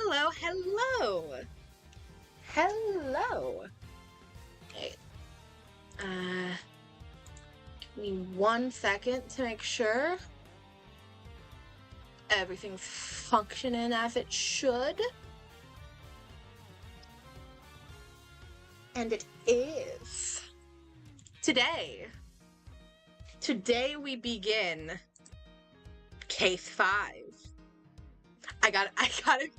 hello, hello. Hello. Okay. Give me 1 second to make sure everything's functioning as it should. And it is. Today we begin Case 5.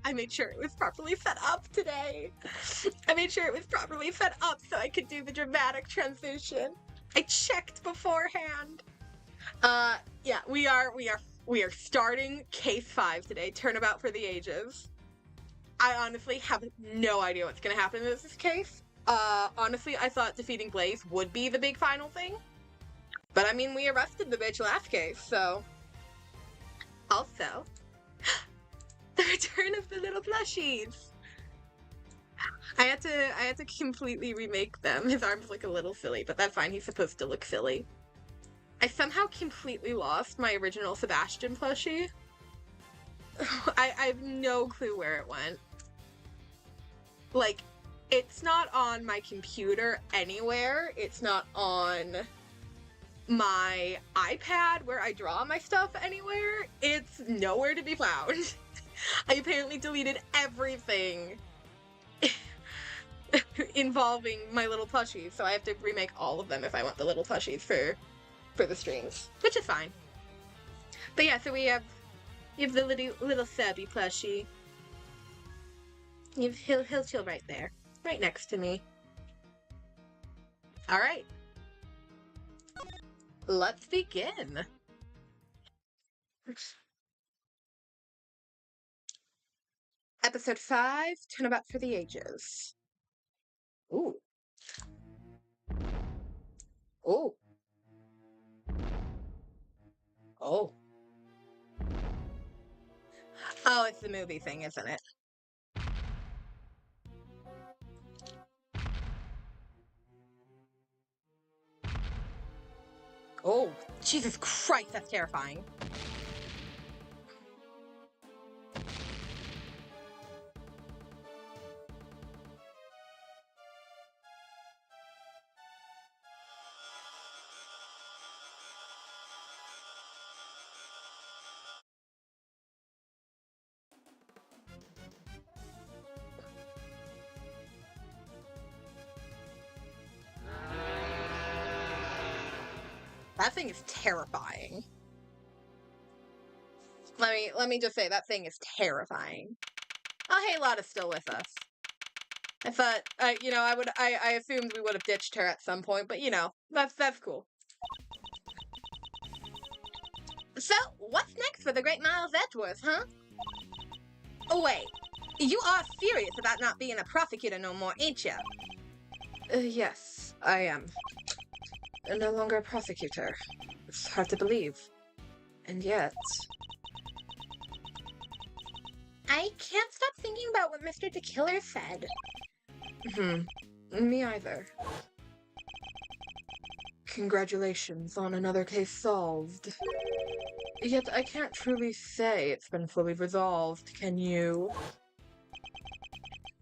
I made sure it was properly set up today. I made sure it was properly set up so I could do the dramatic transition. I checked beforehand. Yeah, we are starting Case 5 today, Turnabout for the Ages. I honestly have no idea what's gonna happen in this case. Honestly, I thought defeating Blaze would be the big final thing. But I mean, we arrested the bitch last case, so... Also... the return of the little plushies! I had to completely remake them. His arm's look a little silly, but that's fine, he's supposed to look silly. I somehow completely lost my original Sebastian plushie. I have no clue where it went. Like, it's not on my computer anywhere. It's not on my iPad where I draw my stuff anywhere. It's nowhere to be found. I apparently deleted everything involving my little plushies, so I have to remake all of them if I want the little plushies for the streams, which is fine. But yeah, so you have the little Sebby plushie. He'll chill right there, right next to me. All right, let's begin. Episode 5, Turnabout for the Ages. Ooh. Ooh. Oh. Oh, it's the movie thing, isn't it? Oh, Jesus Christ, that's terrifying. That thing is terrifying. Let me just say, that thing is terrifying. Oh, hey, Lotta's still with us. I thought, you know, I assumed we would have ditched her at some point, but you know, that's cool. So, what's next for the great Miles Edgeworth, huh? Oh, wait. You are serious about not being a prosecutor no more, ain't ya? Yes, I am. No longer a prosecutor. It's hard to believe. And yet... I can't stop thinking about what Mr. the Killer said. Me either. Congratulations on another case solved. Yet I can't truly say it's been fully resolved, can you?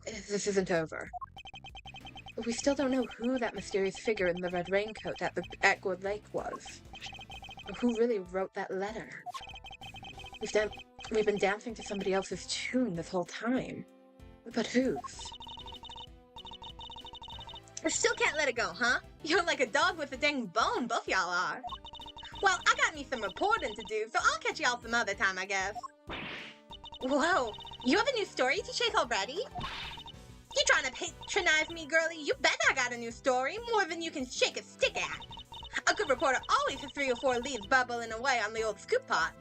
This isn't over. We still don't know who that mysterious figure in the red raincoat at Gourd Lake was. Who really wrote that letter? We've been dancing to somebody else's tune this whole time. But whose? I still can't let it go, huh? You're like a dog with a dang bone, both y'all are. Well, I got me some reporting to do, so I'll catch y'all some other time, I guess. Whoa, you have a new story to chase already? You trying to patronize me, girlie? You bet I got a new story, more than you can shake a stick at. A good reporter always has 3 or 4 leads bubbling away on the old scoop pot.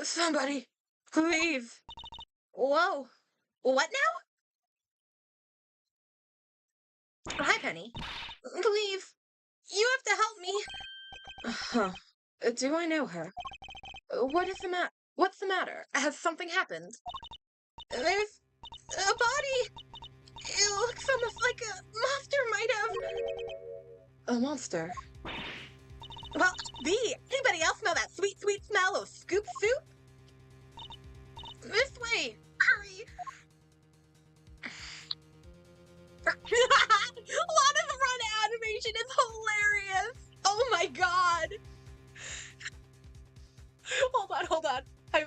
Somebody, please. Whoa, what now? Hi, Penny. Please, you have to help me. Huh. Do I know her? What's the matter? Has something happened? There's a body! It looks almost like a monster might have... A monster? Well, anybody else know that sweet, sweet smell of scoop soup? This way! Hurry! Lana's run animation is hilarious! Oh my god! Hold on. I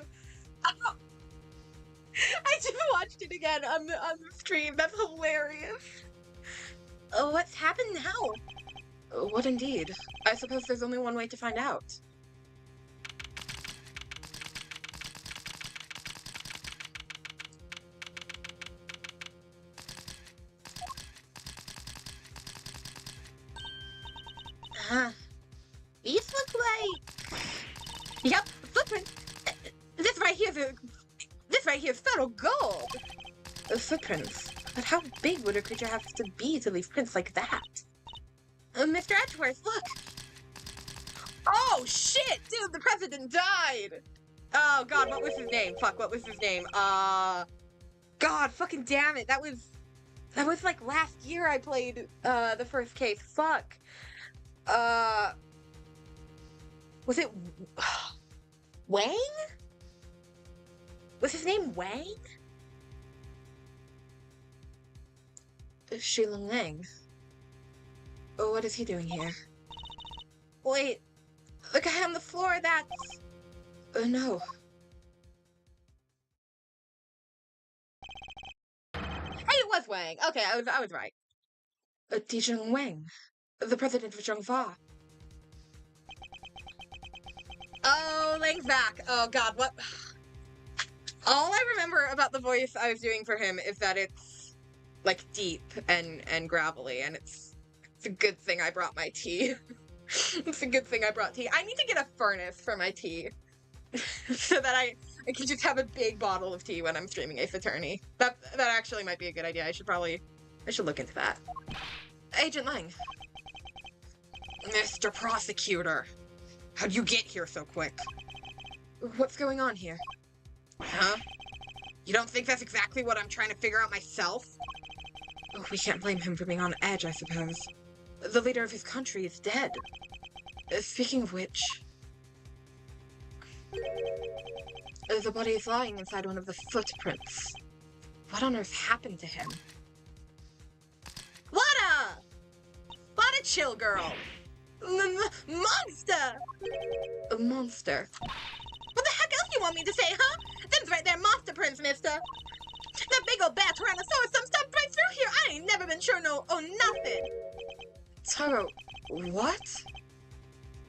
just watched it again on the stream. That's hilarious. What's happened now? What indeed? I suppose there's only one way to find out. These look like... Yep, footprint. This right here's federal gold. Footprints. But how big would a creature have to be to leave prints like that? Mr. Edgeworth, look. Oh shit, dude, the president died. Oh god, what was his name? Fuck, what was his name? God, fucking damn it. That was like last year I played the first case. Fuck. Was it Wang? Was his name Wang? Shilong Lang. What is he doing here? Wait, the guy on the floor, that's... no. Hey, it was Wang. Okay, I was right. Dijong Wang, the president of Zhongfa. Oh, Lang's back. Oh god, what? All I remember about the voice I was doing for him is that it's like deep and gravelly, and it's a good thing I brought my tea. It's a good thing I brought tea. I need to get a furnace for my tea. So that I can just have a big bottle of tea when I'm streaming Ace Attorney. That actually might be a good idea. I should look into that. Agent Lang. Mr. Prosecutor. How'd you get here so quick? What's going on here? Huh? You don't think that's exactly what I'm trying to figure out myself? Oh, we can't blame him for being on edge, I suppose. The leader of his country is dead. Speaking of which... the body is lying inside one of the footprints. What on earth happened to him? Lana! Lana, chill, girl! Monster! A monster? What the heck else you want me to say, huh? Them's right there, monster prints, mister! That big old bat Tyrannosaurus, some stuff right through here! I ain't never been sure nothing! Taro, what?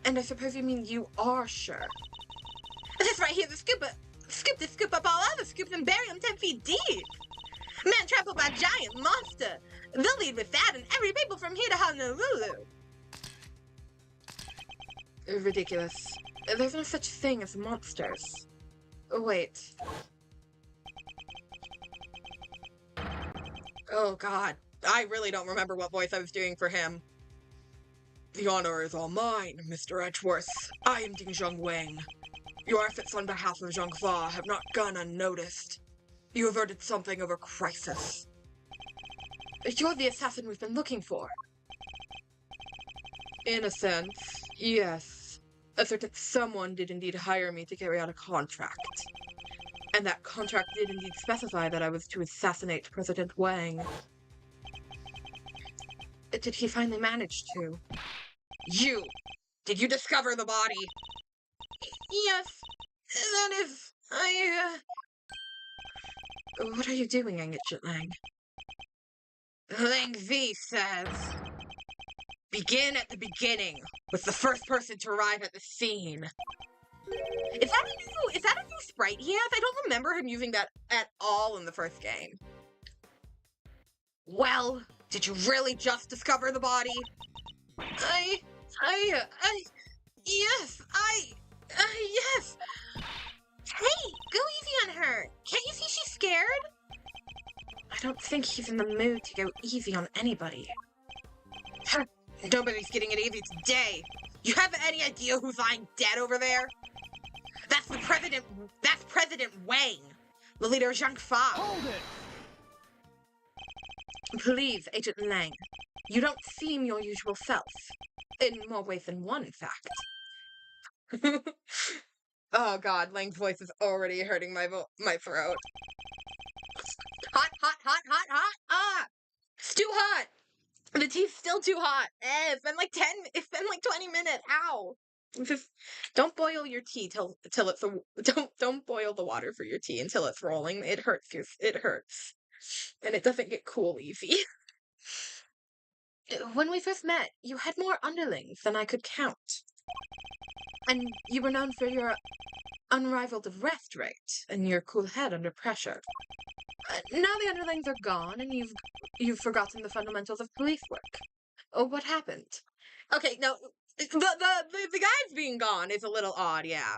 And I suppose you mean you are sure? This right here, the scoop to scoop up all other scoops and bury them 10 feet deep! Man trampled by giant monster! They'll lead with that and every people from here to Honolulu! Ridiculous. There's no such thing as monsters. Wait. Oh god. I really don't remember what voice I was doing for him. The honor is all mine, Mr. Edgeworth. I am Ding Zhong Wang. Your efforts on behalf of Zhongfa have not gone unnoticed. You averted something of a crisis. You're the assassin we've been looking for. In a sense, yes. A certain someone did indeed hire me to carry out a contract. And that contract did indeed specify that I was to assassinate President Wang. Did he finally manage to? You! Did you discover the body? Yes, that is... What are you doing, Agent Lang? Lang V says... Begin at the beginning, with the first person to arrive at the scene. Is that a new sprite he has? I don't remember him using that at all in the first game. Well, did you really just discover the body? Yes. Yes. Hey, go easy on her. Can't you see she's scared? I don't think he's in the mood to go easy on anybody. Nobody's getting it easy today. You have any idea who's lying dead over there? That's President Wang, the leader of Zhongfa. Hold it! Please, Agent Lang. You don't seem your usual self. In more ways than one, in fact. Oh god, Lang's voice is already hurting my throat. Hot, hot, hot, hot, hot. Ah! It's too hot. The tea's still too hot. It's been like 20 minutes. Ow. Just don't boil your tea till it's don't boil the water for your tea until it's rolling. It hurts. And it doesn't get cool easy. When we first met, you had more underlings than I could count. And you were known for your unrivaled arrest rate and your cool head under pressure. Now the underlings are gone, and you've forgotten the fundamentals of police work. Oh, what happened? Okay, no, the guys being gone is a little odd, yeah.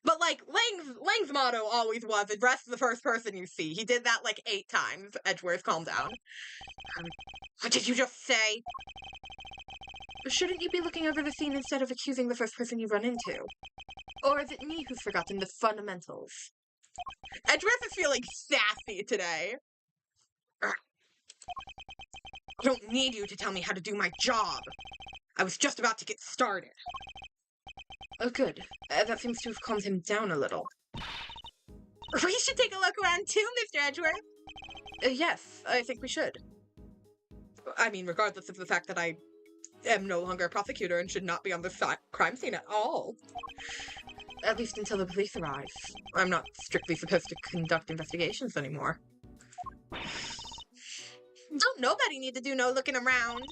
But like Lang's motto always was arrest the first person you see. He did that like 8 times. Edgeworth, calm down. What did you just say? Shouldn't you be looking over the scene instead of accusing the first person you run into? Or is it me who's forgotten the fundamentals? Edgeworth is feeling sassy today. I don't need you to tell me how to do my job. I was just about to get started. Oh, good. That seems to have calmed him down a little. We should take a look around too, Mr. Edgeworth. Yes, I think we should. I mean, regardless of the fact that I am no longer a prosecutor and should not be on the crime scene at all. At least until the police arrive. I'm not strictly supposed to conduct investigations anymore. Don't nobody need to do no looking around.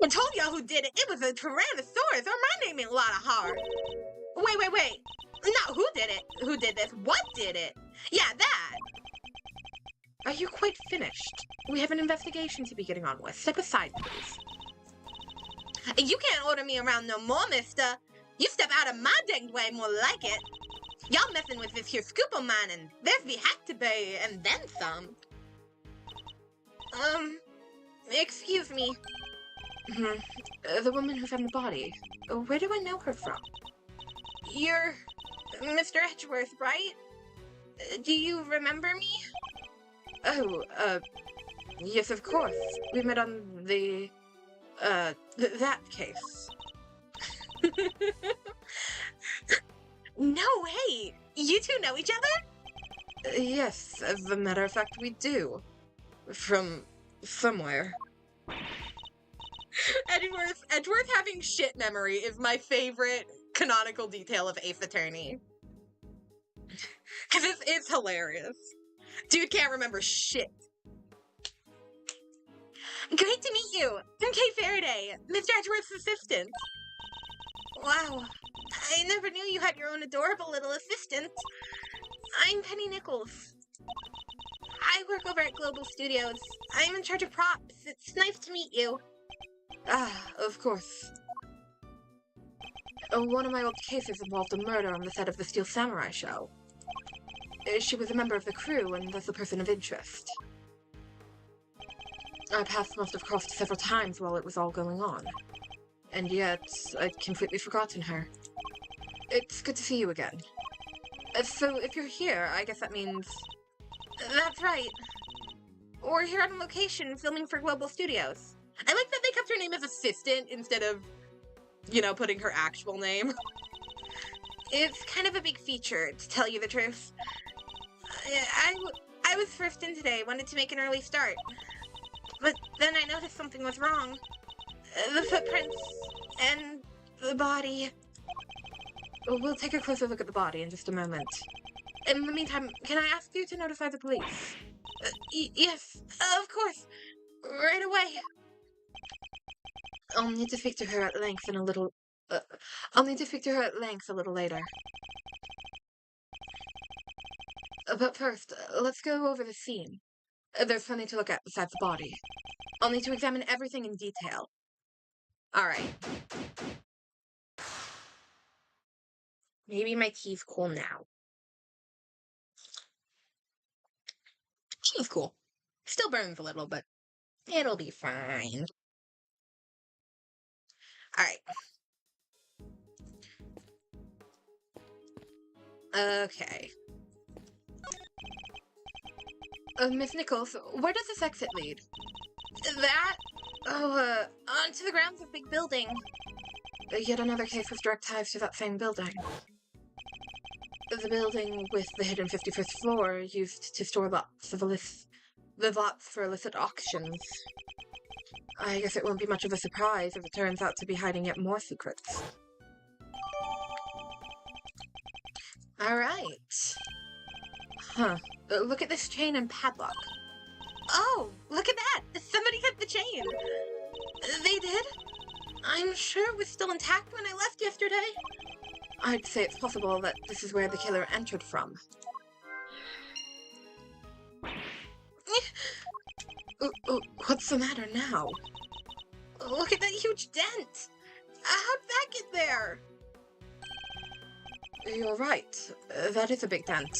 I told y'all who did it. It was a Tyrannosaurus, or my name ain't a lot of heart. Wait. Not who did it. Who did this? What did it? Yeah, that. Are you quite finished? We have an investigation to be getting on with. Step aside, please. You can't order me around no more, mister. You step out of my danged way, more like it. Y'all messing with this here scoop of mine, and there's the hat to pay, and then some. Excuse me. The woman who found the body. Where do I know her from? You're Mr. Edgeworth, right? Do you remember me? Oh, yes, of course. We met on that case. No way! You two know each other? Yes, as a matter of fact, we do. From somewhere. Edgeworth having shit memory is my favorite canonical detail of Ace Attorney. Because it's hilarious. Dude can't remember shit. Great to meet you! I'm Kay Faraday, Mr. Edgeworth's assistant. Wow, I never knew you had your own adorable little assistant. I'm Penny Nichols. I work over at Global Studios. I'm in charge of props. It's nice to meet you. Ah, of course. One of my old cases involved a murder on the set of the Steel Samurai show. She was a member of the crew and thus a person of interest. Our paths must have crossed several times while it was all going on. And yet, I'd completely forgotten her. It's good to see you again. So, if you're here, I guess that means... That's right. We're here on location filming for Global Studios. I like that they kept her name as assistant instead of, you know, putting her actual name. It's kind of a big feature, to tell you the truth. I was first in today, wanted to make an early start. But then I noticed something was wrong. The footprints and the body. We'll take a closer look at the body in just a moment. In the meantime, can I ask you to notify the police? Yes, of course. Right away. I'll need to speak to her at length a little later. But first, let's go over the scene. There's plenty to look at besides the body. I'll need to examine everything in detail. Alright. Maybe my tea's cool now. Tea's cool. Still burns a little, but it'll be fine. Alright. Okay. Miss Nichols, where does this exit lead? That? Oh, onto the grounds of a big building. Yet another case with direct ties to that same building. The building with the hidden 51st floor used to store lots of the lots for illicit auctions. I guess it won't be much of a surprise if it turns out to be hiding yet more secrets. Alright. Huh. Look at this chain and padlock. Oh, look at that! Somebody cut the chain! They did? I'm sure it was still intact when I left yesterday. I'd say it's possible that this is where the killer entered from. What's the matter now? Look at that huge dent! How'd that get there? You're right. That is a big dent.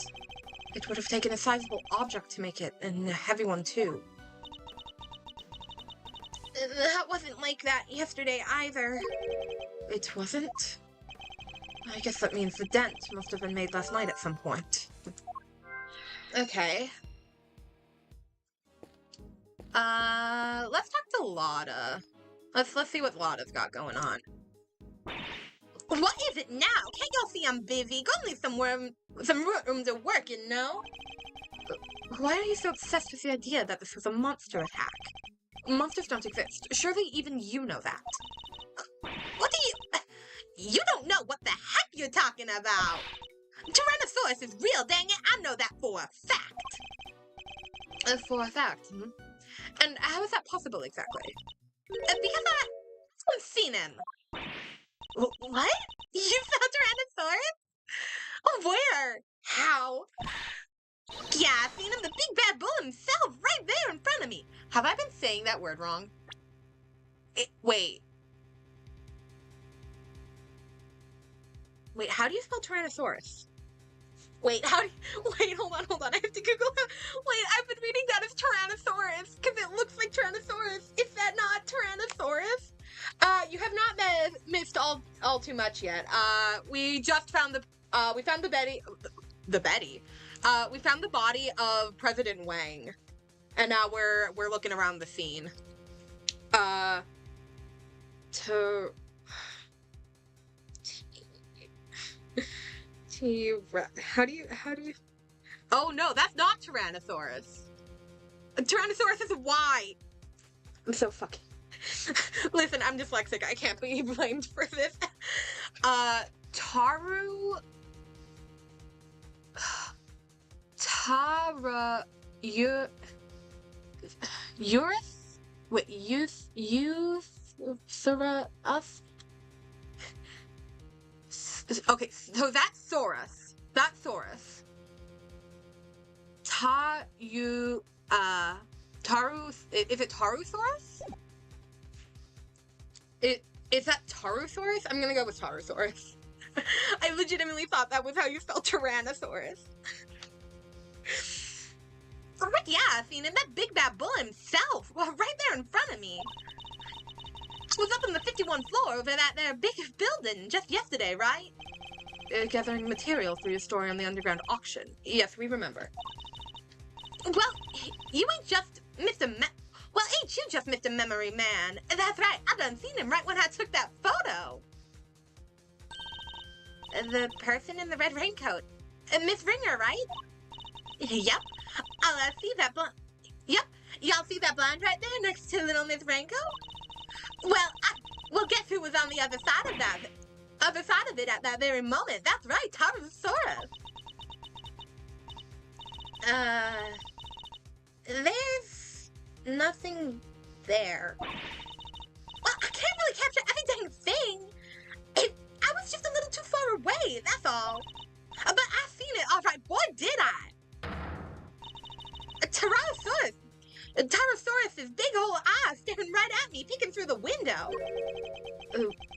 It would have taken a sizable object to make it, and a heavy one too. That wasn't like that yesterday either. It wasn't? I guess that means the dent must have been made last night at some point. Okay. Let's talk to Lotta. Let's see what Lotta's got going on. What is it now? Can't y'all see I'm busy? Go leave some room to work, you know? Why are you so obsessed with the idea that this was a monster attack? Monsters don't exist. Surely even you know that. What do you... You don't know what the heck you're talking about! Tyrannosaurus is real, dang it! I know that for a fact! For a fact, hmm? And how is that possible exactly? Because I've seen him. What? You saw Tyrannosaurus? Where? How? Yeah, I've seen him, the big bad bull himself, right there in front of me. Have I been saying that word wrong? Wait, how do you spell Tyrannosaurus? Wait, hold on, I have to Google that. Wait, I've been reading that as Tyrannosaurus, because it looks like Tyrannosaurus. Is that not Tyrannosaurus? You have not missed all too much yet. We just found we found the body of President Wang. And now we're looking around the scene. How do you... Oh no, that's not Tyrannosaurus. Tyrannosaurus is white. I'm so fucking... Listen, I'm dyslexic. I can't be blamed for this. Okay, so that's Saurus. Is it Tarusaurus? Is that Tarusaurus? I'm gonna go with Tarusaurus. I legitimately thought that was how you spell Tyrannosaurus. Yeah, I've seen him, that big bad bull himself. Well, right there in front of me. Was up on the 51st floor over that there big building just yesterday, right? Gathering material for your story on the underground auction. Yes, we remember. Well, you ain't just Mr. ain't you just Mr. Memory Man? That's right, I done seen him right when I took that photo. The person in the red raincoat. Miss Ringer, right? Yep. I see that blonde. Yep. Y'all see that blonde right there next to little Miss Raincoat? Well, guess who was on the other side of that? Other side of it at that very moment. That's right, Tarusaurus. There's nothing there. Well, I can't really capture every dang thing. I was just a little too far away, that's all. But I seen it, all right, boy, did I. Tyrannosaurus' big old eyes staring right at me, peeking through the window.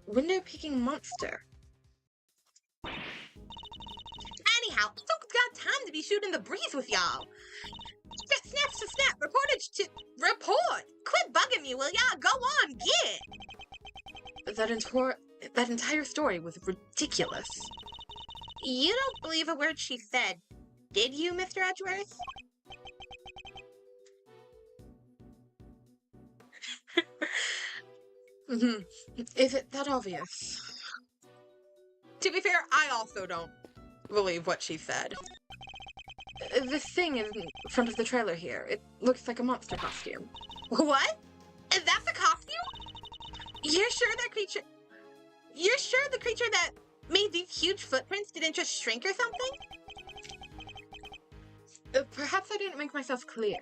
Window-peeking monster. Anyhow, I don't got time to be shooting the breeze with y'all. Snaps to snap, reportage to report. Quit bugging me, will y'all? Go on, get. That entire story was ridiculous. You don't believe a word she said, did you, Mr. Edgeworth? Is it that obvious? To be fair, I also don't believe what she said. This thing in front of the trailer here, it looks like a monster costume. What? That's a costume? You're sure the creature that made these huge footprints didn't just shrink or something? Perhaps I didn't make myself clear.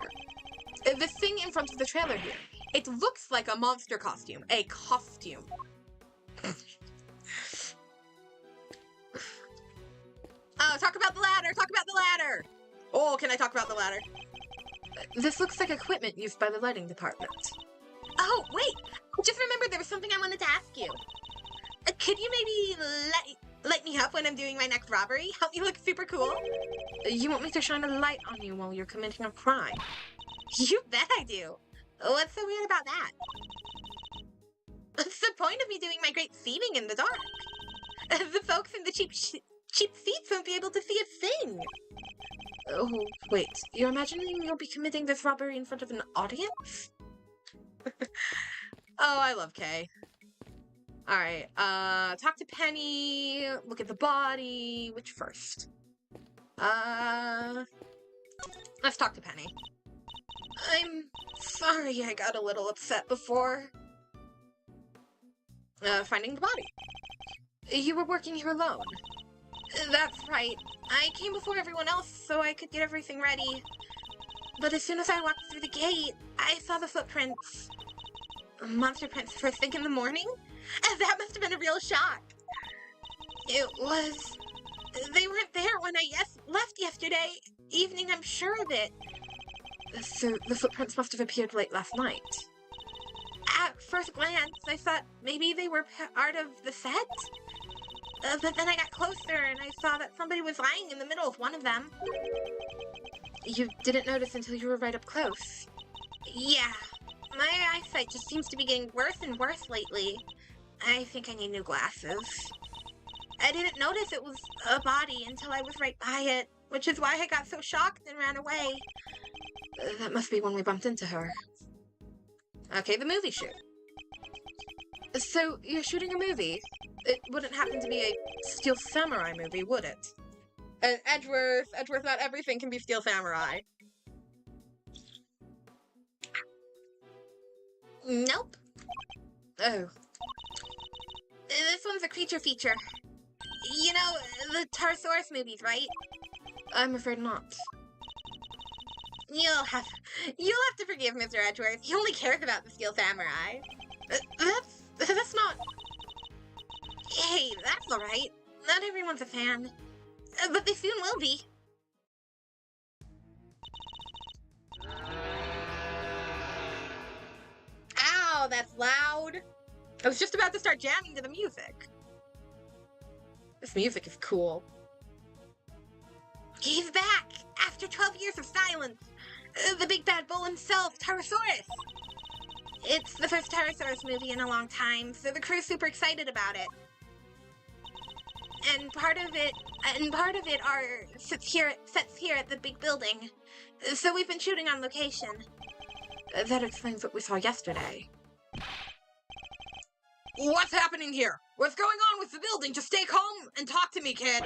The thing in front of the trailer here, it looks like a monster costume. A costume. Oh, talk about the ladder! Talk about the ladder! Oh, can I talk about the ladder? This looks like equipment used by the lighting department. Oh, wait! Just remembered there was something I wanted to ask you. Could you maybe light me up when I'm doing my next robbery? Help me look super cool? You want me to shine a light on you while you're committing a crime? You bet I do. What's so weird about that? What's the point of me doing my great theming in the dark? The folks in the cheap seats won't be able to see a thing. Oh, wait. You're imagining you'll be committing this robbery in front of an audience? Oh, I love Kay. Alright, talk to Penny, look at the body. Which first? Let's talk to Penny. I'm sorry I got a little upset before. Finding the body. You were working here alone. That's right. I came before everyone else so I could get everything ready. But as soon as I walked through the gate, I saw the footprints. Monster prints first thing in the morning? That must have been a real shock. It was... They weren't there when I left yesterday evening, I'm sure of it. So the footprints must have appeared late last night. At first glance, I thought maybe they were part of the set. But then I got closer and I saw that somebody was lying in the middle of one of them. You didn't notice until you were right up close. Yeah, my eyesight just seems to be getting worse and worse lately. I think I need new glasses. I didn't notice it was a body until I was right by it, which is why I got so shocked and ran away. That must be when we bumped into her. Okay, the movie shoot. So, you're shooting a movie? It wouldn't happen to be a Steel Samurai movie, would it? Edgeworth, not everything can be Steel Samurai. Nope. Oh. This one's a creature feature. You know, the Pterosaurus movies, right? I'm afraid not. You'll have to forgive Mr. Edgeworth. He only cares about the Steel Samurai. That's not... Hey, that's alright. Not everyone's a fan. But they soon will be. Ow, that's loud. I was just about to start jamming to the music. This music is cool. He's back! After 12 years of silence! The big bad bull himself, Pterosaurus! It's the first Pterosaurus movie in a long time, so the crew's super excited about it. And part of it sets here at the big building. So we've been shooting on location. That explains what we saw yesterday. What's happening here? What's going on with the building? Just stay calm and talk to me, kid.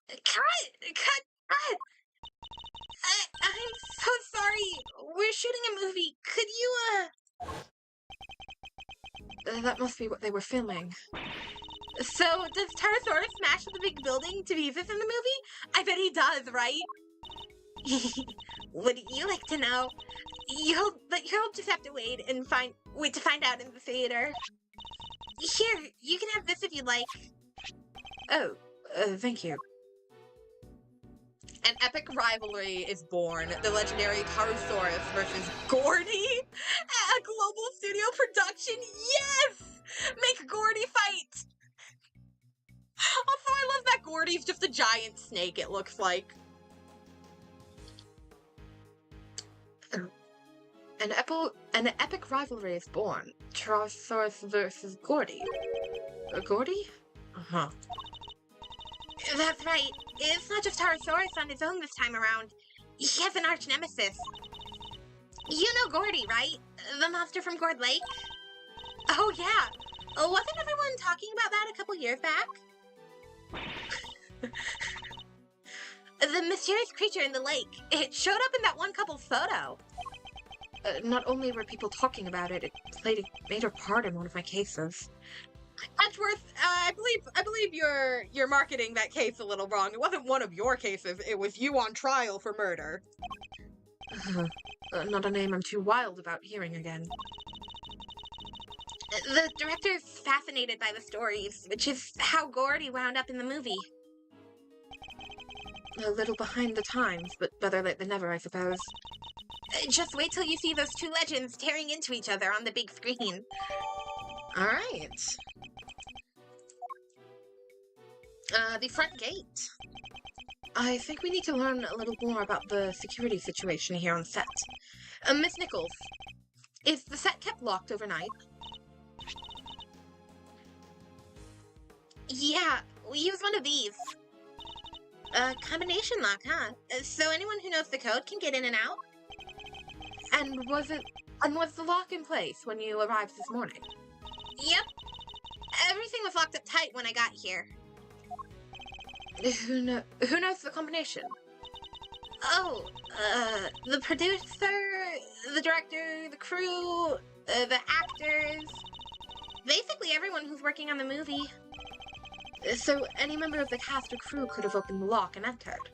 Cut! I'm so sorry. We're shooting a movie. Could you, That must be what they were filming. So, does Pterosaurus smash the big building to pieces in the movie? I bet he does, right? Would you like to know? You'll just have to wait to find out in the theater. Here, you can have this if you'd like. Oh, thank you. An epic rivalry is born. The legendary Pterosaurus versus Gordy? A global studio production? Yes! Make Gordy fight! Also, I love that Gordy's just a giant snake, it looks like. An epic rivalry is born. Pterosaurus versus Gordy. Gordy? Uh-huh. That's right. It's not just Pterosaurus on his own this time around. He has an arch nemesis. You know Gordy, right? The monster from Gord Lake? Oh, yeah. Wasn't everyone talking about that a couple years back? The mysterious creature in the lake. It showed up in that one couple's photo. Not only were people talking about it, it played a major part in one of my cases. Edgeworth, I believe you're marketing that case a little wrong. It wasn't one of your cases. It was you on trial for murder. Not a name I'm too wild about hearing again. The director's fascinated by the stories, which is how Gordy wound up in the movie. A little behind the times, but better late than never, I suppose. Just wait till you see those two legends tearing into each other on the big screen. Alright. The front gate. I think we need to learn a little more about the security situation here on set. Miss Nichols, is the set kept locked overnight? Yeah, we use one of these. A combination lock, huh? So anyone who knows the code can get in and out? And was the lock in place when you arrived this morning? Yep. Everything was locked up tight when I got here. Who knows the combination? Oh, the producer, the director, the crew, the actors. Basically everyone who's working on the movie. So any member of the cast or crew could have opened the lock and entered.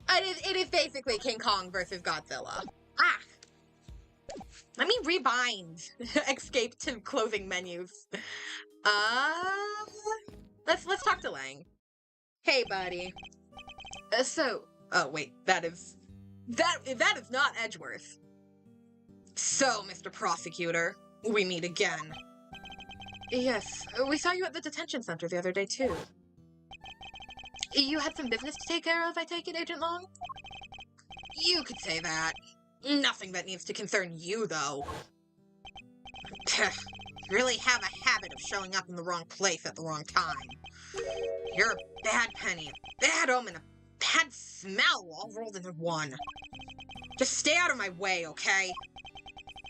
It is basically King Kong versus Godzilla. Ah! Let me rebind. Escape to closing menus. Let's talk to Lang. Hey, buddy. Oh wait, that is not Edgeworth. So, Mr. Prosecutor, we meet again. Yes, we saw you at the detention center the other day, too. You had some business to take care of, I take it, Agent Long? You could say that. Nothing that needs to concern you, though. You really have a habit of showing up in the wrong place at the wrong time. You're a bad penny, a bad omen, a bad smell all rolled into one. Just stay out of my way, okay?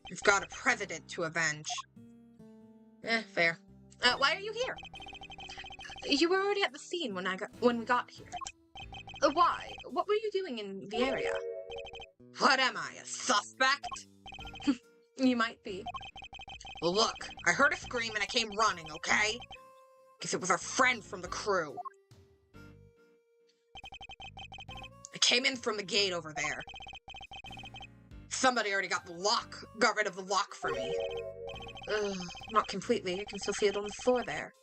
We've got a president to avenge. Fair. Why are you here? You were already at the scene when we got here. Why? What were you doing in the area? What am I, a suspect? You might be. Well, look, I heard a scream and I came running, okay? Guess it was our friend from the crew. I came in from the gate over there. Somebody already got rid of the lock for me. Not completely. I can still see it on the floor there.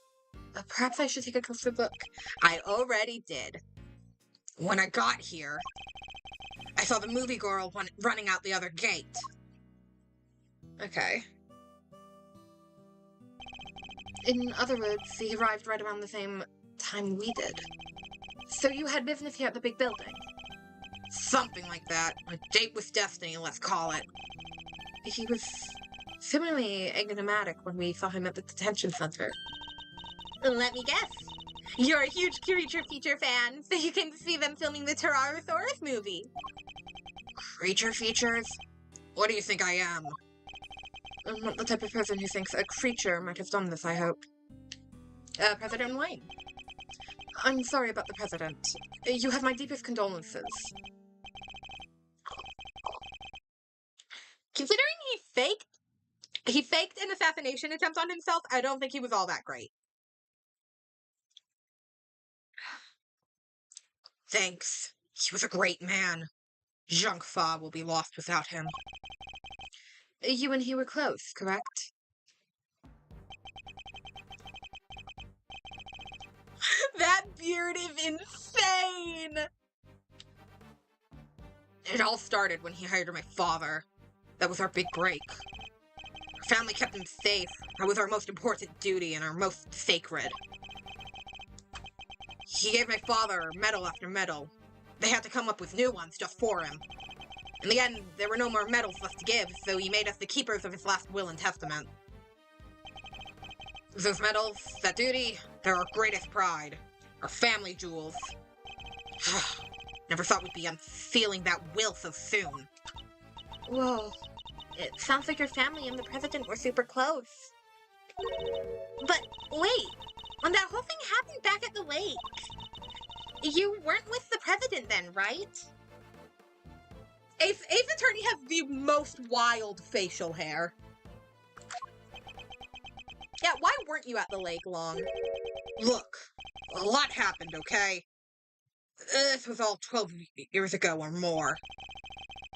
Perhaps I should take a closer look. I already did. When I got here, I saw the movie girl running out the other gate. Okay. In other words, he arrived right around the same time we did. So you had business here at the big building? Something like that. A date with destiny, let's call it. He was similarly enigmatic when we saw him at the detention center. Let me guess. You're a huge Creature Feature fan, so you can see them filming the Tyrannosaurus movie. Creature Features? What do you think I am? I'm not the type of person who thinks a creature might have done this, I hope. President Wayne. I'm sorry about the President. You have my deepest condolences. Considering he faked an assassination attempt on himself, I don't think he was all that great. Thanks. He was a great man. Zhang Fa will be lost without him. You and he were close, correct? That beard is insane! It all started when he hired my father. That was our big break. Our family kept him safe. That was our most important duty and our most sacred. He gave my father medal after medal. They had to come up with new ones just for him. In the end, there were no more medals left to give, so he made us the keepers of his last will and testament. Those medals, that duty, they're our greatest pride. Our family jewels. Never thought we'd be unsealing that will so soon. Whoa. It sounds like your family and the president were super close. But wait, And that whole thing happened back at the lake. You weren't with the president then, right? Ace Attorney has the most wild facial hair. Yeah, why weren't you at the lake long? Look, a lot happened, okay? This was all 12 years ago or more.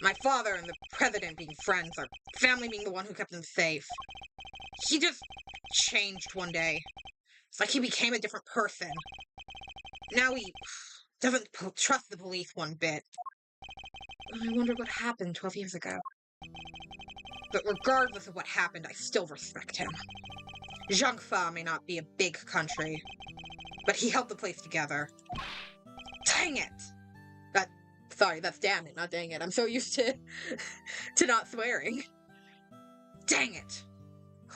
My father and the president being friends, our family being the one who kept him safe. He just changed one day. It's like he became a different person. Now he doesn't trust the police one bit. I wonder what happened 12 years ago. But regardless of what happened, I still respect him. Zhangfa may not be a big country, but he held the place together. Dang it! Sorry, that's damn it, not dang it. I'm so used to not swearing. Dang it!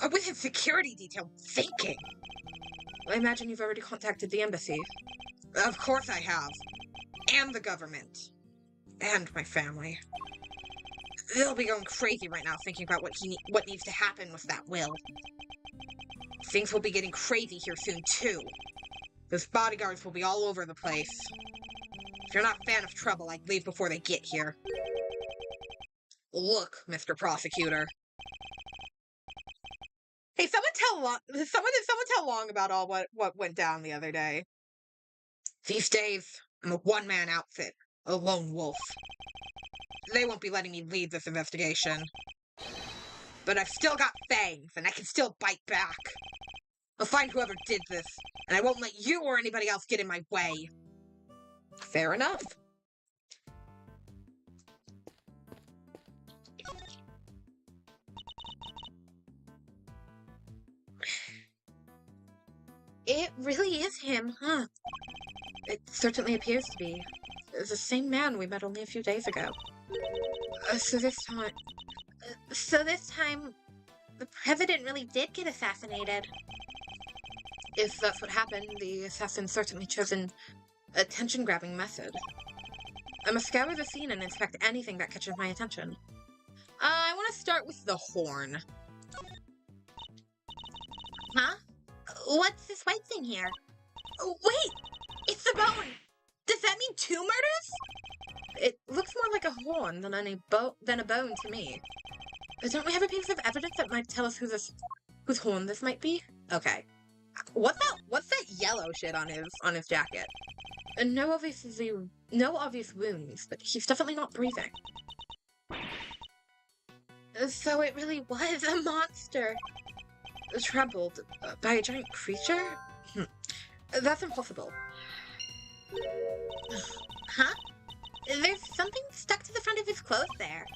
What was his security detail thinking? I imagine you've already contacted the embassy. Of course I have. And the government. And my family. They'll be going crazy right now thinking about what needs to happen with that will. Things will be getting crazy here soon, too. Those bodyguards will be all over the place. If you're not a fan of trouble, I'd leave before they get here. Look, Mr. Prosecutor. Hey, someone tell Long about all what went down the other day. These days, I'm a one-man outfit, a lone wolf. They won't be letting me lead this investigation. But I've still got fangs, and I can still bite back. I'll find whoever did this, and I won't let you or anybody else get in my way. Fair enough. It really is him, huh? It certainly appears to be. It's the same man we met only a few days ago. So this time, the president really did get assassinated. If that's what happened, the assassin certainly chose an attention-grabbing method. I must scour the scene and inspect anything that catches my attention. I want to start with the horn. Huh? What's this white thing here? Oh, wait! It's the bone! Does that mean 2 murders? It looks more like a horn than a bone to me. Don't we have a piece of evidence that might tell us whose horn this might be? Okay. What's that yellow shit on his jacket? No obvious wounds, but he's definitely not breathing. So it really was a monster. Trampled by a giant creature? That's impossible. Huh? There's something stuck to the front of his clothes there.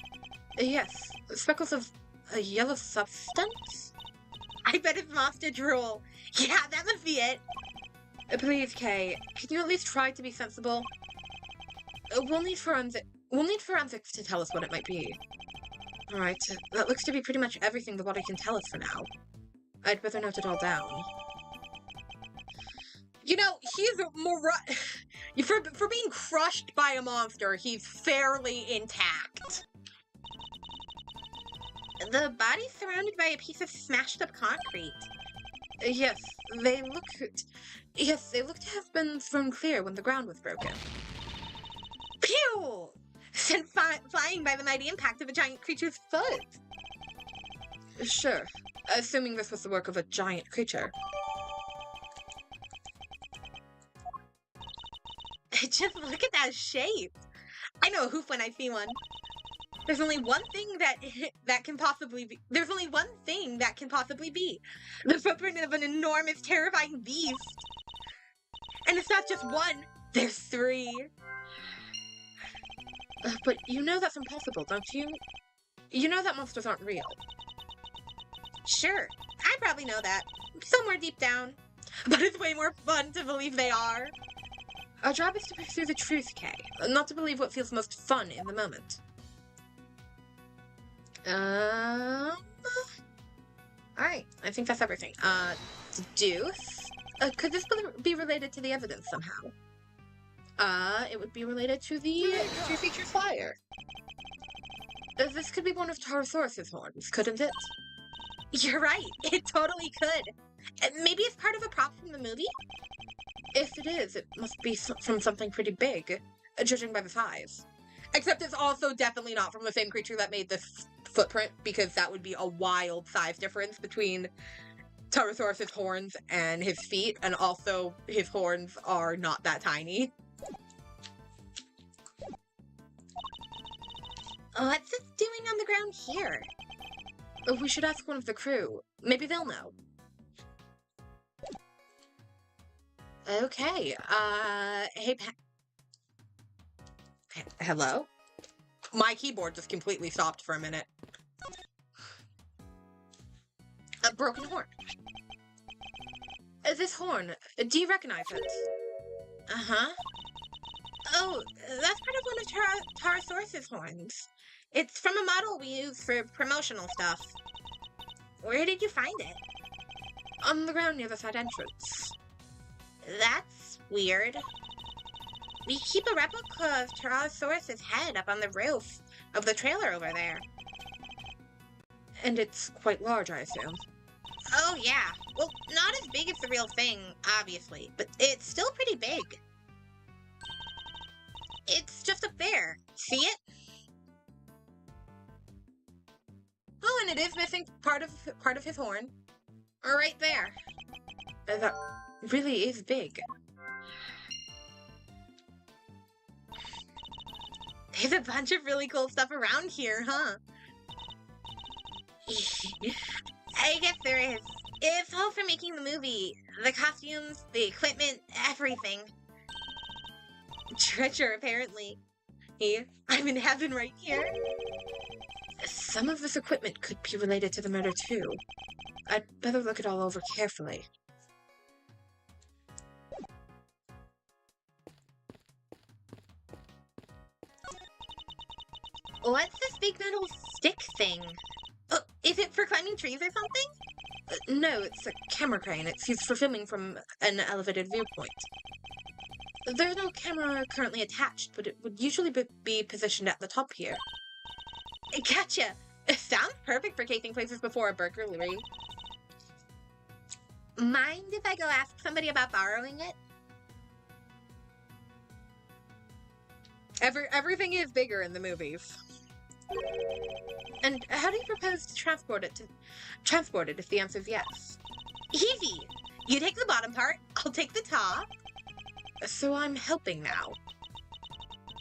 Yes, speckles of a yellow substance? I bet it's monster drool. Yeah, that must be it. Please, Kay, can you at least try to be sensible? We'll need forensics to tell us what it might be. Alright, that looks to be pretty much everything the body can tell us for now. I'd better note it all down. You know, he's for being crushed by a monster, he's fairly intact. The body's surrounded by a piece of smashed up concrete. Yes, they look to have been thrown clear when the ground was broken. Pew! Sent flying by the mighty impact of a giant creature's foot. Sure, assuming this was the work of a giant creature. Just look at that shape. I know a hoof when I see one. There's only one thing that can possibly be. There's only one thing that can possibly be the footprint of an enormous, terrifying beast. And it's not just one. There's 3. But you know that's impossible, don't you? You know that monsters aren't real. Sure, I probably know that somewhere deep down, but it's way more fun to believe they are. Our job is to pursue the truth, Kay, not to believe what feels most fun in the moment. Alright, I think that's everything. Deuce? Could this be related to the evidence somehow? It would be related to the feature flyer. This could be one of Taurosaurus's horns, couldn't it? You're right, it totally could. Maybe it's part of a prop from the movie? If it is, it must be from something pretty big, judging by the size. Except it's also definitely not from the same creature that made this footprint, because that would be a wild size difference between Pterosaurus's horns and his feet, and also his horns are not that tiny. What's it doing on the ground here? We should ask one of the crew. Maybe they'll know. Okay, hey, hello? My keyboard just completely stopped for a minute. A broken horn. This horn, do you recognize it? Uh-huh. Oh, that's part of one of Pterosaurus's horns. It's from a model we use for promotional stuff. Where did you find it? On the ground near the side entrance. That's weird. We keep a replica of Pterosaurus's head up on the roof of the trailer over there. And it's quite large, I assume. Oh, yeah. Well, not as big as the real thing, obviously, but it's still pretty big. It's just up there. See it? Oh, and it is missing part of his horn. Right there. That really is big. There's a bunch of really cool stuff around here, huh? I guess there is. It's all for making the movie. The costumes, the equipment, everything. Treasure, apparently. Here, I'm in heaven right here. Some of this equipment could be related to the murder, too. I'd better look it all over carefully. What's this big metal stick thing? Oh, is it for climbing trees or something? No, it's a camera crane. It's used for filming from an elevated viewpoint. There's no camera currently attached, but it would usually be positioned at the top here. Gotcha! It sounds perfect for casing places before a burglary. Mind if I go ask somebody about borrowing it? Everything is bigger in the movies. And how do you propose to transport it if the answer is yes? Easy! You take the bottom part, I'll take the top. So I'm helping now.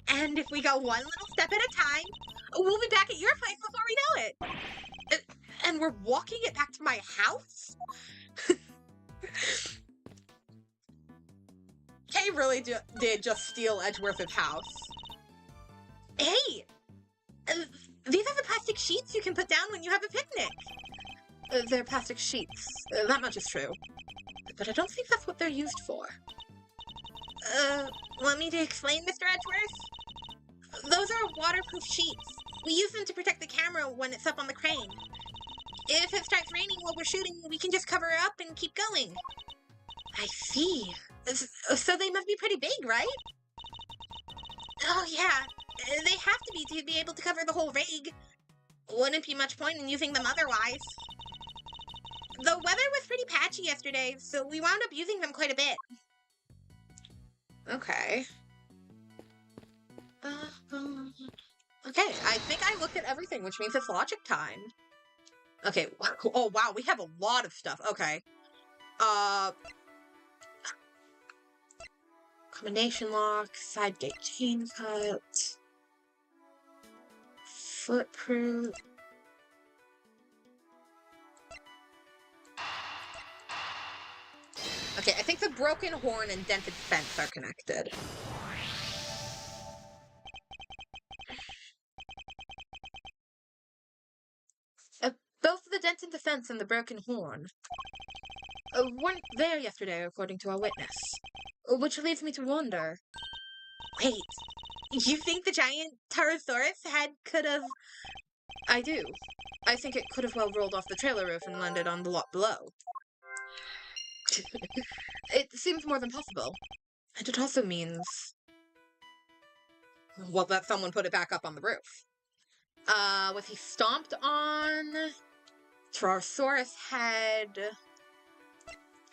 And if we go one little step at a time, we'll be back at your place before we know it. And we're walking it back to my house? Kay really did just steal Edgeworth's house. Hey! These are the plastic sheets you can put down when you have a picnic. They're plastic sheets. That much is true. But I don't think that's what they're used for. Want me to explain, Mr. Edgeworth? Those are waterproof sheets. We use them to protect the camera when it's up on the crane. If it starts raining while we're shooting, we can just cover it up and keep going. I see. So they must be pretty big, right? Oh, yeah. They have to be able to cover the whole rig. Wouldn't be much point in using them otherwise. The weather was pretty patchy yesterday, so we wound up using them quite a bit. Okay. Okay, I think I looked at everything, which means it's logic time. Okay, oh wow, we have a lot of stuff. Okay. Combination lock, side gate chain cut, footprint. Okay, I think the broken horn and dented fence are connected. Both the dented fence and the broken horn weren't there yesterday, according to our witness. Which leads me to wonder. Wait, you think the giant Pterosaurus head could have... I do. I think it could have well rolled off the trailer roof and landed on the lot below. It seems more than possible. And it also means... well, that someone put it back up on the roof. Was he stomped on? Pterosaurus head...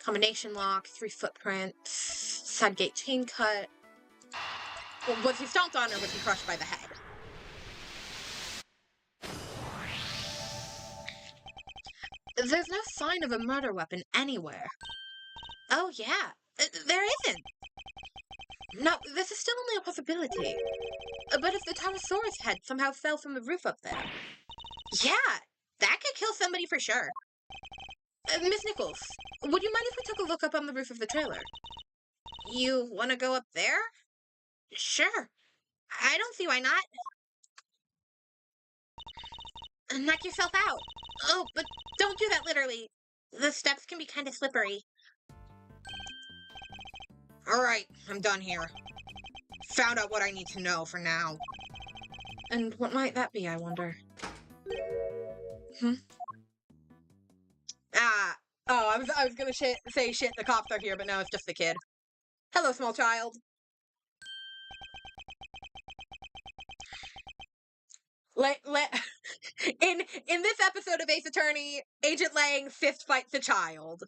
Combination lock, 3 footprints, side gate chain cut. Well, was he stomped on or was he crushed by the head? There's no sign of a murder weapon anywhere. Oh, yeah. There isn't. No, this is still only a possibility. But if the Tyrannosaurus head somehow fell from the roof up there... Yeah, that could kill somebody for sure. Miss Nichols, would you mind if we took a look up on the roof of the trailer? You want to go up there? Sure. I don't see why not. Knock yourself out. Oh, but don't do that literally. The steps can be kind of slippery. Alright, I'm done here. Found out what I need to know for now. And what might that be, I wonder? I was gonna say shit, the cops are here, but no, it's just the kid. Hello, small child. In this episode of Ace Attorney, Agent Lang fist fights a child.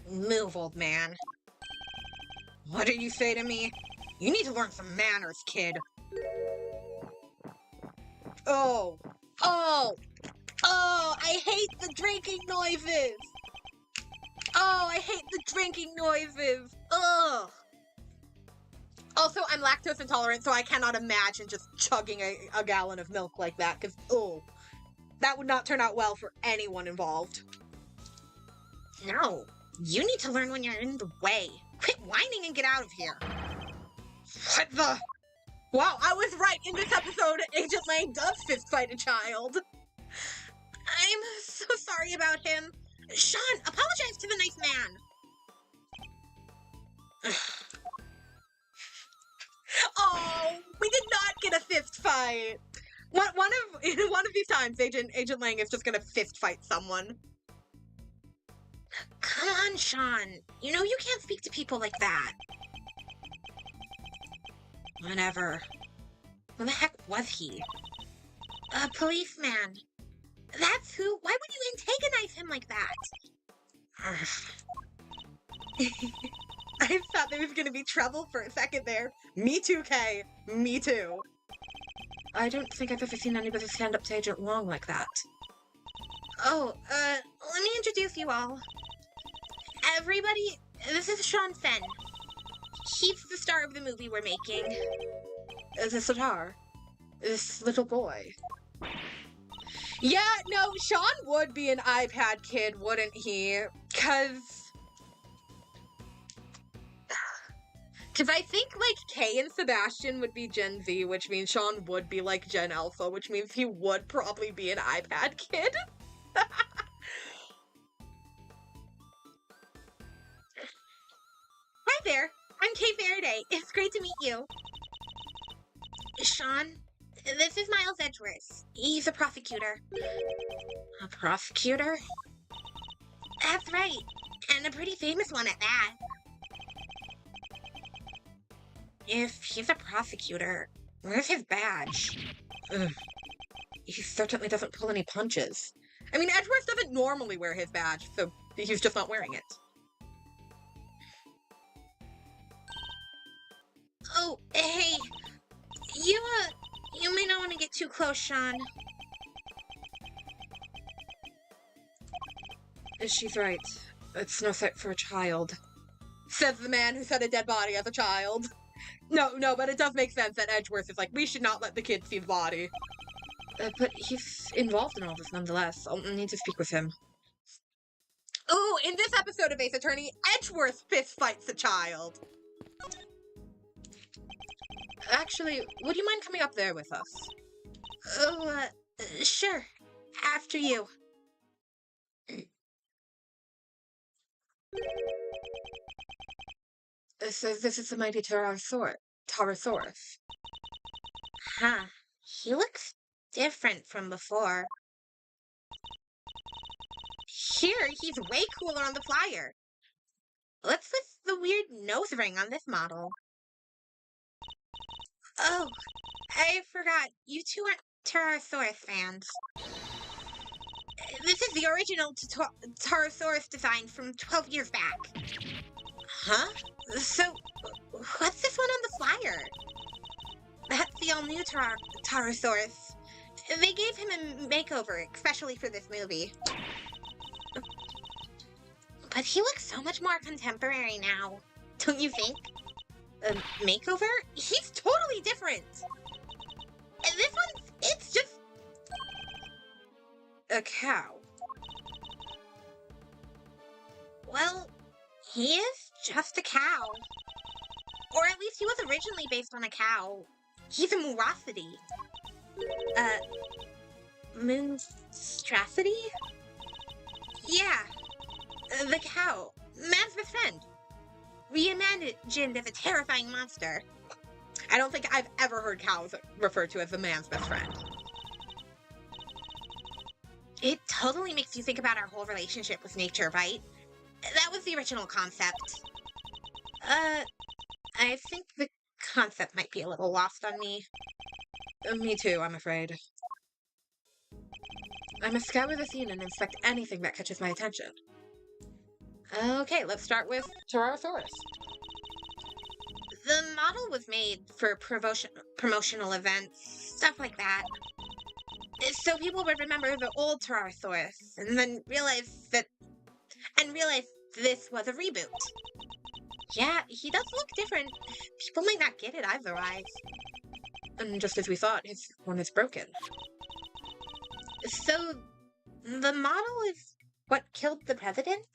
Move, old man. What did you say to me? You need to learn some manners, kid. Oh, I hate the drinking noises. Oh, I hate the drinking noises. Ugh. Also, I'm lactose intolerant, so I cannot imagine just chugging a gallon of milk like that, because, that would not turn out well for anyone involved. No, you need to learn when you're in the way. Quit whining and get out of here. What the? Wow, I was right. In this episode, Agent Lang does fist fight a child. I'm so sorry about him. Sean, apologize to the nice man. Oh, we did not get a fist fight. One of these times, Agent Lang is just gonna fist fight someone. Come on, Sean. You know you can't speak to people like that. Whatever. Who the heck was he? A policeman. That's who? Why would you antagonize him like that? I thought there was gonna be trouble for a second there. Me too, Kay. Me too. I don't think I've ever seen anybody stand up to Agent Long like that. Oh, let me introduce you all. Everybody, this is Sean Fenn. He's the star of the movie we're making. The star? This little boy. Yeah, no, Sean would be an iPad kid, wouldn't he? Cause I think, like, Kay and Sebastian would be Gen Z, which means Sean would be, like, Gen Alpha, which means he would probably be an iPad kid. Hi there, I'm Kay Faraday. It's great to meet you. Sean, this is Miles Edgeworth. He's a prosecutor. A prosecutor? That's right, and a pretty famous one at that. If he's a prosecutor, where's his badge? Ugh. He certainly doesn't pull any punches. I mean, Edgeworth doesn't normally wear his badge, so he's just not wearing it. Oh, hey. You may not want to get too close, Sean. She's right. It's no sight for a child. Says the man who said a dead body as a child. No, but it does make sense that Edgeworth is like, we should not let the kid see the body. But he's involved in all this nonetheless. I'll need to speak with him. Ooh, in this episode of Ace Attorney, Edgeworth fist fights a child. Actually, would you mind coming up there with us? Oh, sure. After you. So this is the mighty Tyrannosaurus. Huh. He looks different from before. Here, he's way cooler on the flyer. What's with the weird nose ring on this model? Oh, I forgot. You two aren't Pterosaurus fans. This is the original Pterosaurus design from 12 years back. Huh? So, what's this one on the flyer? That's the all-new Pterosaurus. They gave him a makeover, especially for this movie. But he looks so much more contemporary now. Don't you think? A makeover? He's totally different! And this one, it's just... a cow. Well, he is just a cow. Or at least he was originally based on a cow. He's a Moorosity. Monstrosity? Yeah. The cow. Man's best friend. Reimagined as a terrifying monster. I don't think I've ever heard cows referred to as the man's best friend. It totally makes you think about our whole relationship with nature, right? That was the original concept. I think the concept might be a little lost on me. Me too, I'm afraid. I must scour the scene and inspect anything that catches my attention. Okay, let's start with Pterosaurus. The model was made for promotional events, stuff like that. So people would remember the old Pterosaurus and then realize this was a reboot. Yeah, he does look different. People might not get it otherwise. And just as we thought, his one is broken. So, the model is what killed the president?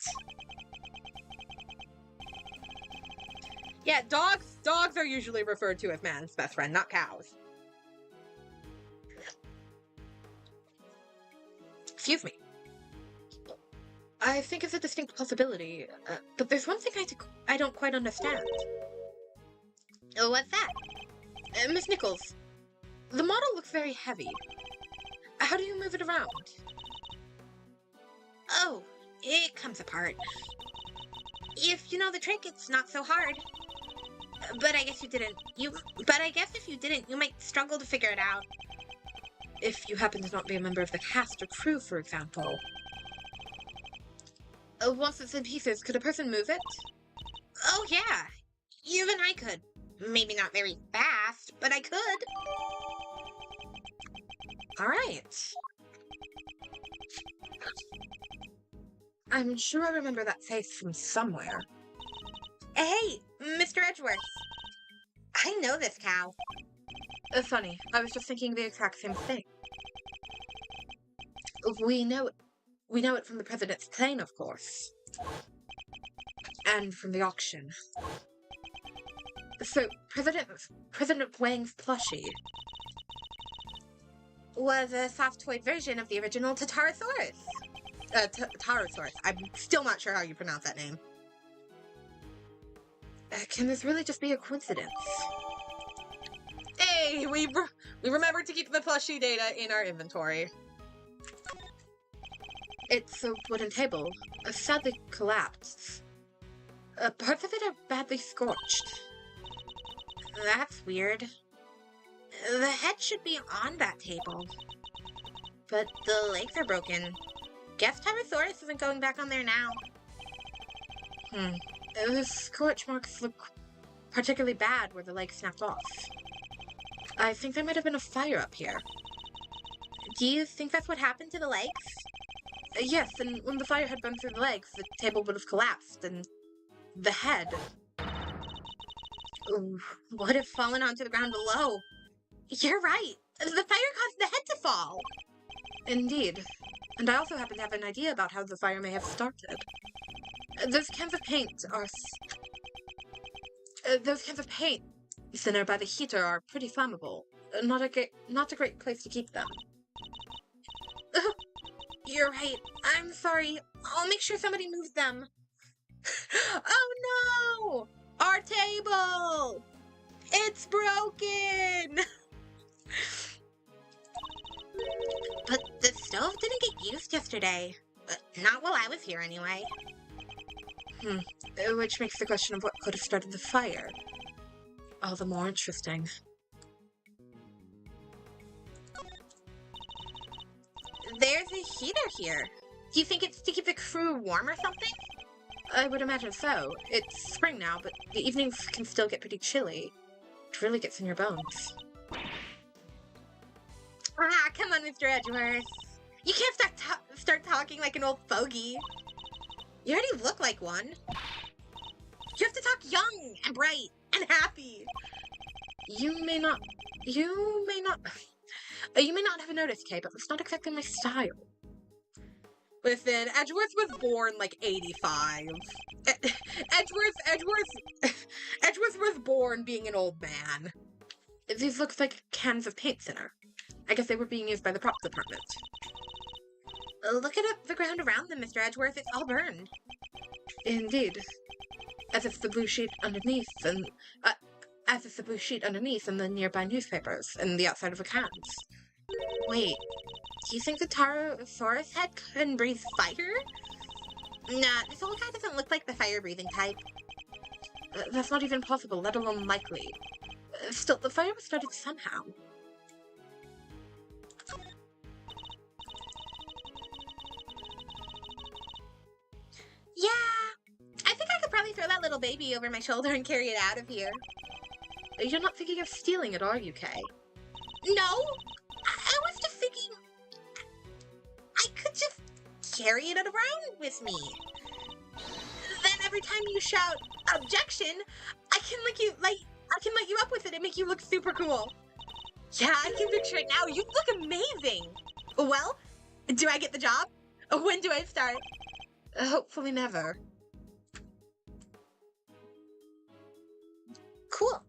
Yeah, dogs are usually referred to as man's best friend, not cows. Excuse me. I think it's a distinct possibility, but there's one thing I don't quite understand. Oh, what's that? Miss Nichols, the model looks very heavy. How do you move it around? Oh, it comes apart. If you know the trick, it's not so hard. But I guess if you didn't, you might struggle to figure it out. If you happen to not be a member of the cast or crew, for example. Once it's in pieces, could a person move it? Oh, yeah. Even I could. Maybe not very fast, but I could. Alright. I'm sure I remember that face from somewhere. Hey, Mr. Edgeworth. I know this cow. Funny, I was just thinking the exact same thing. We know it from the president's plane, of course. And from the auction. So, President Wang's plushie was a soft toy version of the original Tatarosaurus. Tatarosaurus. I'm still not sure how you pronounce that name. Can this really just be a coincidence? Hey, we remembered to keep the plushie data in our inventory. It's a wooden table, sadly collapsed. Parts of it are badly scorched. That's weird. The head should be on that table. But the legs are broken. Guess Tyrannosaurus isn't going back on there now. The scorch marks look particularly bad where the leg snapped off. I think there might have been a fire up here. Do you think that's what happened to the legs? Yes, and when the fire had burned through the legs, the table would have collapsed, and the head would have fallen onto the ground below. You're right. The fire caused the head to fall. Indeed. And I also happen to have an idea about how the fire may have started. Those cans of paint thinner by the heater are pretty flammable. Not a great place to keep them. You're right. I'm sorry. I'll make sure somebody moves them. Oh no! Our table! It's broken! But the stove didn't get used yesterday. Not while I was here, anyway. Which makes the question of what could have started the fire all the more interesting. There's a heater here. Do you think it's to keep the crew warm or something? I would imagine so. It's spring now, but the evenings can still get pretty chilly. It really gets in your bones. Ah, come on, Mr. Edgeworth. You can't start talking like an old fogey. You already look like one. You have to talk young and bright and happy. You may not have noticed, Kay, but that's not exactly my style. Listen, Edgeworth was born like 85. Edgeworth was born being an old man. These looks like cans of paint thinner. I guess they were being used by the prop department. Look at the ground around them, Mr. Edgeworth. It's all burned. Indeed. As if the blue sheet underneath and the nearby newspapers and the outside of the cans. Wait, do you think the Tarosaurus head can breathe fire? Nah, this old guy doesn't look like the fire-breathing type. That's not even possible, let alone likely. Still, the fire was started somehow. Yeah, I think I could probably throw that little baby over my shoulder and carry it out of here. You're not thinking of stealing it, are you, Kay? No, I was just thinking I could just carry it around with me. Then every time you shout objection, I can light you up with it and make you look super cool. Yeah, I can picture it now. You look amazing. Well, do I get the job? When do I start? Hopefully never. Cool.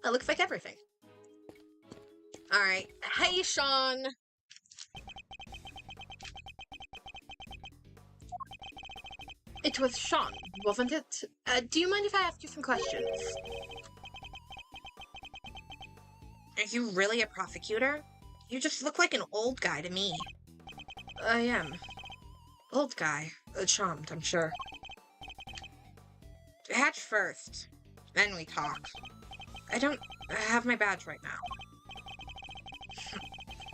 That looks like everything. Alright. Hey, Sean. It was Sean, wasn't it? Do you mind if I ask you some questions? Are you really a prosecutor? You just look like an old guy to me. I am. Old guy. Charmed, I'm sure. Hatch first. Then we talk. I don't have my badge right now.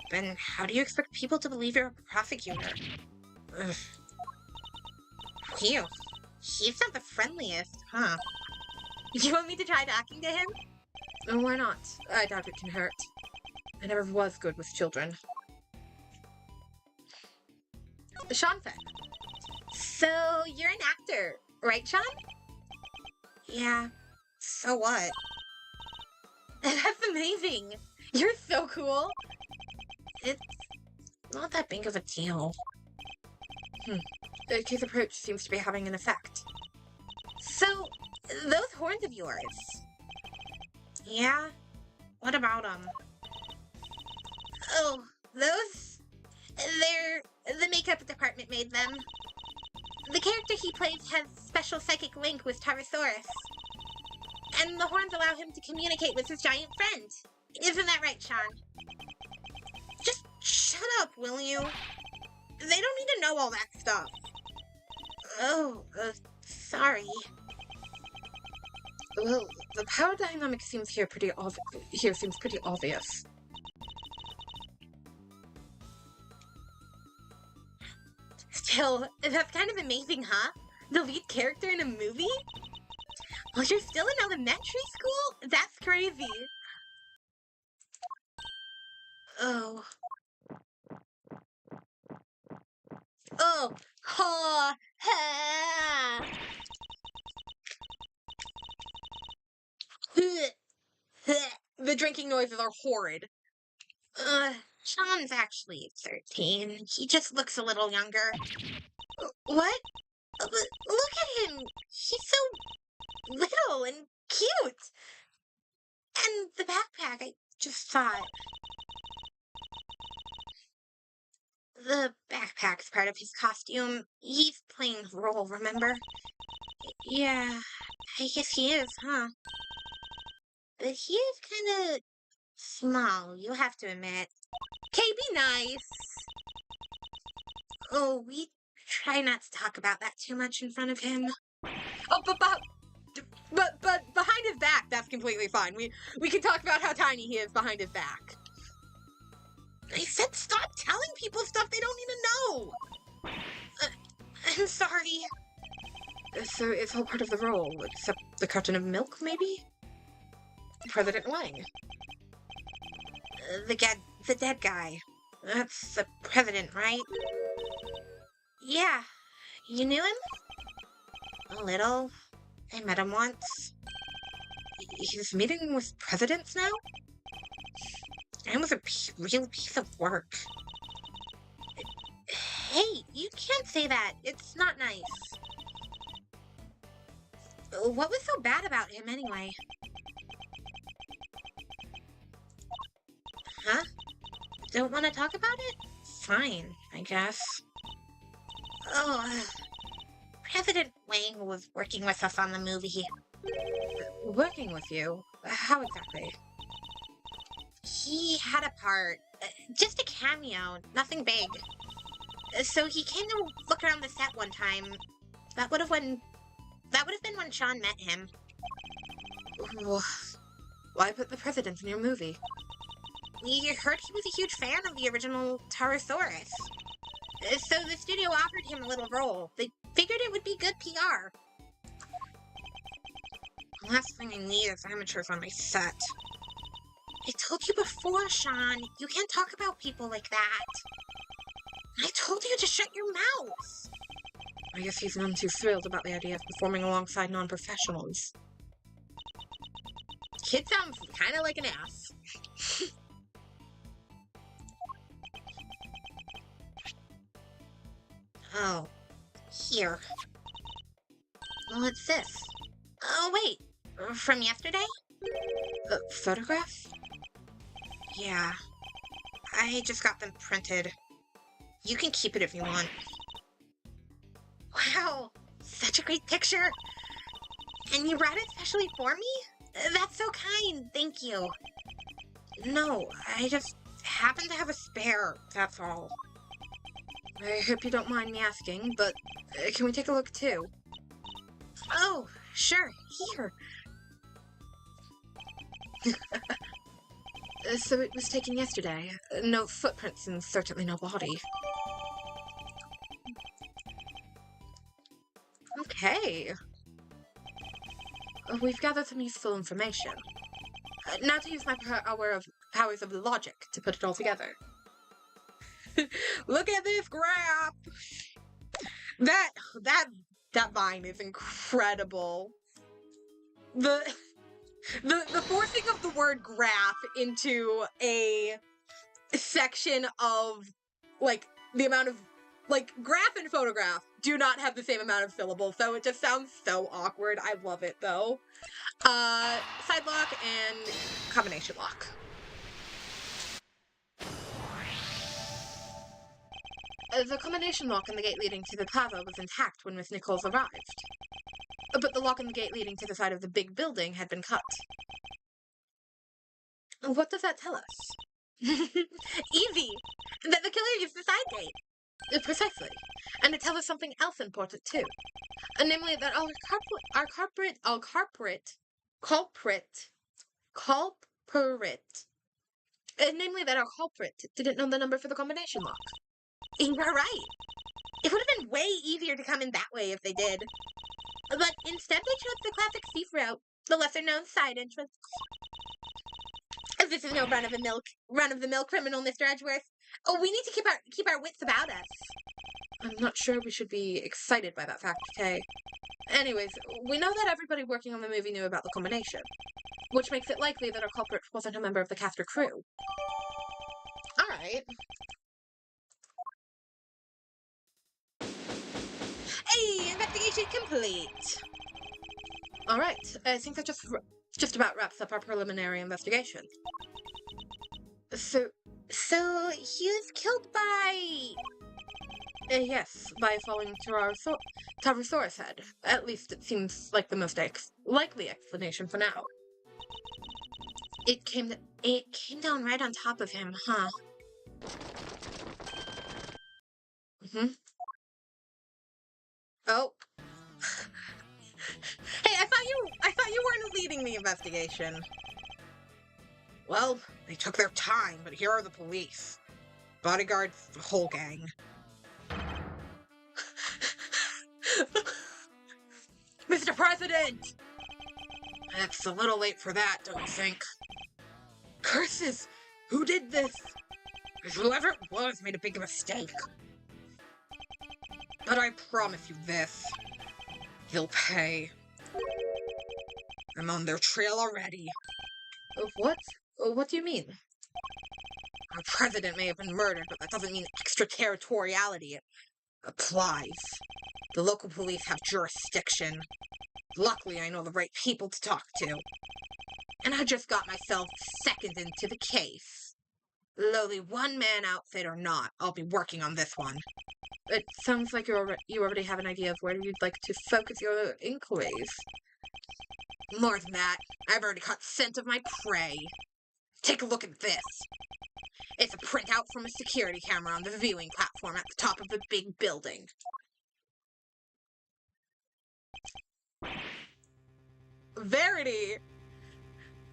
Then how do you expect people to believe you're a prosecutor? Ugh. Phew. He's not the friendliest, huh? You want me to try talking to him? Oh, why not? I doubt it can hurt. I never was good with children. Sean said. So, you're an actor, right, Sean? Yeah. So what? That's amazing. You're so cool. It's not that big of a deal. His approach seems to be having an effect. So, those horns of yours. Yeah? What about them? Oh, those? The makeup department made them. The character he plays has special psychic link with Tarosaurus. And the horns allow him to communicate with his giant friend. Isn't that right, Sean? Just shut up, will you? They don't need to know all that stuff. Oh, sorry. Well, the power dynamic seems seems pretty obvious. Still, that's kind of amazing, huh? The lead character in a movie? Well, you're still in elementary school? That's crazy. Oh. Oh. Ha. Ha. The drinking noises are horrid. Sean's actually 13. He just looks a little younger. What? Look at him. He's so little and cute. And the backpack, I just thought. The backpack's part of his costume. He's playing a role, remember? Yeah, I guess he is, huh? But he is kind of small, you have to admit. Okay, be nice. Oh, we try not to talk about that too much in front of him. Oh, but behind his back, that's completely fine. We can talk about how tiny he is behind his back. I said stop telling people stuff they don't need to know! I'm sorry. So it's all part of the role, except the carton of milk, maybe? President Wang. The dead guy. That's the president, right? Yeah. You knew him? A little. I met him once. He's meeting with presidents now? That was a real piece of work. Hey, you can't say that. It's not nice. What was so bad about him anyway? Huh? Don't want to talk about it? Fine, I guess. Oh, President Wang was working with us on the movie. Working with you? How exactly? He had a part. Just a cameo, nothing big. So he came to look around the set one time. That would have been when Sean met him. Why put the president in your movie? We heard he was a huge fan of the original Pterosaurus. So the studio offered him a little role. They figured it would be good PR. The last thing I need is amateurs on my set. I told you before, Sean, you can't talk about people like that. I told you to shut your mouth. I guess he's none too thrilled about the idea of performing alongside non-professionals. Kid sounds kind of like an ass. Oh, here. What's this? Oh, wait. From yesterday? A photograph? Yeah. I just got them printed. You can keep it if you want. Wow, such a great picture. And you brought it especially for me? That's so kind, thank you. No, I just happen to have a spare, that's all. I hope you don't mind me asking, but can we take a look too? Oh, sure, here. So it was taken yesterday. No footprints and certainly no body. Okay. We've gathered some useful information. Now to use my powers of logic to put it all together. Look at this graph! That vine is incredible. The forcing of the word graph into a section of, like, the amount of, like, graph and photograph do not have the same amount of syllables, so it just sounds so awkward. I love it, though. Side lock and combination lock. The combination lock in the gate leading to the plaza was intact when Miss Nichols arrived. But the lock in the gate leading to the side of the big building had been cut. What does that tell us? Easy! That the killer used the side gate. Precisely. And it tells us something else important, too. Namely, that our culprit didn't know the number for the combination lock. You're right. It would have been way easier to come in that way if they did. But instead they chose the classic thief route, the lesser-known side entrance. This is no run-of-the-mill criminal, Mr. Edgeworth. Oh, we need to keep our wits about us. I'm not sure we should be excited by that fact, Kay. Anyways, we know that everybody working on the movie knew about the combination, which makes it likely that our culprit wasn't a member of the cast or crew. Alright. Hey, investigation complete! Alright, I think that just about wraps up our preliminary investigation. So he was killed by... yes, by falling Pterosaurus head. At least it seems like the most likely explanation for now. It came down right on top of him, huh? Oh. Hey, I thought you weren't leading the investigation. Well, they took their time, but here are the police. bodyguards, the whole gang. Mr. President! It's a little late for that, don't you think? Curses! Who did this? Whoever it was made a big mistake. But I promise you this. He'll pay. I'm on their trail already. What? What do you mean? Our president may have been murdered, but that doesn't mean extraterritoriality applies. The local police have jurisdiction. Luckily, I know the right people to talk to. And I just got myself second into the case. Lowly one-man outfit or not, I'll be working on this one. It sounds like you already have an idea of where you'd like to focus your inquiries. More than that, I've already caught scent of my prey. Take a look at this. It's a printout from a security camera on the viewing platform at the top of a big building. Verity!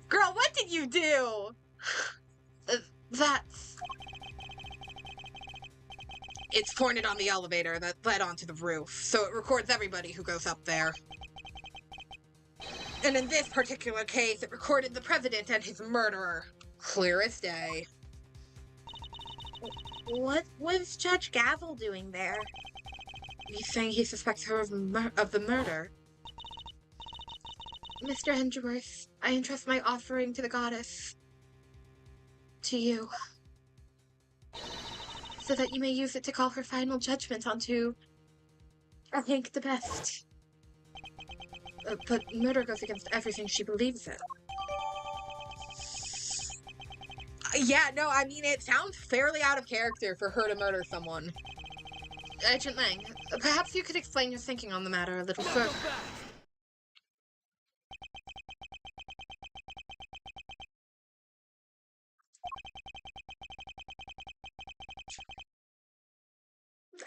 Girl, what did you do? It's pointed on the elevator that led onto the roof, so it records everybody who goes up there. And in this particular case, it recorded the president and his murderer. Clear as day. What was Judge Gavel doing there? He's saying he suspects her of the murder. Mr. Hendreworth, I entrust my offering to the goddess. To you. So that you may use it to call her final judgment onto, I think, the best. But murder goes against everything she believes in. Yeah, no, I mean, it sounds fairly out of character for her to murder someone. Agent Lang, perhaps you could explain your thinking on the matter a little further.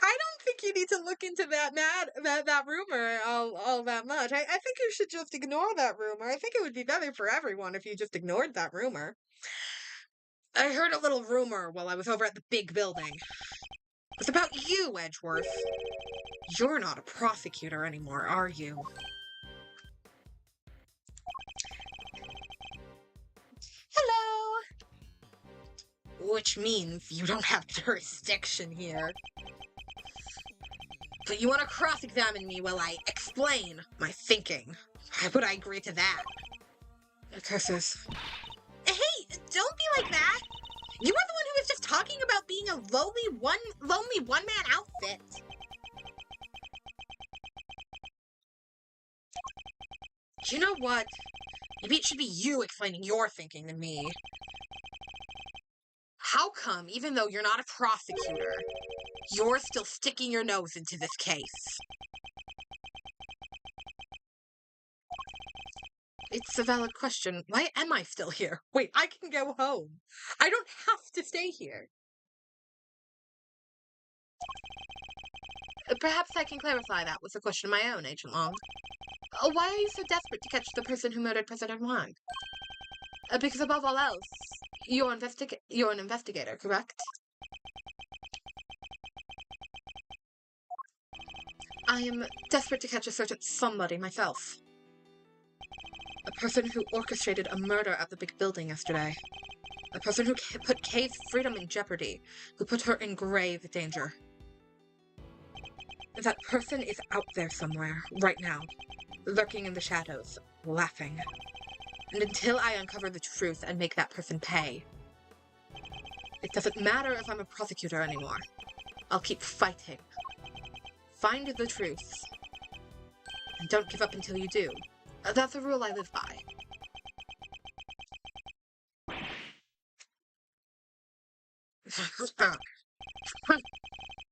I don't think you need to look into that rumor all that much. I think you should just ignore that rumor. I think it would be better for everyone if you just ignored that rumor. I heard a little rumor while I was over at the big building. It's about you, Edgeworth. You're not a prosecutor anymore, are you? Hello! Which means you don't have jurisdiction here. But you want to cross-examine me while I explain my thinking. Why would I agree to that? Curses. Hey, don't be like that! You were the one who was just talking about being a lonely one-man outfit. You know what? Maybe it should be you explaining your thinking than me. How come, even though you're not a prosecutor, you're still sticking your nose into this case? It's a valid question. Why am I still here? Wait, I can go home. I don't have to stay here. Perhaps I can clarify that with a question of my own, Agent Long. Why are you so desperate to catch the person who murdered President Wang? Because above all else, you're an investigator, correct? I am desperate to catch a certain somebody myself. A person who orchestrated a murder at the big building yesterday. A person who put Kay's freedom in jeopardy, who put her in grave danger. That person is out there somewhere, right now, lurking in the shadows, laughing. And until I uncover the truth and make that person pay, it doesn't matter if I'm a prosecutor anymore. I'll keep fighting. Find the truth. And don't give up until you do. That's a rule I live by.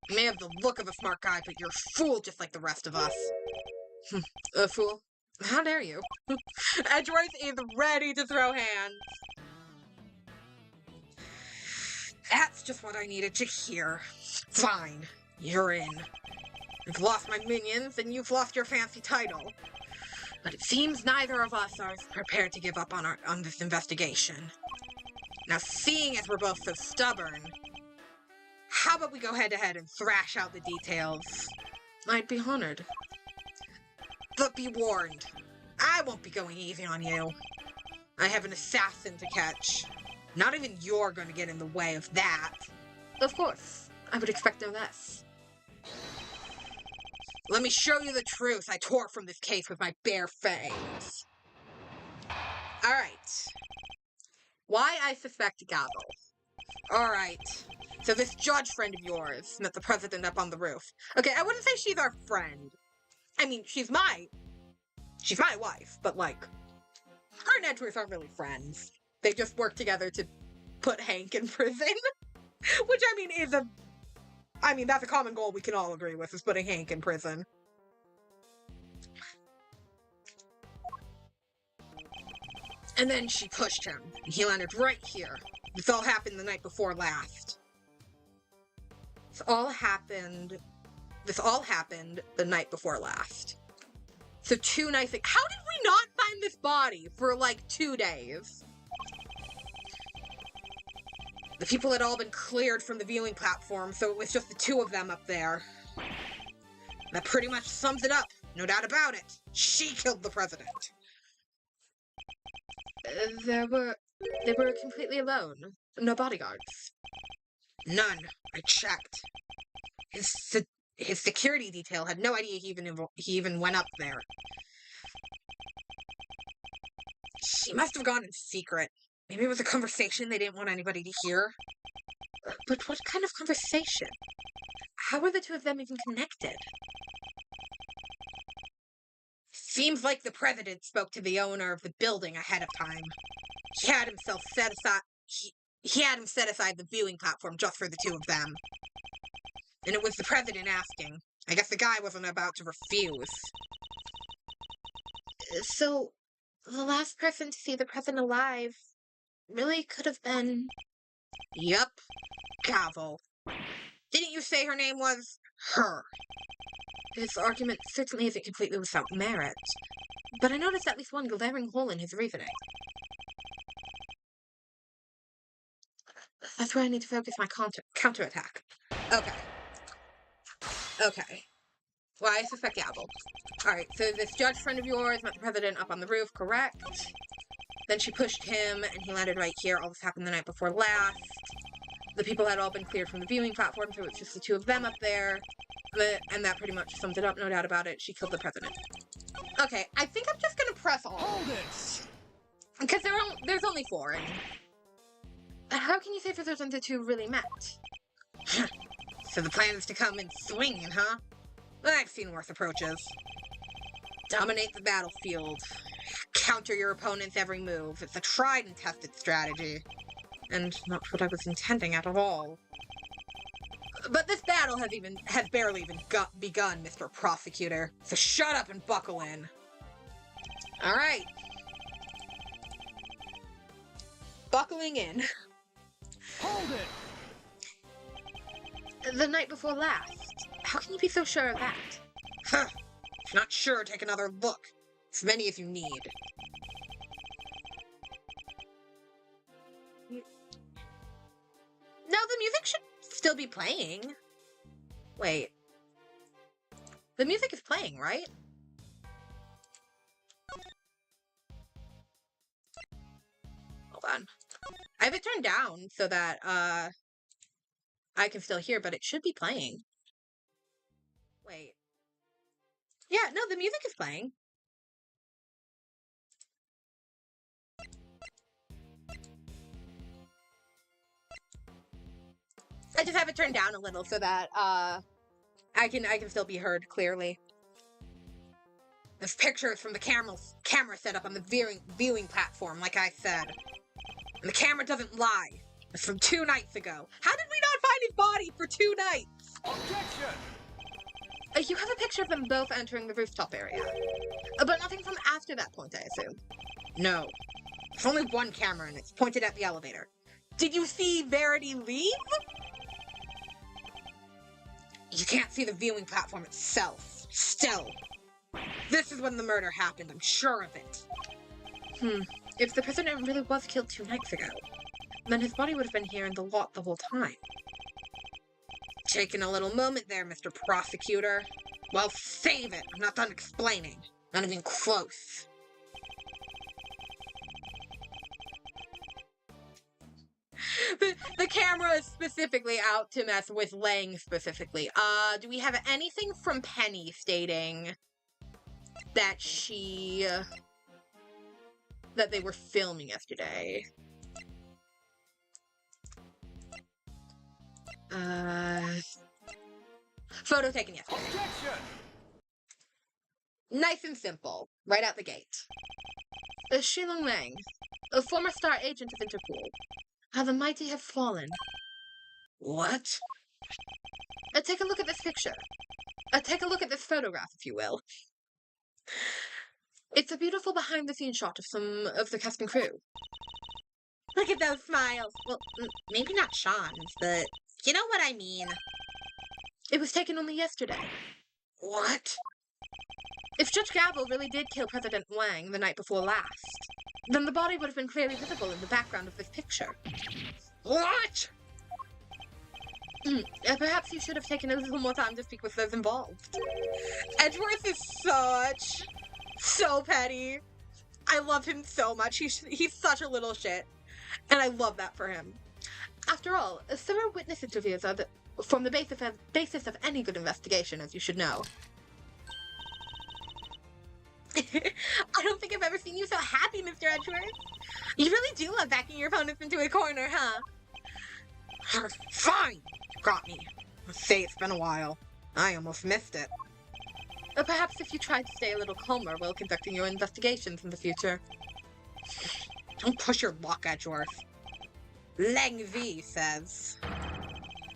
You may have the look of a smart guy, but you're a fool just like the rest of us. A fool? How dare you? Edgeworth is ready to throw hands. That's just what I needed to hear. Fine, you're in. I've lost my minions, and you've lost your fancy title. But it seems neither of us are prepared to give up on this investigation. Now, seeing as we're both so stubborn, about we go head-to-head and thrash out the details? I'd be honored. But be warned, I won't be going easy on you. I have an assassin to catch. Not even you're going to get in the way of that. Of course. I would expect no less. Let me show you the truth I tore from this case with my bare fangs. Alright. Why I suspect Gavel. Alright. So this judge friend of yours met the president up on the roof. Okay, I wouldn't say she's our friend. I mean, she's my wife, but like, her and Edgeworth aren't really friends. They just work together to put Hank in prison. Which, I mean, that's a common goal we can all agree with, is putting Hank in prison. And then she pushed him, and he landed right here. This all happened the night before last. This all happened the night before last. So 2 nights ago. How did we not find this body for like 2 days? The people had all been cleared from the viewing platform, so it was just the 2 of them up there. That pretty much sums it up. No doubt about it. She killed the president. They were completely alone. No bodyguards. None. I checked. His security detail had no idea he even went up there. She must have gone in secret. Maybe it was a conversation they didn't want anybody to hear. But what kind of conversation? How are the 2 of them even connected? Seems like the president spoke to the owner of the building ahead of time. He had himself set aside. He had him set aside the viewing platform just for the 2 of them. And it was the president asking. I guess the guy wasn't about to refuse. So, the last person to see the president alive really could have been... Yep. Gavel. Didn't you say her name was... her? His argument certainly isn't completely without merit, but I noticed at least one glaring hole in his reasoning. That's where I need to focus my counterattack. Okay. Well, I suspect Gavel. Alright, so this judge friend of yours met the president up on the roof, correct? Then she pushed him, and he landed right here. All this happened the night before last. The people had all been cleared from the viewing platform, so it's just the 2 of them up there. And that pretty much sums it up, no doubt about it. She killed the president. Okay, I think I'm just gonna press all. Hold it! Because there's only 4, and... How can you say for certain the 2 really met? So the plan is to come in swinging, huh? I've seen worse approaches. Dominate the battlefield. Counter your opponent's every move. It's a tried and tested strategy. And not what I was intending at all. But this battle has barely even begun, Mr. Prosecutor. So shut up and buckle in. Alright. Buckling in. Hold it! The night before last. How can you be so sure of that? Huh. If not sure, take another look. As many as you need. No, the music should still be playing. Wait. The music is playing, right? Hold on. I have it turned down so that, I can still hear, but it should be playing. Wait. Yeah, no, the music is playing. I just have it turned down a little so that, I can still be heard clearly. There's pictures from the camera set up on the viewing platform, like I said. And the camera doesn't lie. It's from 2 nights ago. How did we not find his body for 2 nights? Objection! You have a picture of them both entering the rooftop area. But nothing from after that point, I assume. No. There's only 1 camera and it's pointed at the elevator. Did you see Verity leave? You can't see the viewing platform itself. Still. This is when the murder happened, I'm sure of it. If the president really was killed 2 nights ago, then his body would have been here in the lot the whole time. Taking a little moment there, Mr. Prosecutor. Well, save it. I'm not done explaining. Not even close. The camera is specifically out to mess with Lang specifically. Do we have anything from Penny stating that that they were filming yesterday? Photo taken yesterday. Objection! Nice and simple, right out the gate. Shilong Lang, a former star agent of Interpol. How the mighty have fallen. What? Take a look at this picture. Take a look at this photograph, if you will. It's a beautiful behind-the-scenes shot of some of the cast and crew. Look at those smiles. Well, maybe not Sean's, but you know what I mean. It was taken only yesterday. What? If Judge Gavel really did kill President Wang the night before last, then the body would have been clearly visible in the background of this picture. What? Perhaps you should have taken a little more time to speak with those involved. Edgeworth is so petty. I love him so much. He's such a little shit. And I love that for him. After all, thorough witness interviews are form the basis of any good investigation, as you should know. I don't think I've ever seen you so happy, Mr. Edgeworth. You really do love backing your opponents into a corner, huh? Fine! You got me. Let's say it's been a while. I almost missed it. Perhaps if you tried to stay a little calmer while conducting your investigations in the future. Don't push your luck, Edgeworth. Lang V says,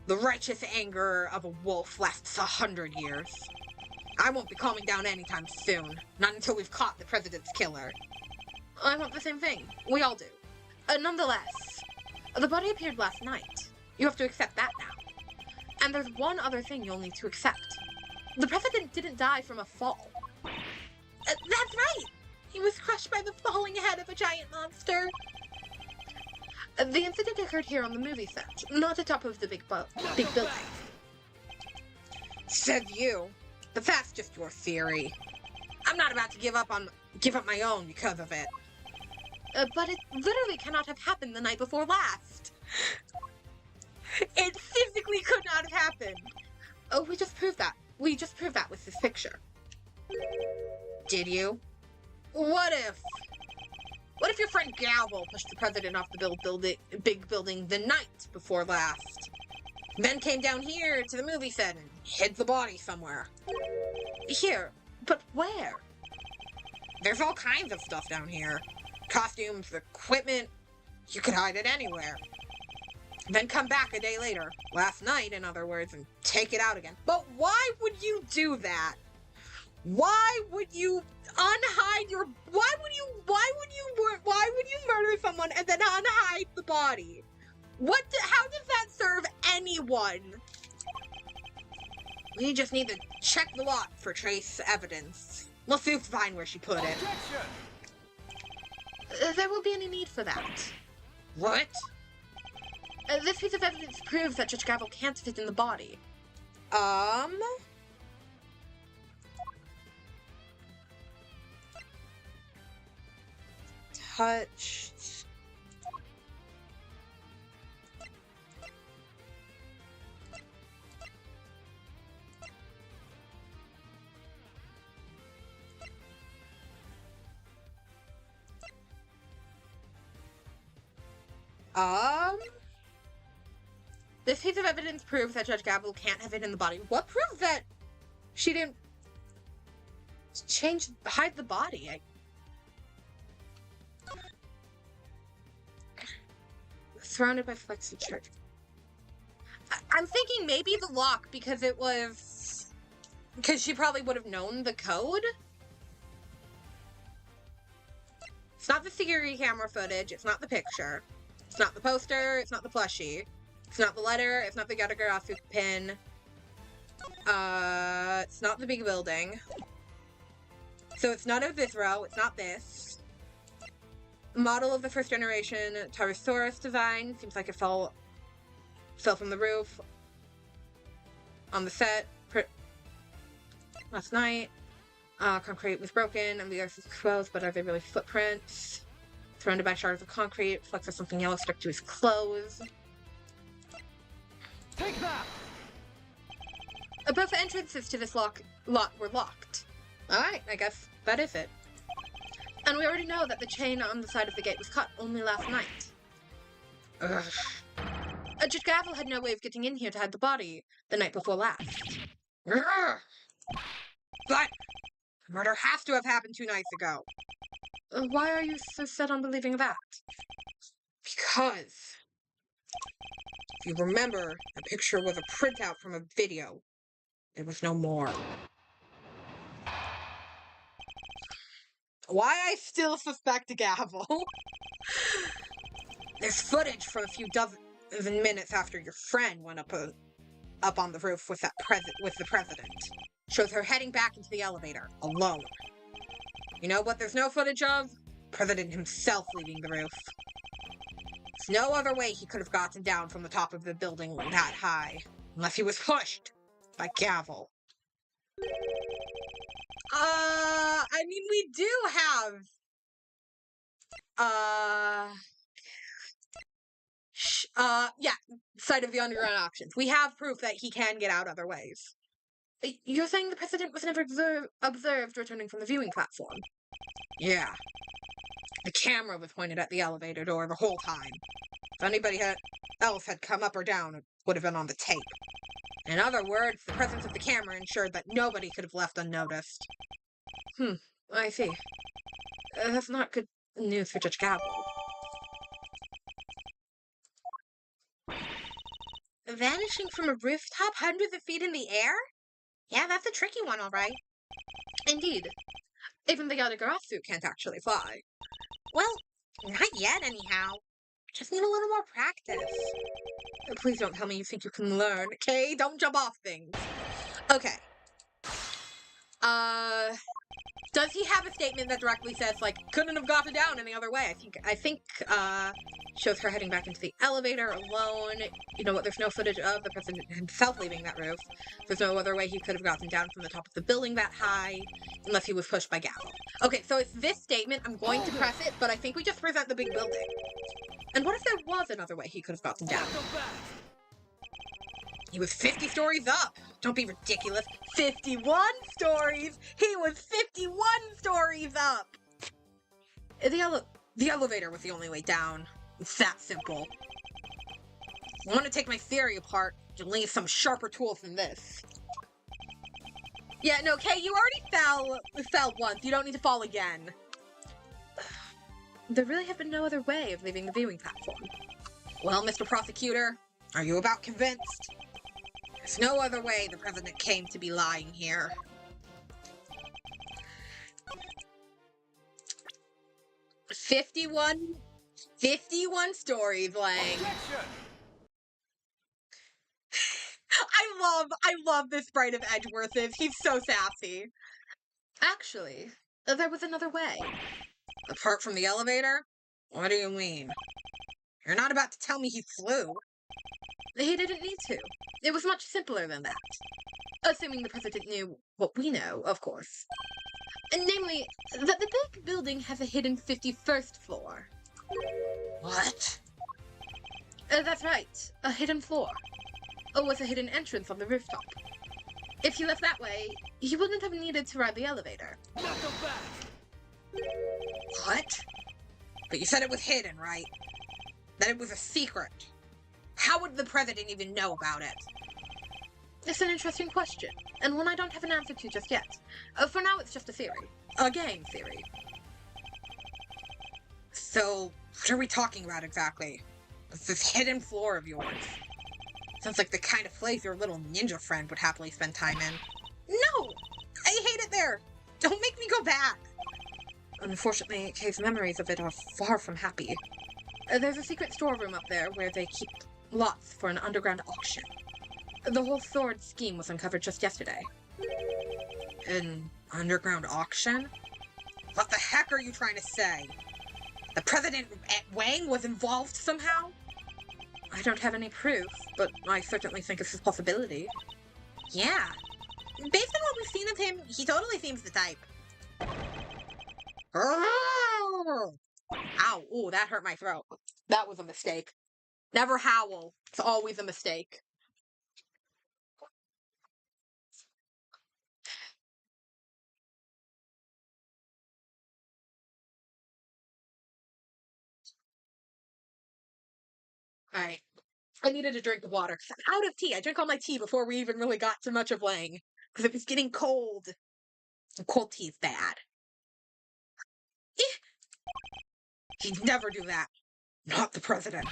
the righteous anger of a wolf lasts 100 years. I won't be calming down anytime soon. Not until we've caught the president's killer. I want the same thing. We all do. Nonetheless, the body appeared last night. You have to accept that now. And there's one other thing you'll need to accept. The president didn't die from a fall. That's right! He was crushed by the falling head of a giant monster. The incident occurred here on the movie set, not atop of the big building. Said you. But that's just your theory. I'm not about to give up my own because of it. But it literally cannot have happened the night before last. It physically could not have happened. Oh, we just proved that. We just proved that with this picture. Did you? What if your friend Gavel pushed the president off the big building the night before last? Then came down here to the movie set and hid the body somewhere. Here, but where? There's all kinds of stuff down here. Costumes, equipment, you could hide it anywhere. Then come back a day later, last night in other words, and take it out again. But why would you do that? Why would you unhide your, why would you murder someone and then unhide the body? How does that serve anyone? We just need to check the lot for trace evidence. We'll soon find where she put it. There won't be any need for that. What? This piece of evidence proves that Judge Gavel can't fit in the body. Touched. This piece of evidence proves that Judge Gavel can't have it in the body. What proves that she didn't hide the body? Surrounded by flexi church. I'm thinking maybe the lock because she probably would have known the code. It's not the security camera footage. It's not the picture. It's not the poster. It's not the plushie. It's not the letter. It's not the Yatagarasu pin. It's not the big building. So it's none of this row. It's not this. Model of the first generation Tyrannosaurus design. Seems like it fell from the roof. on the set last night. Concrete was broken and the earth is exposed, but are they really footprints? Surrounded by shards of concrete, flecks of something yellow stuck to his clothes. Take that! Both entrances to this lot were locked. Alright, I guess that is it. And we already know that the chain on the side of the gate was cut only last night. Ugh. Judge Gavel had no way of getting in here to hide the body the night before last. Ugh. But the murder has to have happened 2 nights ago. Why are you so set on believing that? Because, if you remember, the picture was a printout from a video. There was no more. Why I still suspect Gavel? There's footage from a few dozen minutes after your friend went up on the roof with the president. Shows her heading back into the elevator, alone. You know what there's no footage of? President himself leaving the roof. There's no other way he could have gotten down from the top of the building that high, unless he was pushed by Gavel. I mean, we do have, yeah, site of the underground auctions. We have proof that he can get out other ways. You're saying the president was never observed returning from the viewing platform? Yeah. The camera was pointed at the elevator door the whole time. If anybody else had come up or down, it would have been on the tape. In other words, the presence of the camera ensured that nobody could have left unnoticed. I see. That's not good news for Judge Gavel. Vanishing from a rooftop hundreds of feet in the air? Yeah, that's a tricky one, all right. Indeed. Even the Yatagarasu suit can't actually fly. Well, not yet, anyhow. Just need a little more practice. Please don't tell me you think you can learn, okay? Don't jump off things. Okay. Does he have a statement that directly says, like, couldn't have gotten down any other way? I think, shows her heading back into the elevator alone. You know what, there's no footage of the president himself leaving that roof. There's no other way he could have gotten down from the top of the building that high, unless he was pushed by Gavel. Okay, so it's this statement. I'm going to press it, but I think we just present the big building. And what if there was another way he could have gotten down? He was 50 stories up. Don't be ridiculous. 51 stories? He was 51 stories up! The elevator was the only way down. It's that simple. I want to take my theory apart. You'll need some sharper tools than this. Yeah, no, Kay, you already fell once. You don't need to fall again. There really have been no other way of leaving the viewing platform. Well, Mr. Prosecutor, are you about convinced? There's no other way the president came to be lying here. "51 stories, Lang." I love this Bright of Edgeworth is. He's so sassy. Actually, there was another way. Apart from the elevator? What do you mean? You're not about to tell me he flew. He didn't need to. It was much simpler than that. Assuming the president knew what we know, of course. Namely, that the big building has a hidden 51st floor. What? That's right. A hidden floor. With a hidden entrance on the rooftop. If he left that way, he wouldn't have needed to ride the elevator. What? But you said it was hidden, right? That it was a secret. How would the president even know about it? It's an interesting question, and one I don't have an answer to just yet. For now, it's just a theory. A game theory. So, what are we talking about exactly? What's this hidden floor of yours? Sounds like the kind of place your little ninja friend would happily spend time in. No! I hate it there! Don't make me go back! Unfortunately, Kay's memories of it are far from happy. There's a secret storeroom up there where they keep lots for an underground auction. The whole sword scheme was uncovered just yesterday. An underground auction? What the heck are you trying to say? The president Wang was involved somehow? I don't have any proof, but I certainly think it's a possibility. Yeah. Based on what we've seen of him, he totally seems the type. Ow! Ooh, that hurt my throat. That was a mistake. Never howl. It's always a mistake. Alright. I needed a drink of water. I'm out of tea. I drank all my tea before we even really got to much of Lang. Because it was getting cold. And cold tea is bad. He'd never do that. Not the president.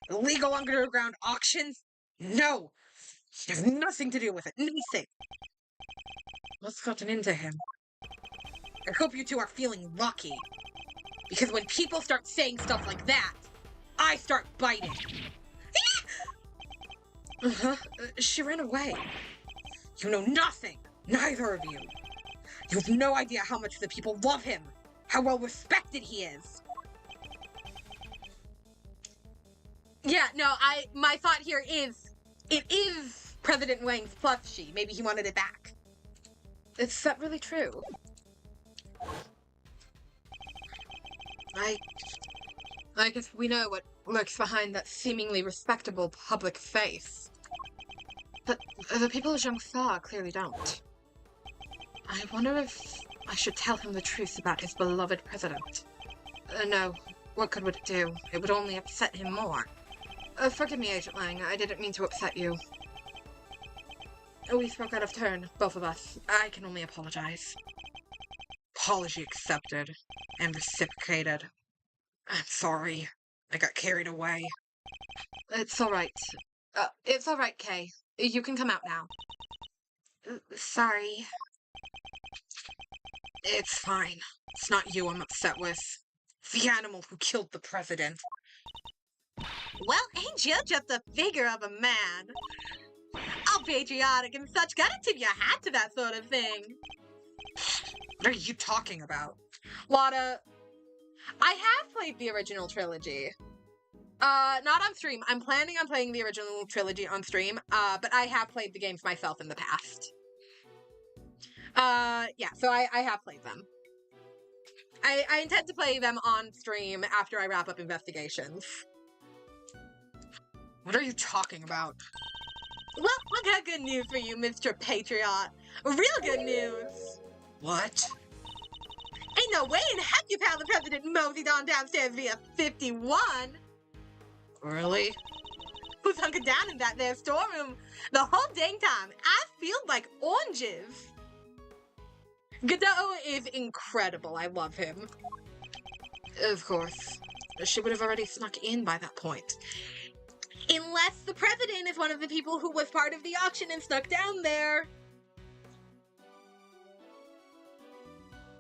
Illegal underground auctions? No. He has nothing to do with it. Nothing. What's gotten into him? I hope you two are feeling lucky. Because when people start saying stuff like that, I start biting. She ran away. You know nothing. Neither of you. You have no idea how much the people love him. How well respected he is. Yeah, no, my thought here is, it is President Wang's plushie. Maybe he wanted it back. Is that really true? I guess we know what lurks behind that seemingly respectable public face. But the people of Zhongfa clearly don't. I wonder if I should tell him the truth about his beloved president. No. What good would it do? It would only upset him more. Forgive me, Agent Lang. I didn't mean to upset you. We spoke out of turn, both of us. I can only apologize. Apology accepted. And reciprocated. I'm sorry. I got carried away. It's alright. It's alright, Kay. You can come out now. Sorry. It's fine. It's not you I'm upset with. It's the animal who killed the president. Well, ain't you just a figure of a man? All patriotic and such. Gotta tip your hat to that sort of thing. What are you talking about? Lotta, I have played the original trilogy. Not on stream. I'm planning on playing the original trilogy on stream, but I have played the games myself in the past. Yeah, so I have played them. I intend to play them on stream after I wrap up Investigations. What are you talking about? Well, I got good news for you, Mr. Patriot. Real good news. What? Ain't no way in heck you found the president moseyed on downstairs via 51. Really? Who's hunkered down in that there storeroom the whole dang time? I feel like oranges. Godot is incredible. I love him. Of course. She would have already snuck in by that point. Unless the president is one of the people who was part of the auction and snuck down there.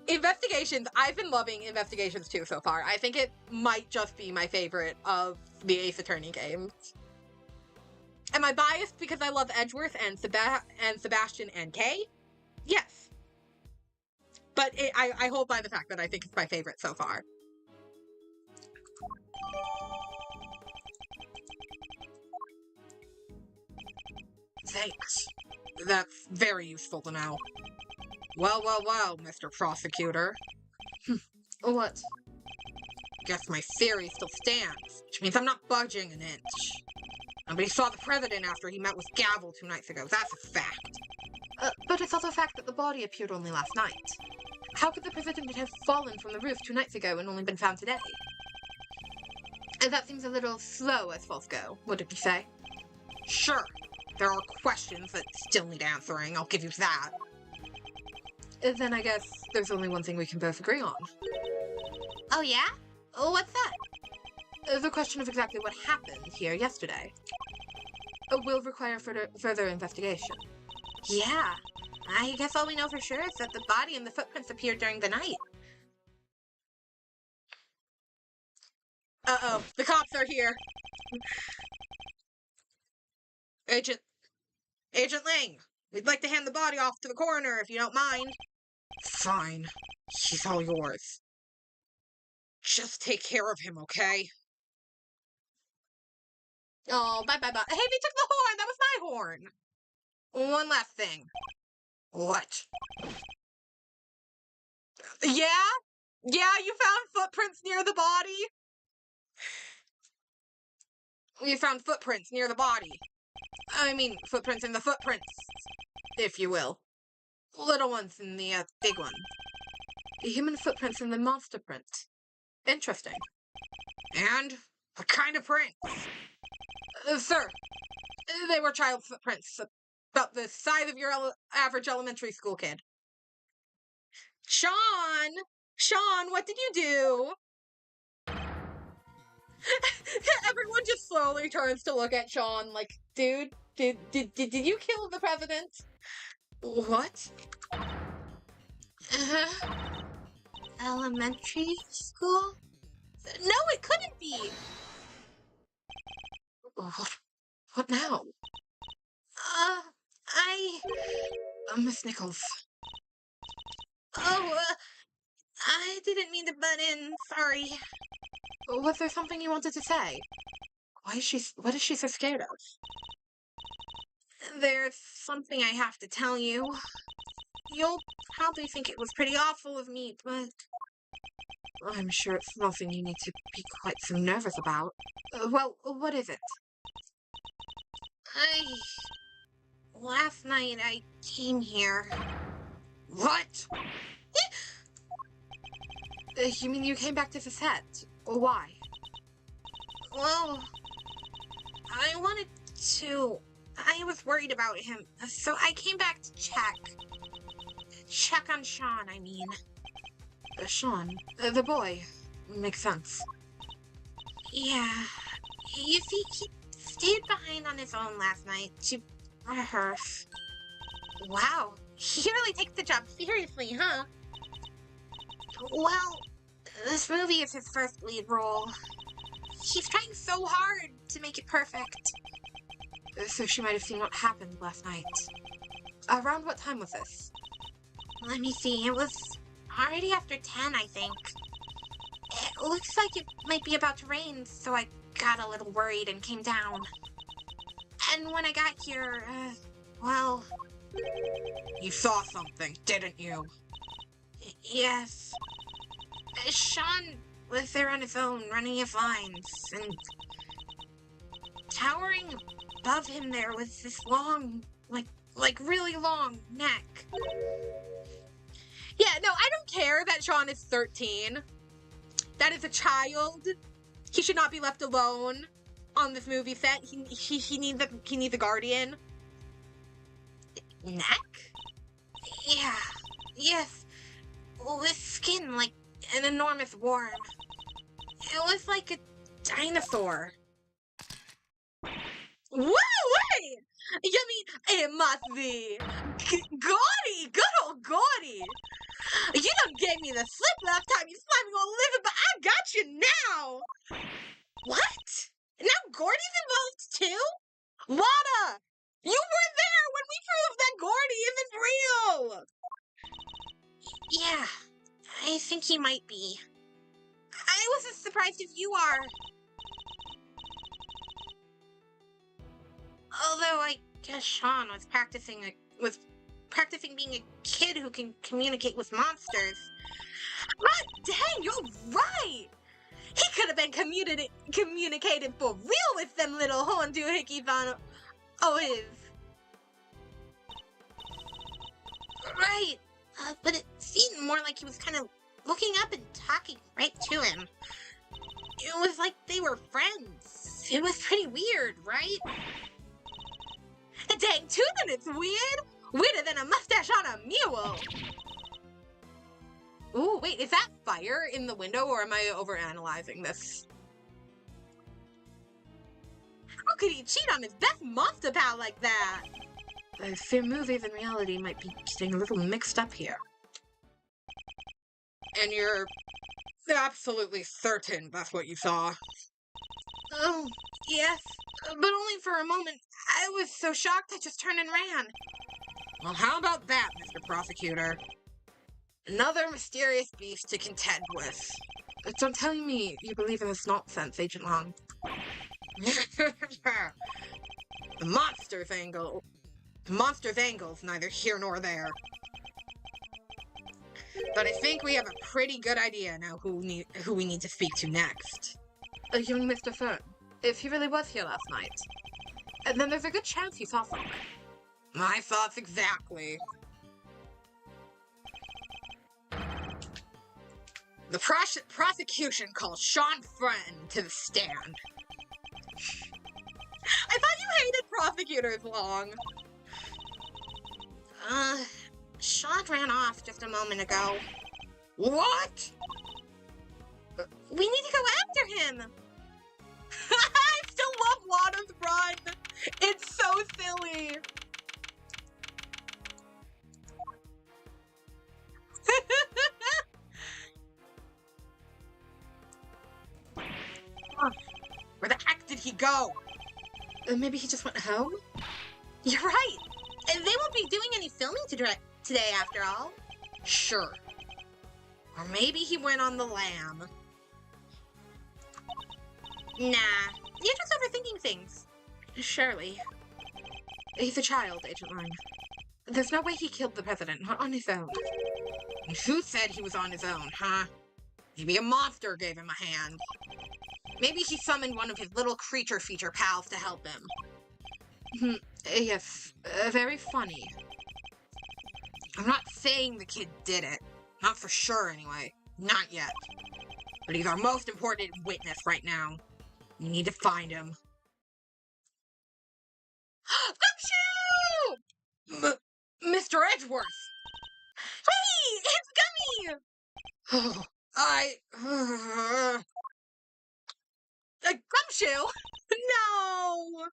Investigations. I've been loving Investigations 2 so far. I think it might just be my favorite of the Ace Attorney games. Am I biased because I love Edgeworth and Sebastian and Kay? Yes. But I hold by the fact that I think it's my favorite so far. Thanks. That's very useful to know. Well, Mr. Prosecutor. What? Guess my theory still stands, which means I'm not budging an inch. Nobody saw the president after he met with Gavel 2 nights ago. That's a fact. But it's also a fact that the body appeared only last night. How could the president have fallen from the roof 2 nights ago and only been found today? That seems a little slow as false go, wouldn't you say? Sure. There are questions that still need answering, I'll give you that. Then I guess there's only one thing we can both agree on. Oh yeah? What's that? The question of exactly what happened here yesterday. Will require further investigation. Yeah. I guess all we know for sure is that the body and the footprints appeared during the night. Uh-oh, the cops are here. Agent Lang, we'd like to hand the body off to the coroner if you don't mind. Fine. He's all yours. Just take care of him, okay? Oh, bye. Hey, they took the horn! That was my horn! one last thing. What? Yeah? Yeah, you found footprints near the body? You found footprints near the body. I mean, footprints in the footprints, if you will. Little ones in the big one. The human footprints in the monster print. Interesting. And what kind of prints? Sir, they were child footprints, about the size of your average elementary school kid. Sean! Sean, what did you do? Everyone just slowly turns to look at Sean like, dude, did you kill the president? What? Elementary school? No, it couldn't be. What now? Miss Nichols. Oh, I didn't mean to butt in. Sorry. Was there something you wanted to say? What is she so scared of? There's something I have to tell you. You'll probably think it was pretty awful of me, but I'm sure it's nothing you need to be quite so nervous about. Well, what is it? Last night I came here. What? You mean you came back to the set? Why? Well, I wanted to. I was worried about him, so I came back to check. Check on Sean, I mean. Sean? The boy. Makes sense. Yeah. You see, he stayed behind on his own last night to rehearse. Wow. He really takes the job seriously, huh? Well, this movie is his first lead role. He's trying so hard to make it perfect. So she might have seen what happened last night. Around what time was this? Let me see, it was already after 10, I think. It looks like it might be about to rain, so I got a little worried and came down. And when I got here, well... You saw something, didn't you? Yes. Sean was there on his own, running his lines, and towering above him there was this long, like really long neck. Yeah, no, I don't care that Sean is 13. That is a child. He should not be left alone on this movie set. He needs a guardian. Neck? Yeah. Yes. With skin like an enormous worm. It was like a dinosaur. Woo! Wait! You mean it must be Gordy! Good old Gordy! You done gave me the slip last time you slapped me on the liver, but I got you now! What? Now Gordy's involved too? Wada! You were there when we proved that Gordy isn't real! Yeah, I think he might be. I was as surprised as you are. Although I guess Sean was practicing being a kid who can communicate with monsters. God dang, you're right! He could have been communicating for real with them little horn doohickeys on his. Right, but it seemed more like he was kind of looking up and talking right to him. It was like they were friends. It was pretty weird, right? Dang tootin', it's weird! Weirder than a mustache on a mule! Ooh, wait, is that fire in the window, or am I overanalyzing this? How could he cheat on his best monster pal like that? I fear movies and reality might be getting a little mixed up here. And you're absolutely certain that's what you saw? Oh, yes, but only for a moment. I was so shocked I just turned and ran. Well, how about that, Mr. Prosecutor? Another mysterious beast to contend with. Don't tell me you believe in this nonsense, Agent Long. The monsters angle. The monster's angle's neither here nor there. But I think we have a pretty good idea now who we need to speak to next. A young Mr. Fern. If he really was here last night. And then there's a good chance he saw something. My thoughts exactly. The prosecution calls Sean Frenton to the stand. I thought you hated prosecutors long. Sean ran off just a moment ago. What? We need to go after him. I still love Lana's run. It's so silly. Where the heck did he go? Maybe he just went home? You're right. They won't be doing any filming today after all. Sure. Or maybe he went on the lam. Nah, you're just overthinking things. Surely. He's a child, Agent Lang. There's no way he killed the president, not on his own. And who said he was on his own, huh? Maybe a monster gave him a hand. Maybe he summoned one of his little creature feature pals to help him. Yes, very funny. I'm not saying the kid did it. Not for sure, anyway. Not yet. But he's our most important witness right now. We need to find him. Gumshoe! Mr. Edgeworth! Hey! It's Gummy! Gumshoe? No!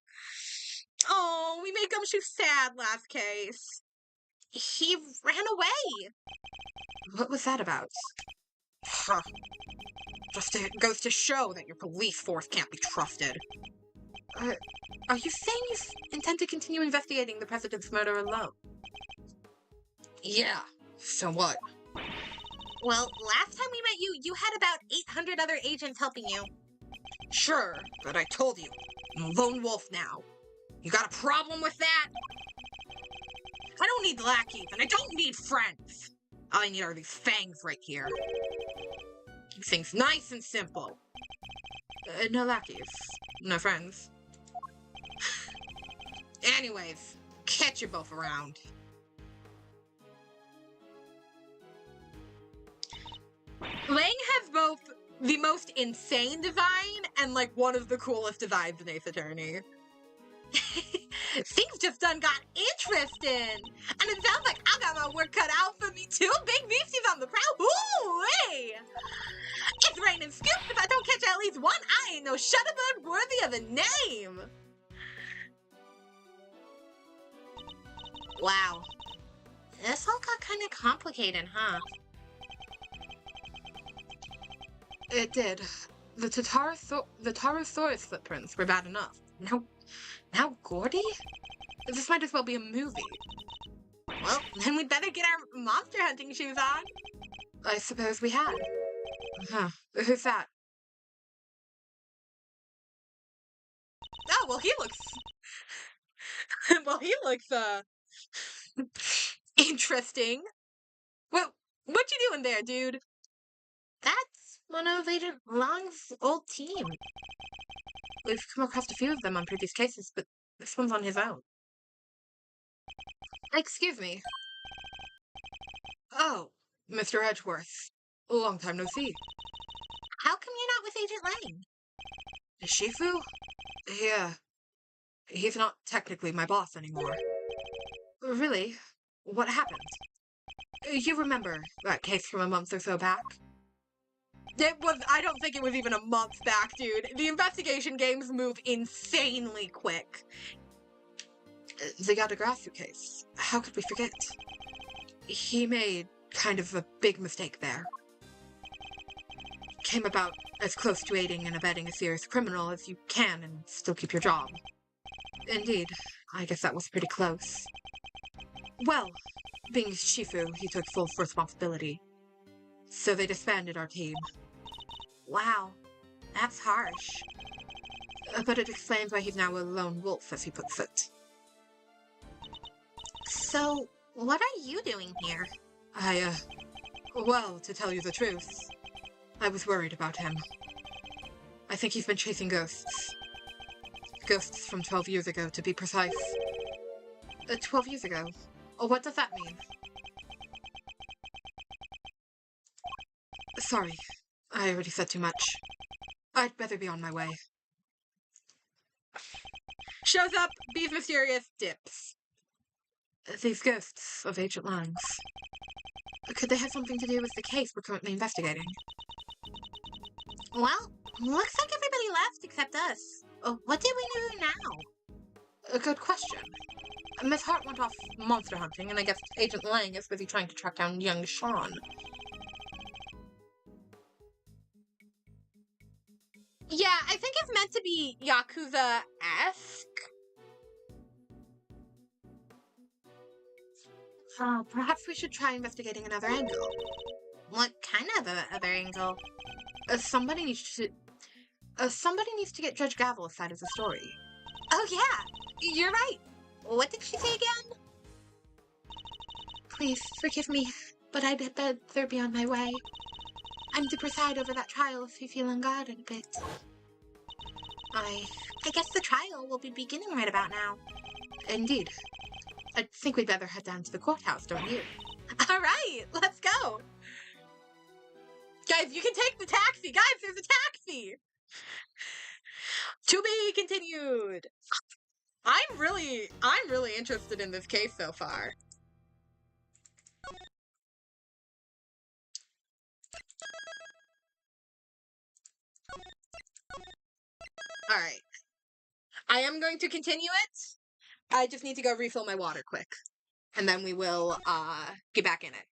Oh, we made Gumshoe sad last case. He ran away. What was that about? Huh. Just goes to show that your police force can't be trusted. Are you saying you intend to continue investigating the president's murder alone? Yeah. So what? Well, last time we met you, you had about 800 other agents helping you. Sure, but I told you, I'm a lone wolf now. You got a problem with that? I don't need lackeys, and I don't need friends. All I need are these fangs right here. Keep things nice and simple. No lackeys. No friends. Anyways, catch you both around. Lang has both the most insane design and, like, one of the coolest designs in Ace Attorney. Things just done got interesting. And it sounds like I got my work cut out for me too. Big beasties on the prowl. Ooh, hey! It's raining scoops. If I don't catch at least one, I ain't no shutterbird worthy of a name. Wow. This all got kind of complicated, huh? It did. The Tarasaurus footprints were bad enough. Now Gordy? This might as well be a movie. Well, then we'd better get our monster hunting shoes on. I suppose we had. Huh. Who's that? Oh, well, he looks... interesting. What you doing there, dude? That's one of Agent Long's old team. We've come across a few of them on previous cases, but this one's on his own. Excuse me. Oh, Mr. Edgeworth. Long time no see. How come you're not with Agent Lang? Shifu? Yeah. He's not technically my boss anymore. Really? What happened? You remember that case from a month or so back? I don't think it was even a month back, dude. The investigation games move insanely quick. The Yadagrasu case. How could we forget? He made kind of a big mistake there. Came about as close to aiding and abetting a serious criminal as you can and still keep your job. Indeed, I guess that was pretty close. Well, being Shifu, he took full responsibility. So they disbanded our team. Wow, that's harsh. But it explains why he's now a lone wolf, as he puts it. So, what are you doing here? Well, to tell you the truth, I was worried about him. I think he's been chasing ghosts. Ghosts from 12 years ago, to be precise. 12 years ago? Oh, what does that mean? Sorry, I already said too much. I'd better be on my way. Shows up, be's mysterious, dips. These ghosts of Agent Langs. Could they have something to do with the case we're currently investigating? Well, looks like everybody left except us. What do we do now? A good question. Miss Hart went off monster hunting, and I guess Agent Lang is busy trying to track down young Sean. Yeah, I think it's meant to be Yakuza-esque. Perhaps we should try investigating another angle. What kind of other angle? Somebody needs to get Judge Gavel's side of the story. Oh yeah, you're right. What did she say again? Please, forgive me, but I'd better be on my way. I'm to preside over that trial if you feel unguarded a bit. I guess the trial will be beginning right about now. Indeed. I think we'd better head down to the courthouse, don't you? All right, let's go. Guys, you can take the taxi. Guys, there's a taxi. To be continued. I'm really interested in this case so far. All right. I am going to continue it. I just need to go refill my water quick. And then we will get back in it.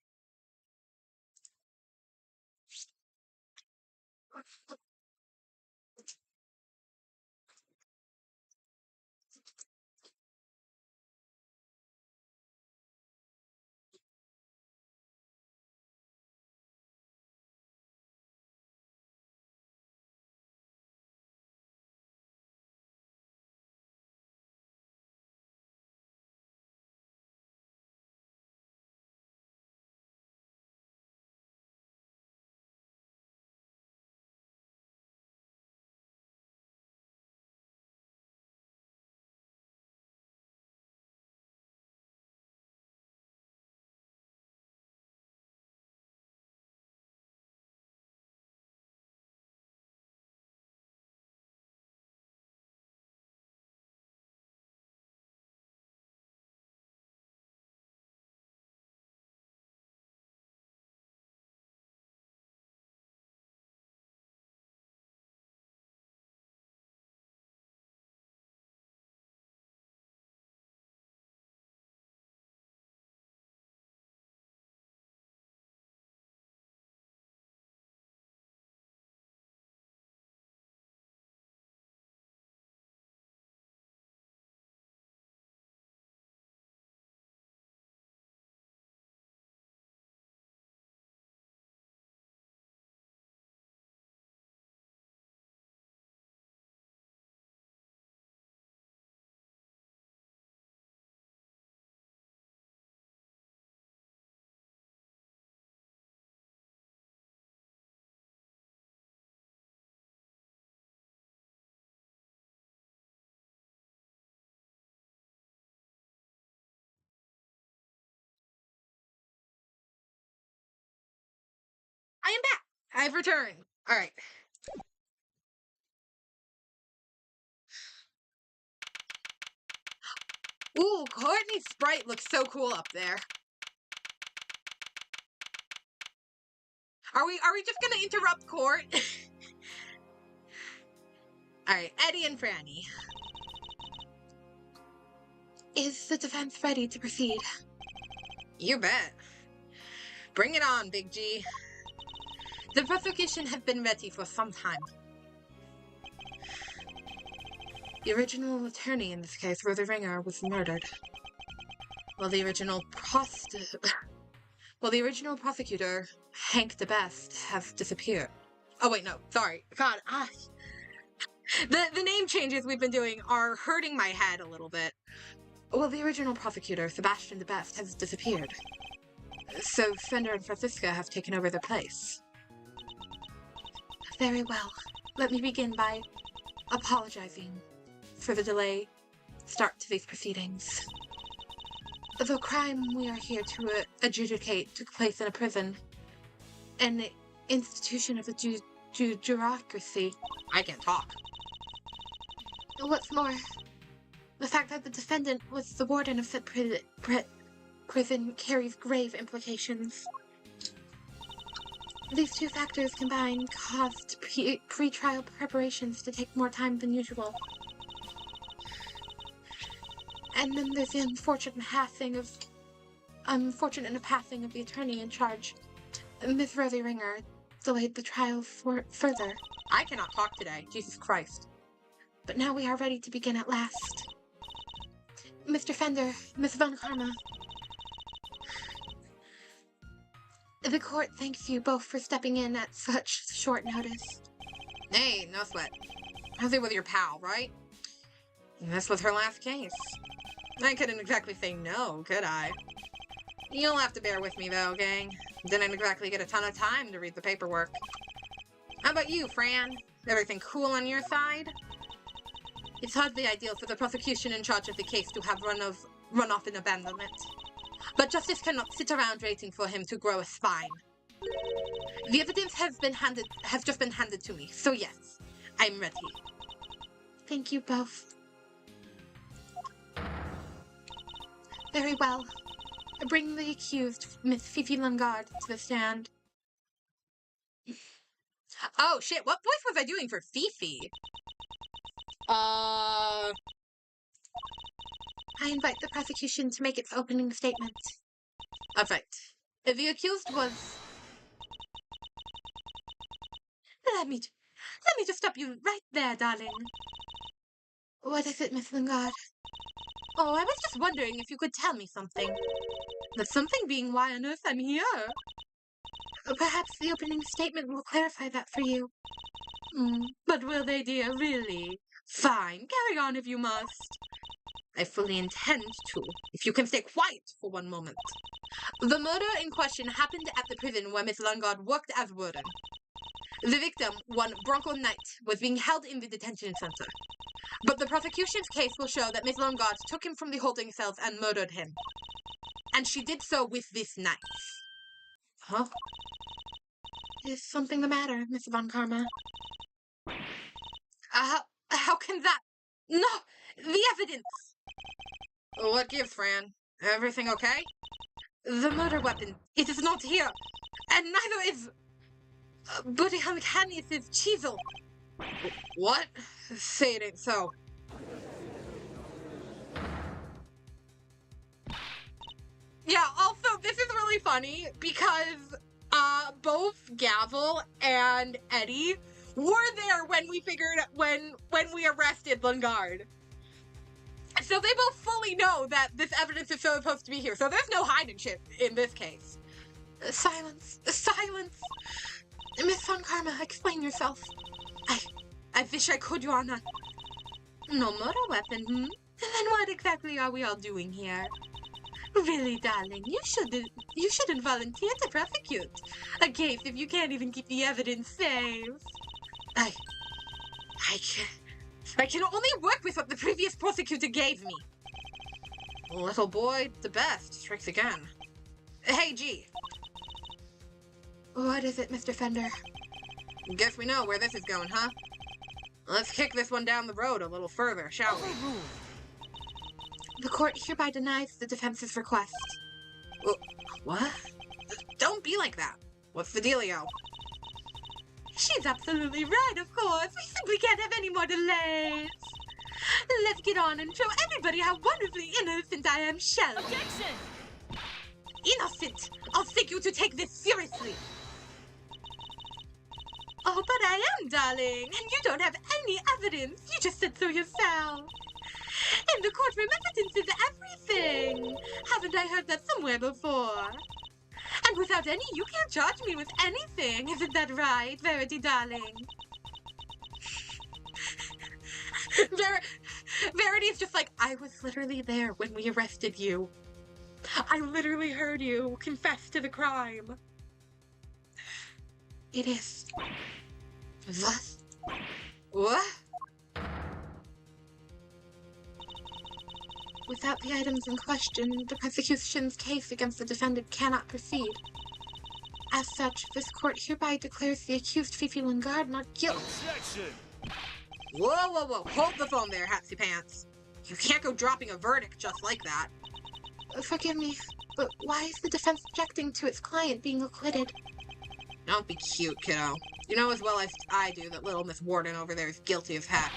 I am back. I've returned. All right. Ooh, Courtney's sprite looks so cool up there. Are we just gonna interrupt court? All right, Eddie and Franny. Is the defense ready to proceed? You bet. Bring it on, Big G. The prosecution had been ready for some time. The original attorney in this case, Rosa Ringer, was murdered. While the original prosecutor, Hank DeBest, has disappeared. Oh wait, no, sorry. God, the name changes we've been doing are hurting my head a little bit. Well, the original prosecutor, Sebastian the Best, has disappeared. So Fender and Francisca have taken over their place. Very well. Let me begin by apologizing for the delay start to these proceedings. The crime we are here to adjudicate took place in a prison, an institution of the bureaucracy. I can't talk. What's more, the fact that the defendant was the warden of said prison carries grave implications. These two factors combined caused pre-trial preparations to take more time than usual. And then there's the unfortunate passing of the attorney in charge. Miss Rosie Ringer delayed the trial further. I cannot talk today, Jesus Christ. But now we are ready to begin at last. Mr. Fender, Miss Von Karma. The court thanks you both for stepping in at such short notice. Hey, no sweat. How's it with your pal, right? This was her last case. I couldn't exactly say no, could I? You'll have to bear with me though, gang. Didn't exactly get a ton of time to read the paperwork. How about you, Fran? Everything cool on your side? It's hardly ideal for the prosecution in charge of the case to have run off in abandonment. But justice cannot sit around waiting for him to grow a spine. The evidence has just been handed to me, so yes, I'm ready. Thank you both. Very well. Bring the accused, Miss Fifi Lungard, to the stand. Oh shit, what voice was I doing for Fifi? I invite the prosecution to make its opening statement. Alright. The accused was... Let me just stop you right there, darling. What is it, Miss Lingard? Oh, I was just wondering if you could tell me something. The something being why on earth I'm here. Perhaps the opening statement will clarify that for you. But will they, dear, really? Fine, carry on if you must. I fully intend to, if you can stay quiet for one moment. The murder in question happened at the prison where Miss Lungard worked as warden. The victim, one Bronco Knight, was being held in the detention center. But the prosecution's case will show that Miss Lungard took him from the holding cells and murdered him. And she did so with this knife. Huh? Is something the matter, Miss Von Karma? How can that... No! The evidence! What gives, Fran? Everything okay? The murder weapon, it is not here. And neither is... Buddy Hannius' chisel. What? Say it ain't so. Yeah, also, this is really funny because both Gavel and Eddie were there when we we arrested Lungard. So they both fully know that this evidence is supposed to be here. So there's no hiding shit in this case. Silence. Silence. Miss Von Karma, explain yourself. I wish I could, Your Honor. No murder weapon, Then what exactly are we all doing here? Really, darling, you shouldn't volunteer to prosecute a case if you can't even keep the evidence safe. I can only work with what the previous prosecutor gave me. Little boy, the best, strikes again. Hey, G. What is it, Mr. Fender? Guess we know where this is going, huh? Let's kick this one down the road a little further, shall we? The court hereby denies the defense's request. What? Don't be like that. What's the dealio? She's absolutely right, of course. We simply can't have any more delays. Let's get on and show everybody how wonderfully innocent I am, shall we? Objection! Innocent! I'll take you to take this seriously. Oh, but I am, darling, and you don't have any evidence. You just said so yourself. And the courtroom evidence is everything. Haven't I heard that somewhere before? And without any, you can't charge me with anything. Isn't that right, Verity, darling? Verity's just like, I was literally there when we arrested you. I literally heard you confess to the crime. It is. What? Without the items in question, the prosecution's case against the defendant cannot proceed. As such, this court hereby declares the accused Fifi Lingard not guilty. Objection! Whoa, whoa, whoa. Hold the phone there, Hatsy Pants. You can't go dropping a verdict just like that. Forgive me, but why is the defense objecting to its client being acquitted? Don't be cute, kiddo. You know as well as I do that little Miss Warden over there is guilty as heck.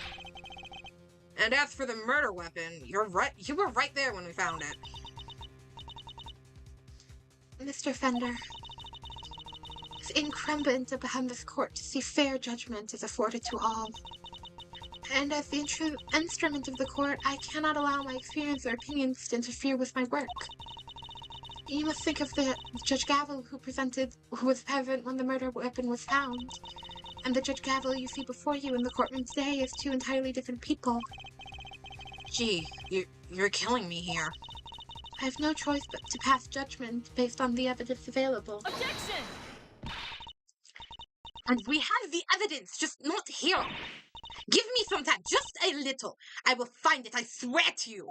And as for the murder weapon, you're right. You were right there when we found it. Mr. Fender, it's incumbent upon this court to see fair judgment is afforded to all. And as the instrument of the court, I cannot allow my experience or opinions to interfere with my work. You must think of the Judge Gavel who was present when the murder weapon was found. And the Judge Gavel you see before you in the courtroom today is two entirely different people. Gee, you're killing me here. I have no choice but to pass judgment based on the evidence available. Objection! And we have the evidence, just not here. Give me some time, just a little. I will find it, I swear to you.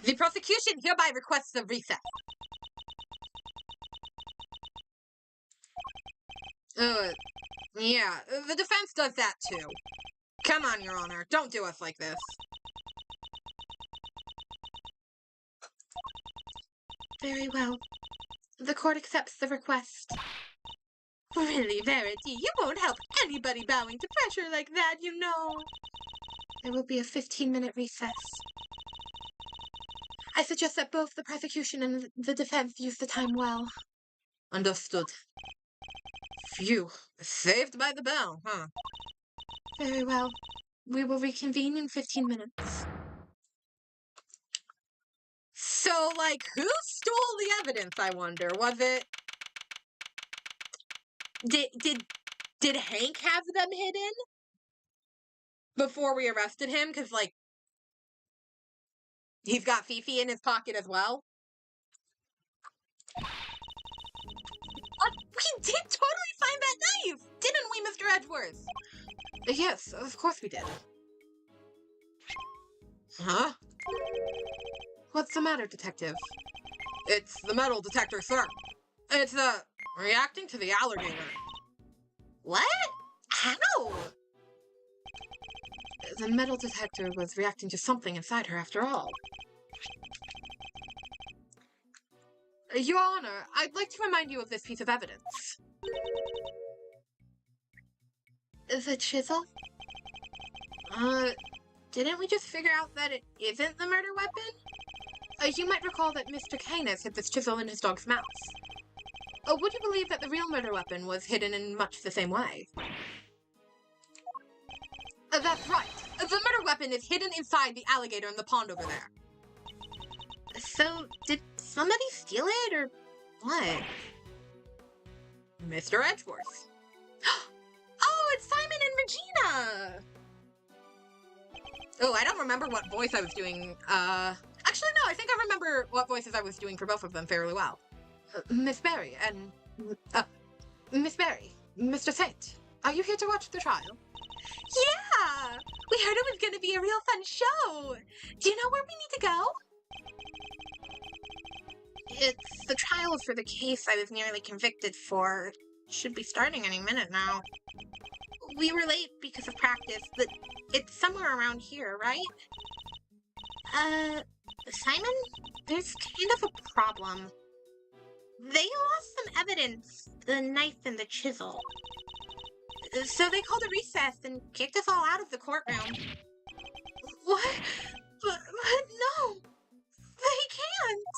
The prosecution hereby requests a recess. Yeah, the defense does that too. Come on, Your Honor, don't do us like this. Very well. The court accepts the request. Really, Verity, you won't help anybody bowing to pressure like that, you know. There will be a 15-minute recess. I suggest that both the prosecution and the defense use the time well. Understood. Phew. Saved by the bell, huh? Very well. We will reconvene in 15 minutes. So, like, who stole the evidence, I wonder? Was it... Did Hank have them hidden? Before we arrested him? Because, like, he's got Fifi in his pocket as well? We did totally find that knife! Didn't we, Mr. Edgeworth? Yes, of course we did. Huh? What's the matter, Detective? It's the metal detector, sir. It's, reacting to the alligator. What? How? The metal detector was reacting to something inside her after all. Your Honor, I'd like to remind you of this piece of evidence. The chisel? Didn't we just figure out that it isn't the murder weapon? You might recall that Mr. Canis hid this chisel in his dog's mouth. Would you believe that the real murder weapon was hidden in much the same way? That's right. The murder weapon is hidden inside the alligator in the pond over there. So, did somebody steal it, or what? Mr. Edgeworth. Oh, it's Simon and Regina! Oh, I don't remember what voice I was doing. Actually, no, I think I remember what voices I was doing for both of them fairly well. Miss Barry and... Miss Barry, Mr. Saint, are you here to watch the trial? Yeah! We heard it was gonna be a real fun show! Do you know where we need to go? It's the trial for the case I was nearly convicted for. Should be starting any minute now. We were late because of practice, but it's somewhere around here, right? Simon? There's kind of a problem. They lost some evidence, the knife and the chisel. So they called a recess and kicked us all out of the courtroom. What? But no! They can't!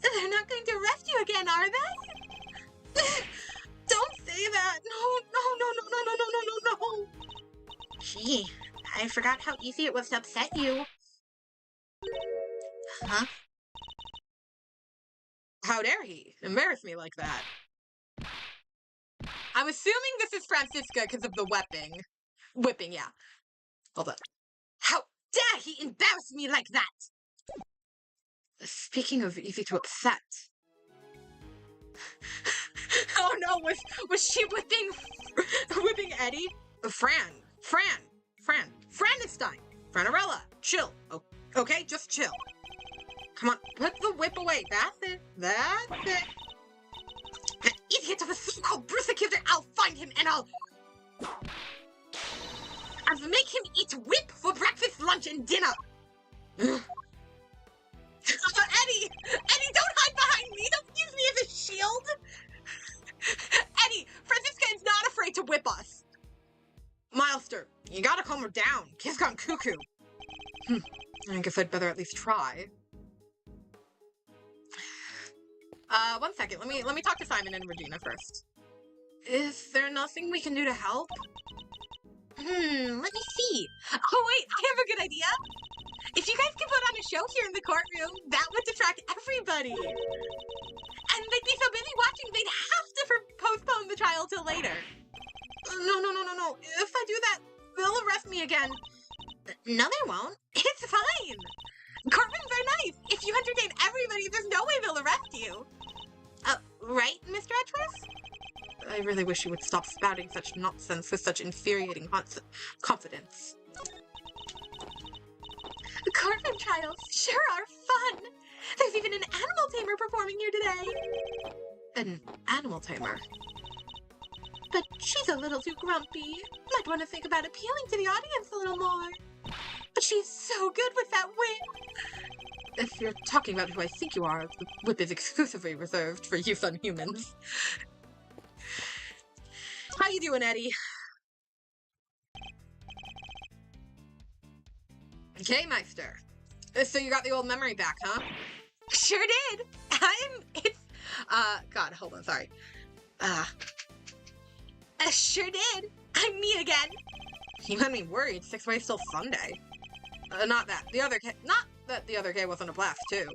They're not going to arrest you again, are they? Don't say that! No! Gee, I forgot how easy it was to upset you. Huh? How dare he embarrass me like that? I'm assuming this is Francisca because of the whipping. Whipping, yeah. Hold on. How dare he embarrass me like that? Speaking of easy to upset. Oh no, was she whipping Eddie? Frankenstein. Franarella, chill. Okay, just chill. Come on, put the whip away. That's it. That idiot of a so-called prosecutor, I'll find him and I'll make him eat whip for breakfast, lunch, and dinner. Eddie, don't hide behind me. Don't use me as a shield. Eddie, Francisca is not afraid to whip us. Milester, you gotta calm her down. Kid's gone cuckoo. I guess I'd better at least try. 1 second. Let me talk to Simon and Regina first. Is there nothing we can do to help? Let me see. Oh wait, I have a good idea. If you guys could put on a show here in the courtroom, that would attract everybody. And they'd be so busy watching, they'd have to postpone the trial till later. No. If I do that, they'll arrest me again. No, they won't. It's fine. Courtrooms are nice. If you entertain everybody, there's no way they'll arrest you. Right, Mr. Etris? I really wish you would stop spouting such nonsense with such infuriating confidence. The courtroom trials sure are fun. There's even an animal tamer performing here today. An animal tamer? But she's a little too grumpy. Might want to think about appealing to the audience a little more. But she's so good with that whip. If you're talking about who I think you are, the whip is exclusively reserved for use on humans. How you doing, Eddie? Okay, Meister. So you got the old memory back, huh? Sure did. God, hold on, sorry. Sure did. I'm me again. You had me worried. 6 ways till Sunday. Not that the other K wasn't a blast, too.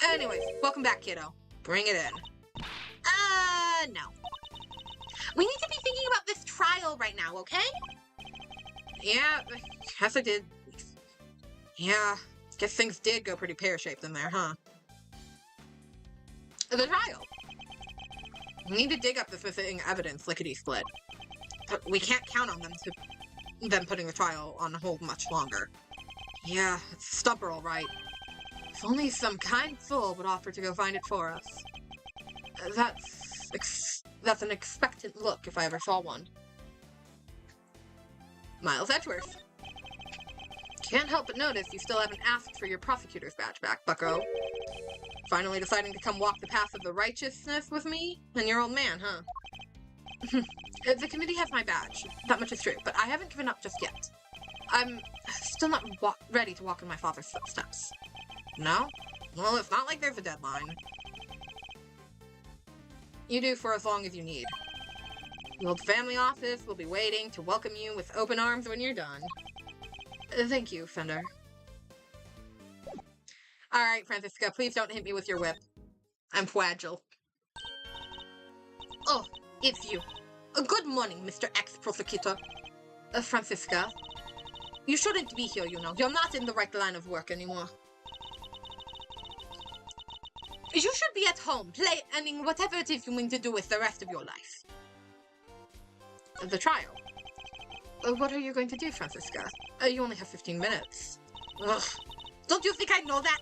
Anyways, welcome back, kiddo. Bring it in. No. We need to be thinking about this trial right now, okay? Yeah, guess I did. Yeah, guess things did go pretty pear-shaped in there, huh? The trial. We need to dig up this missing evidence, lickety-split. But we can't count on them putting the trial on hold much longer. Yeah, it's Stumper all right. If only some kind soul would offer to go find it for us. That's an expectant look if I ever saw one. Miles Edgeworth. Can't help but notice you still haven't asked for your prosecutor's badge back, bucko. Finally deciding to come walk the path of the righteousness with me and your old man, huh? The committee has my badge, that much is true, but I haven't given up just yet. I'm still not ready to walk in my father's footsteps. No? Well, it's not like there's a deadline. You do for as long as you need. The old family office will be waiting to welcome you with open arms when you're done. Thank you, Fender. Alright, Francisca, please don't hit me with your whip. I'm fragile. Oh, it's you. Good morning, Mr. Ex-Prosecutor. Francisca. You shouldn't be here, you know. You're not in the right line of work anymore. You should be at home, planning whatever it is you mean to do with the rest of your life. The trial. What are you going to do, Francisca? You only have 15 minutes. Ugh. Don't you think I know that?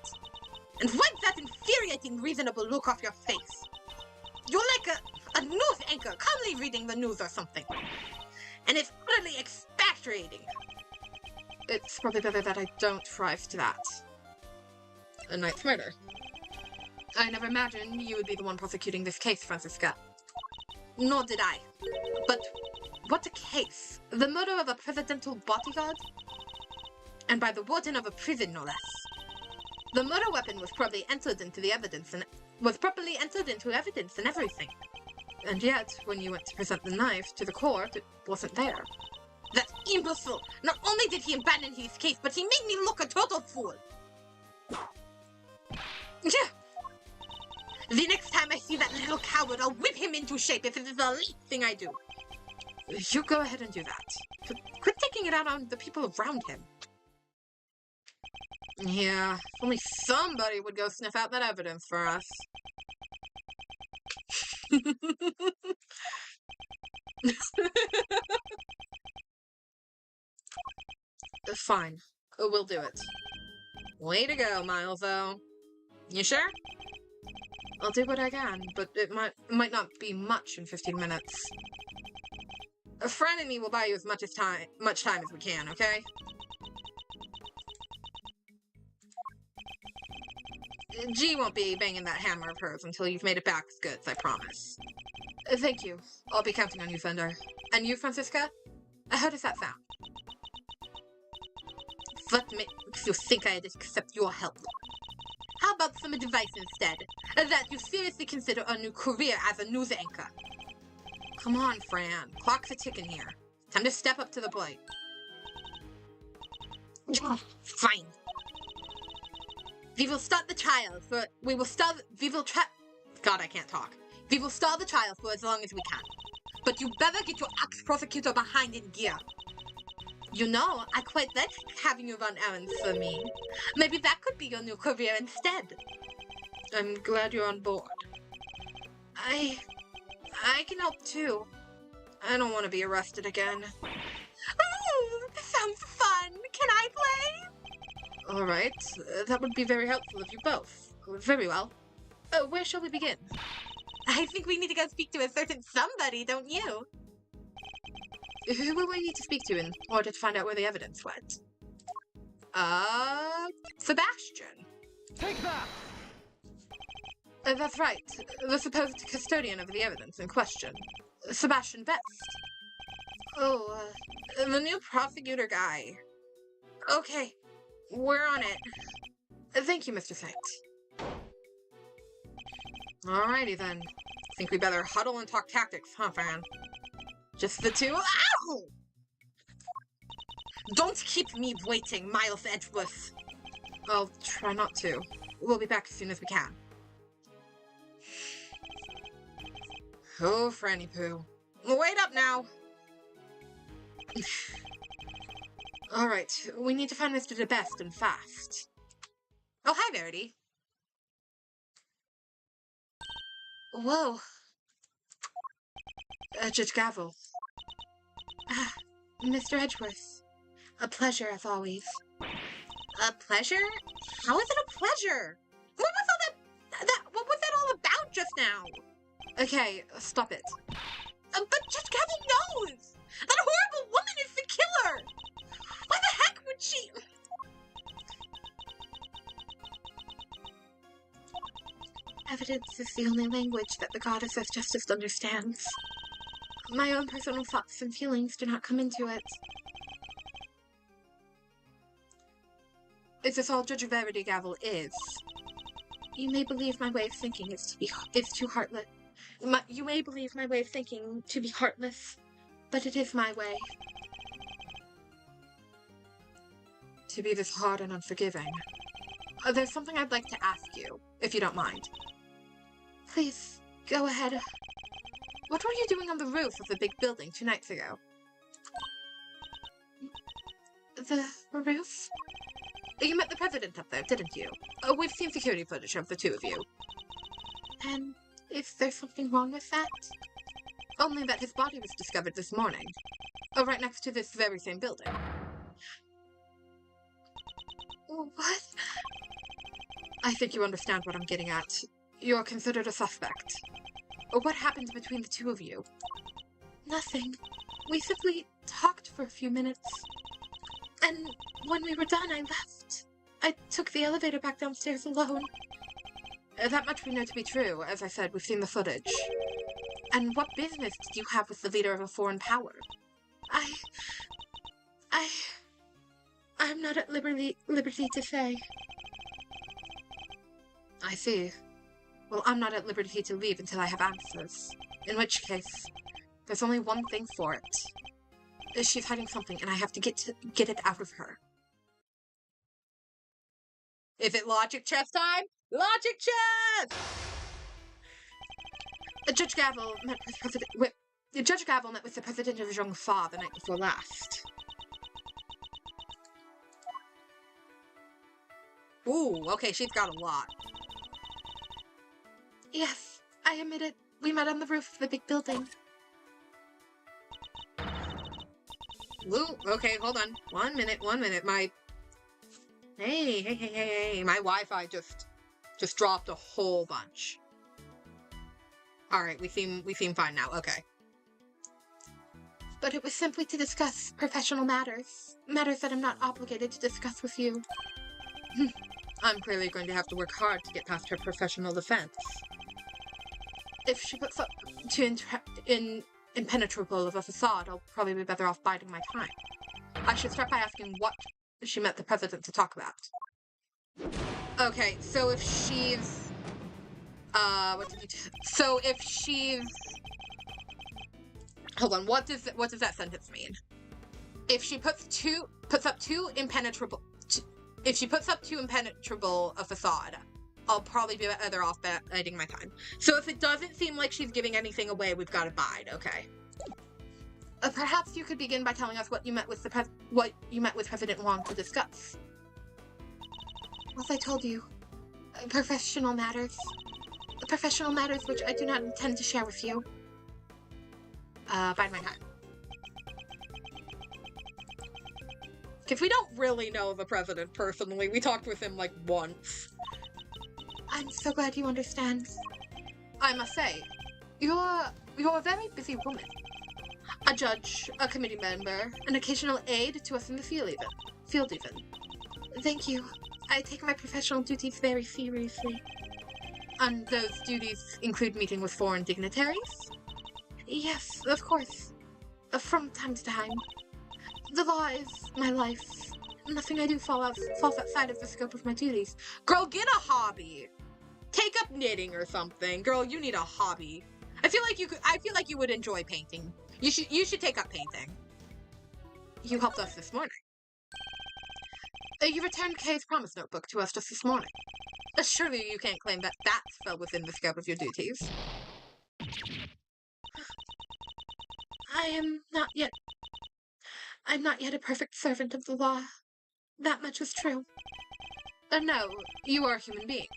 And wipe that infuriating, reasonable look off your face. You're like a news anchor, calmly reading the news or something. And it's utterly expatriating. It's probably better that I don't rise to that. A knight's murder. I never imagined you would be the one prosecuting this case, Francisca. Nor did I. But what a case. The murder of a presidential bodyguard? And by the warden of a prison, no less. The murder weapon was probably entered into the evidence and everything. And yet, when you went to present the knife to the court, it wasn't there. That imbecile! Not only did he abandon his case, but he made me look a total fool! The next time I see that That little coward, I'll whip him into shape if it is the least thing I do. You go ahead and do that. But quit taking it out on the people around him. Yeah, if only somebody would go sniff out that evidence for us. Fine. We'll do it. Way to go, Miles-o. You sure? I'll do what I can, but it might not be much in 15 minutes. A friend and me will buy you as much time as we can, okay? G won't be banging that hammer of hers until you've made it back as goods, I promise. Thank you. I'll be counting on you, Fender. And you, Francisca? How does that sound? What makes you think I'd accept your help? How about some advice instead? That you seriously consider a new career as a news anchor. Come on, Fran. Clock's a ticking here. Time to step up to the plate. Fine. We will start the trial for... God, I can't talk. We will start the trial for as long as we can. But you better get your ex-prosecutor behind in gear. You know, I quite like having you run errands for me. Maybe that could be your new career instead. I'm glad you're on board. I can help too. I don't want to be arrested again. Oh, this sounds fun. Can I play? All right. That would be very helpful of you both. Very well. Where shall we begin? I think we need to go speak to a certain somebody, don't you? Who will we need to speak to in order to find out where the evidence went? Sebastian. Take that! That's right. The supposed custodian of the evidence in question. Sebastian Best. Oh, the new prosecutor guy. Okay, we're on it. Thank you, Mr. Saint. Alrighty then. Think we better huddle and talk tactics, huh, Fran? Just the two? Ow! Don't keep me waiting, Miles Edgeworth. I'll try not to. We'll be back as soon as we can. Oh, Franny Poo. Wait up now! Alright, we need to find Mr. DeBest and fast. Oh, hi, Verity. Whoa. Judge Gavel. Ah, Mr. Edgeworth. A pleasure, as always. A pleasure? How is it a pleasure? What was all what was that all about just now? Okay, stop it. But Judge Gavel knows! That horrible woman is the killer! Why the heck would she... Evidence is the only language that the goddess of justice understands. My own personal thoughts and feelings do not come into it. Is this all Judge Verity Gavel is? You may believe my way of thinking is too heartless. You may believe my way of thinking to be heartless, but it is my way. To be this hard and unforgiving. There's something I'd like to ask you, if you don't mind. Please, go ahead. What were you doing on the roof of the big building 2 nights ago? The roof? You met the president up there, didn't you? We've seen security footage of the two of you. And is there something wrong with that? Only that his body was discovered this morning. Right next to this very same building. What? I think you understand what I'm getting at. You're considered a suspect. What happened between the two of you? Nothing. We simply talked for a few minutes. And when we were done, I left. I took the elevator back downstairs alone. That much we know to be true. As I said, we've seen the footage. And what business did you have with the leader of a foreign power? I'm not at liberty to say. I see. Well, I'm not at liberty to leave until I have answers. In which case, there's only one thing for it. She's hiding something, and I have to get it out of her. Is it logic chess time? Logic chess! Judge Gavel met with the president of Zhongfa the night before last. Ooh, okay, she's got a lot. Yes, I admit it. We met on the roof of the big building. Lou, okay, hold on. One minute. Hey, my Wi-Fi just dropped a whole bunch. Alright, we seem fine now, okay. But it was simply to discuss professional matters. Matters that I'm not obligated to discuss with you. I'm clearly going to have to work hard to get past her professional defense. If she puts up too impenetrable of a facade, I'll probably be better off biding my time. I should start by asking what she met the president to talk about. Okay, so if she's... Hold on, what does that sentence mean? If she puts up too impenetrable a facade, I'll probably be better off biding my time. So if it doesn't seem like she's giving anything away, we've got to bide, okay. Perhaps you could begin by telling us what you met with President Wang to discuss. As I told you, professional matters which I do not intend to share with you. Bide my time. Because we don't really know the president personally. We talked with him like once. I'm so glad you understand. I must say, you're a very busy woman. A judge, a committee member, an occasional aide to us in the field even. Thank you. I take my professional duties very seriously. And those duties include meeting with foreign dignitaries? Yes, of course. From time to time. The law is my life. Nothing I do falls outside of the scope of my duties. Girl, get a hobby. Take up knitting or something. Girl, you need a hobby. I feel like you would enjoy painting. You should take up painting. You helped us this morning. You returned Kay's promise notebook to us just this morning. Surely you can't claim that fell within the scope of your duties. I'm not yet a perfect servant of the law. That much is true. No, you are a human being.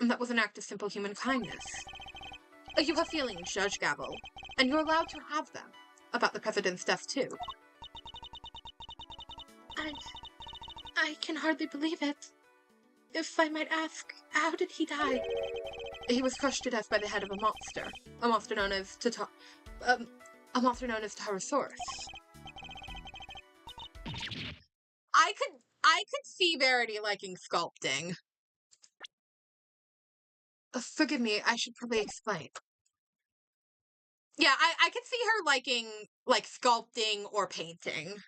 That was an act of simple human kindness. You have feelings, Judge Gavel, and you're allowed to have them. About the president's death, too. I can hardly believe it. If I might ask, how did he die? He was crushed to death by the head of a monster known as Tyrannosaurus. I could see Verity liking sculpting. Forgive me, I should probably explain. Yeah, I could see her liking, like, sculpting or painting.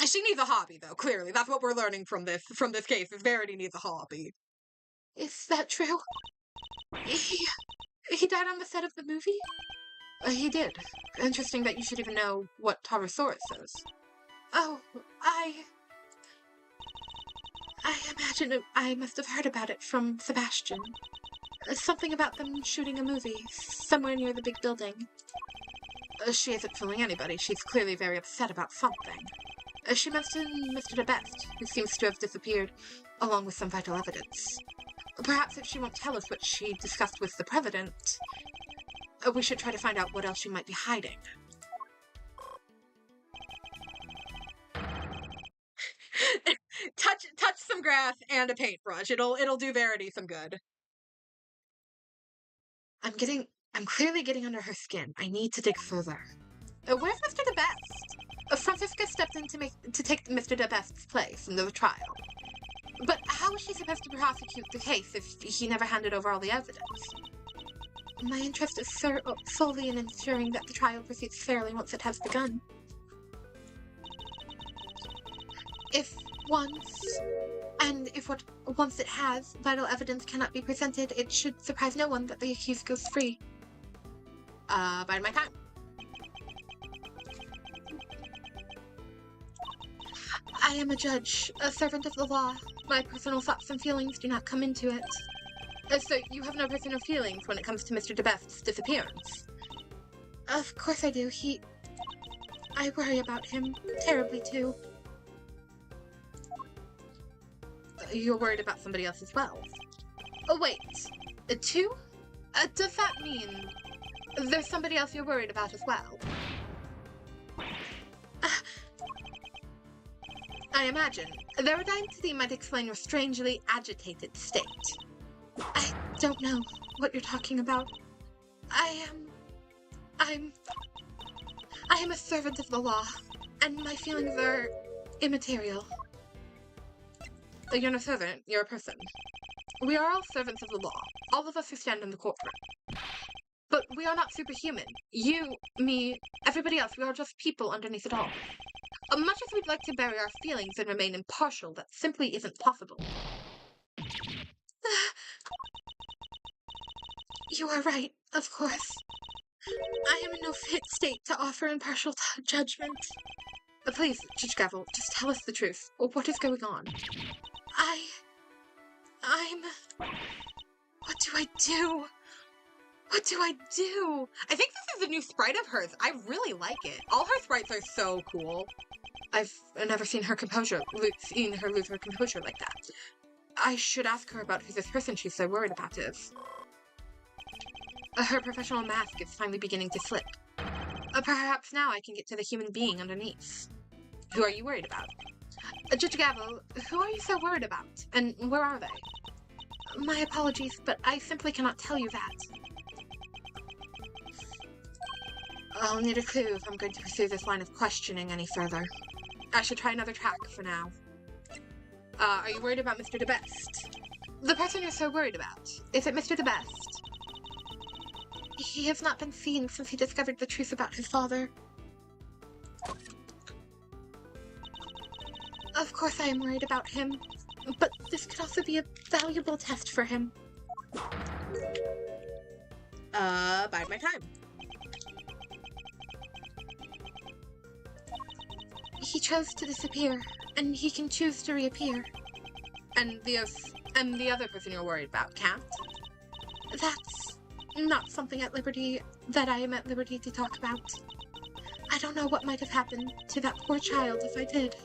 She needs a hobby, though, clearly. That's what we're learning from this case, is Verity needs a hobby. Is that true? He died on the set of the movie? He did. Interesting that you should even know what Tyrannosaurus is. Oh, I imagine I must have heard about it from Sebastian. Something about them shooting a movie somewhere near the big building. She isn't fooling anybody. She's clearly very upset about something. She mentioned Mr. De Best, who seems to have disappeared, along with some vital evidence. Perhaps if she won't tell us what she discussed with the president, we should try to find out what else she might be hiding. touch some grass and a paintbrush. It'll do Verity some good. I'm clearly getting under her skin. I need to dig further. Where's Mr. De Best? Francisca stepped in to take Mr. De Best's place in the trial. But how is she supposed to prosecute the case if he never handed over all the evidence? My interest is solely in ensuring that the trial proceeds fairly once it has begun. Once it has, vital evidence cannot be presented, it should surprise no one that the accused goes free. Bide my time. I am a judge, a servant of the law. My personal thoughts and feelings do not come into it. So you have no personal feelings when it comes to Mr. DeBest's disappearance? Of course I do. I worry about him terribly, too. You're worried about somebody else as well? Oh, wait. Two? Does that mean there's somebody else you're worried about as well? I imagine. Their identity might explain your strangely agitated state. I don't know what you're talking about. I am a servant of the law, and my feelings are immaterial. You're no servant, you're a person. We are all servants of the law, all of us who stand in the courtroom. But we are not superhuman. You, me, everybody else, we are just people underneath it all. Much as we'd like to bury our feelings and remain impartial, that simply isn't possible. You are right, of course. I am in no fit state to offer impartial judgment. Please, Judge Gavel, just tell us the truth. What is going on? What do I do? What do I do? I think this is a new sprite of hers. I really like it. All her sprites are so cool. I've never seen her lose her composure like that. I should ask her about who this person she's so worried about is. Her professional mask is finally beginning to slip. Perhaps now I can get to the human being underneath. Who are you worried about? Judge Gavel, who are you so worried about? And where are they? My apologies, but I simply cannot tell you that. I'll need a clue if I'm going to pursue this line of questioning any further. I should try another track for now. Are you worried about Mr. DeBest? The person you're so worried about. Is it Mr. DeBest? He has not been seen since he discovered the truth about his father. Of course I am worried about him, but this could also be a valuable test for him. Bide my time. He chose to disappear, and he can choose to reappear. And the other person you're worried about can't? That's not something that I am at liberty to talk about. I don't know what might have happened to that poor child if I did.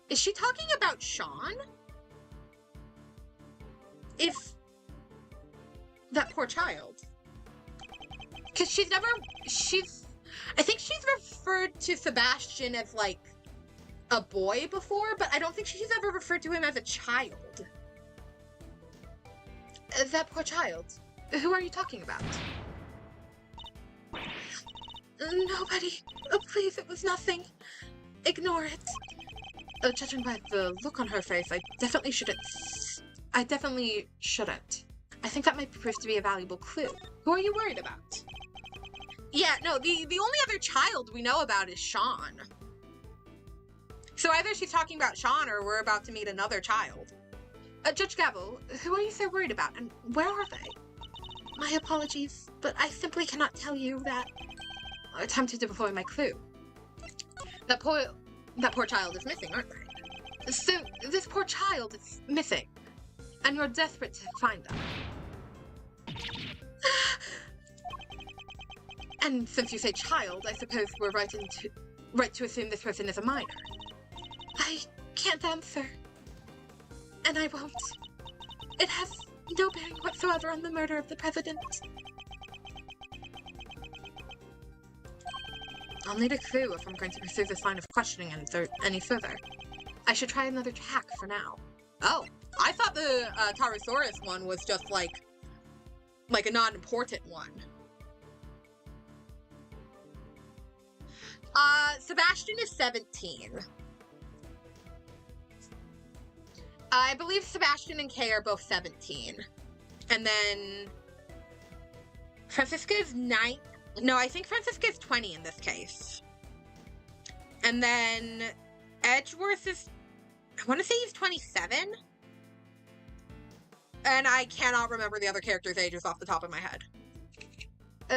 Is she talking about Sean? If that poor child. Because I think she's referred to Sebastian as, like, a boy before, but I don't think she's ever referred to him as a child. That poor child? Who are you talking about? Nobody. Oh, please, it was nothing. Ignore it. Judging by the look on her face, I definitely shouldn't. I think that might prove to be a valuable clue. Who are you worried about? Yeah, no, the only other child we know about is Sean. So either she's talking about Sean or we're about to meet another child. Judge Gavel, who are you so worried about, and where are they? My apologies, but I simply cannot tell you that. Time to deploy my clue. That poor child is missing, aren't they? So, this poor child is missing, and you're desperate to find them. And since you say child, I suppose we're right to assume this person is a minor. I can't answer. And I won't. It has no bearing whatsoever on the murder of the president. I'll need a clue if I'm going to pursue this line of questioning any further. I should try another track for now. Oh, I thought the Tarosaurus one was just like a non-important one. Sebastian is 17. I believe Sebastian and Kay are both 17. And then Francisca is 9. No, I think Francisca is 20 in this case. And then Edgeworth is, I want to say he's 27. And I cannot remember the other characters' ages off the top of my head.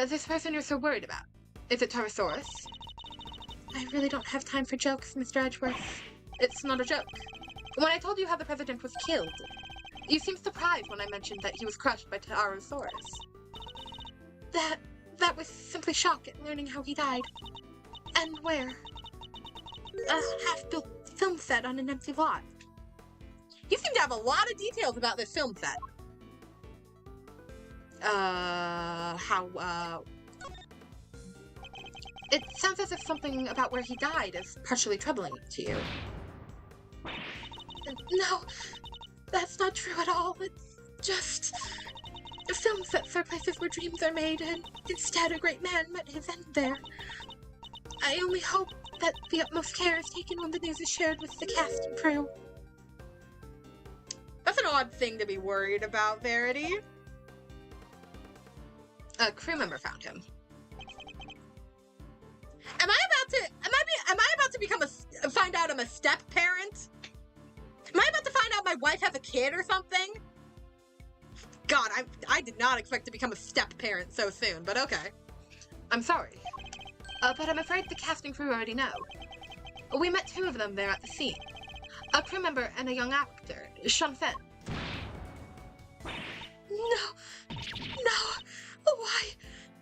This person you're so worried about, is it Tarosaurus? I really don't have time for jokes, Mr. Edgeworth. It's not a joke. When I told you how the president was killed, you seemed surprised when I mentioned that he was crushed by Tyrannosaurus. That was simply shock at learning how he died. And where? A half-built film set on an empty lot. You seem to have a lot of details about this film set. It sounds as if something about where he died is partially troubling to you. No, that's not true at all. It's just... film sets are places where dreams are made, and instead a great man met his end there. I only hope that the utmost care is taken when the news is shared with the cast and crew. That's an odd thing to be worried about, Verity. A crew member found him. Am I about to find out I'm a step parent? Am I about to find out my wife has a kid or something? God, I did not expect to become a step parent so soon, but okay. I'm sorry. But I'm afraid the cast and crew already know. We met two of them there at the scene. A crew member and a young actor, Sean Fenn. No.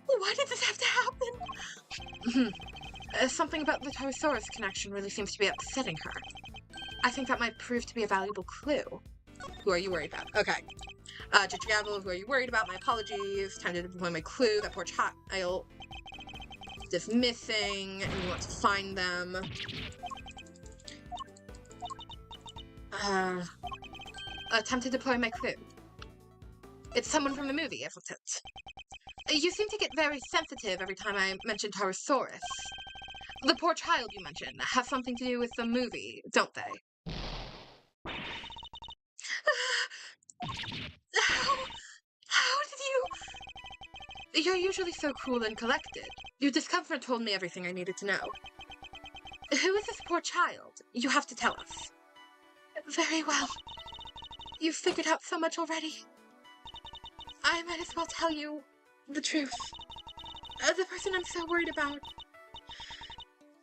Why did this have to happen? Something about the Tyrannosaurus connection really seems to be upsetting her. I think that might prove to be a valuable clue. Who are you worried about? Okay. Judge Gavel, who are you worried about? My apologies. Time to deploy my clue. That poor child is missing, and you want to find them. Time to deploy my clue. It's someone from the movie, isn't it? You seem to get very sensitive every time I mention Tyrannosaurus. The poor child you mentioned has something to do with the movie, don't they? How did you... You're usually so cool and collected. Your discomfort told me everything I needed to know. Who is this poor child? You have to tell us. Very well. You've figured out so much already. I might as well tell you the truth. The person I'm so worried about,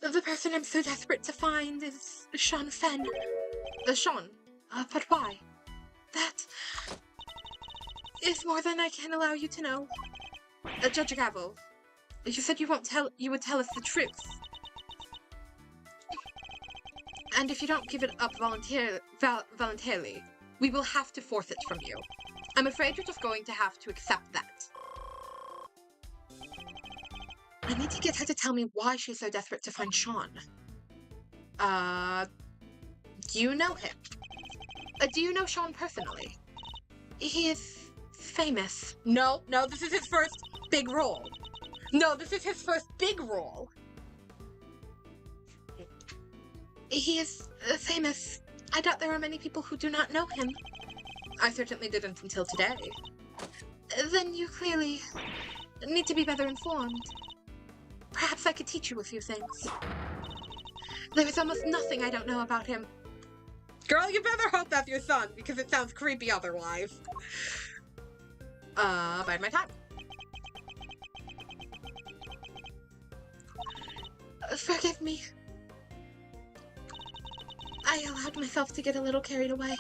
the person I'm so desperate to find is Sean Fenn. Sean? But why? That is more than I can allow you to know. Judge Gavel, you said you would tell us the truth. And if you don't give it up voluntarily, we will have to force it from you. I'm afraid you're just going to have to accept that. I need to get her to tell me why she's so desperate to find Sean. Do you know him? Do you know Sean personally? He is famous. No, this is his first big role. He is famous. I doubt there are many people who do not know him. I certainly didn't until today. Then you clearly need to be better informed. Perhaps I could teach you a few things. There is almost nothing I don't know about him. Girl, you better hope that's your son, because it sounds creepy otherwise. Bide my time. Forgive me. I allowed myself to get a little carried away.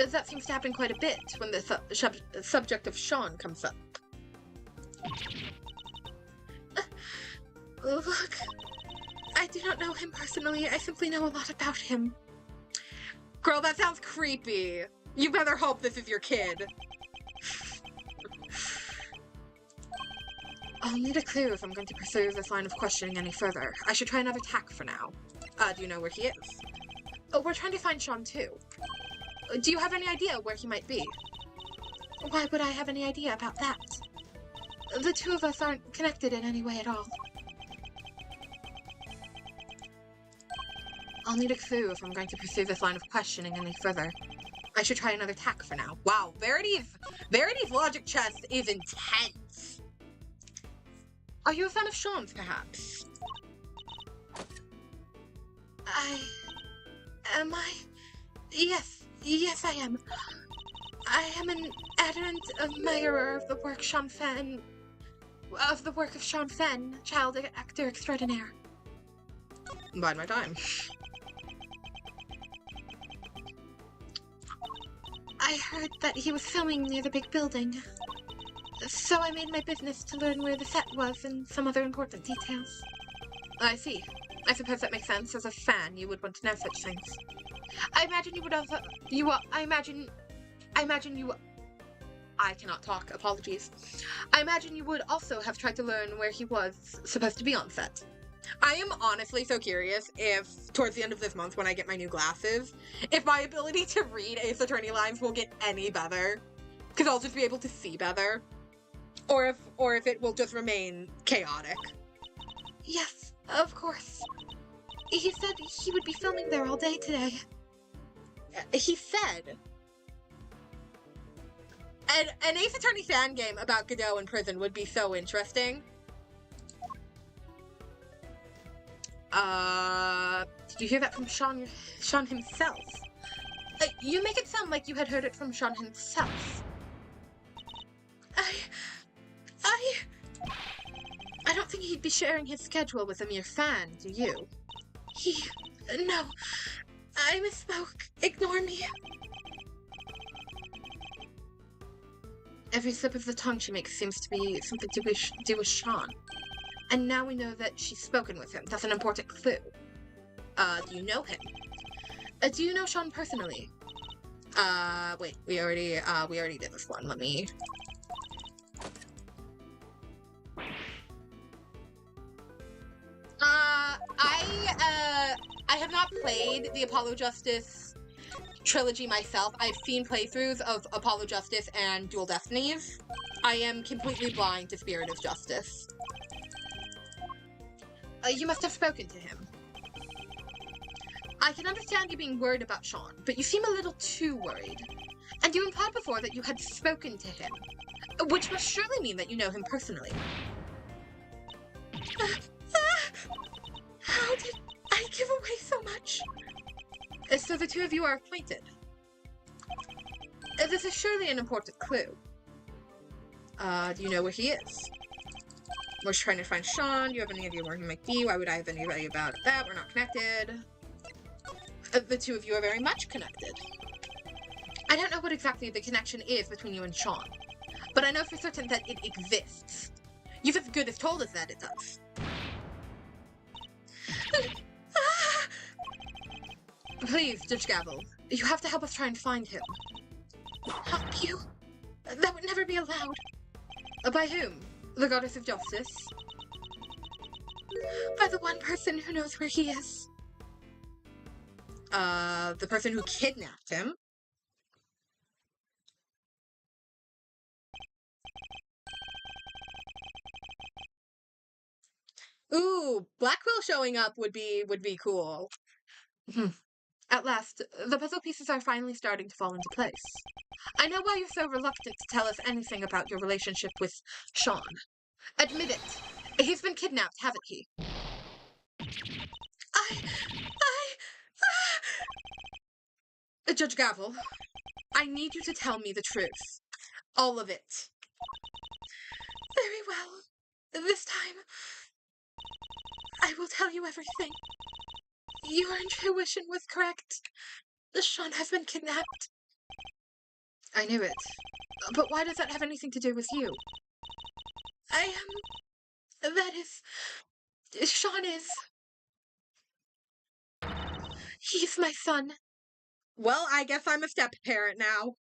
That seems to happen quite a bit when the subject of Sean comes up. Look, I do not know him personally. I simply know a lot about him. Girl, that sounds creepy. You better hope this is your kid. I'll need a clue if I'm going to pursue this line of questioning any further. I should try another tack for now. Do you know where he is? Oh, we're trying to find Sean too. Do you have any idea where he might be? Why would I have any idea about that? The two of us aren't connected in any way at all. I'll need a clue if I'm going to pursue this line of questioning any further. I should try another tack for now. Wow, Verity's logic chest is intense. Are you a fan of Sean's, perhaps? Am I? Yes, I am. I am an adamant admirer of the work of Sean Fenn, child actor extraordinaire. Bide my time. I heard that he was filming near the big building. So I made my business to learn where the set was and some other important details. I see. I suppose that makes sense. As a fan, you would want to know such things. I imagine you would also... I cannot talk. Apologies. I imagine you would also have tried to learn where he was supposed to be on set. I am honestly so curious if, towards the end of this month when I get my new glasses, if my ability to read Ace Attorney lines will get any better. Because I'll just be able to see better. Or if it will just remain chaotic. Yes, of course. He said he would be filming there all day today. He said... An Ace Attorney fan game about Godot in prison would be so interesting. Did you hear that from Sean himself? You make it sound like you had heard it from Sean himself. I don't think he'd be sharing his schedule with a mere fan, do you? No. I misspoke. Ignore me. Every slip of the tongue she makes seems to be something to do with Sean. And now we know that she's spoken with him. That's an important clue. Do you know him? Do you know Sean personally? Wait, we already did this one. Let me... I have not played the Apollo Justice trilogy myself. I've seen playthroughs of Apollo Justice and Dual Destinies. I am completely blind to Spirit of Justice. You must have spoken to him. I can understand you being worried about Sean, but you seem a little too worried. And you implied before that you had spoken to him, which must surely mean that you know him personally. How did I give away so much? So the two of you are acquainted. This is surely an important clue. Do you know where he is? We're trying to find Sean. Do you have any idea where he might be? Why would I have any idea about that? We're not connected. The two of you are very much connected. I don't know what exactly the connection is between you and Sean, but I know for certain that it exists. You've as good as told us that it does. Please, Judge Gavel, you have to help us try and find him. Help you? That would never be allowed. By whom? The Goddess of Justice? By the one person who knows where he is. The person who kidnapped him? Ooh, Blackwell showing up would be cool. At last, the puzzle pieces are finally starting to fall into place. I know why you're so reluctant to tell us anything about your relationship with Sean. Admit it. He's been kidnapped, haven't he? Judge Gavel, I need you to tell me the truth. All of it. Very well. This time, I will tell you everything. Your intuition was correct. Sean has been kidnapped. I knew it. But why does that have anything to do with you? Sean is... He's my son. Well, I guess I'm a step-parent now.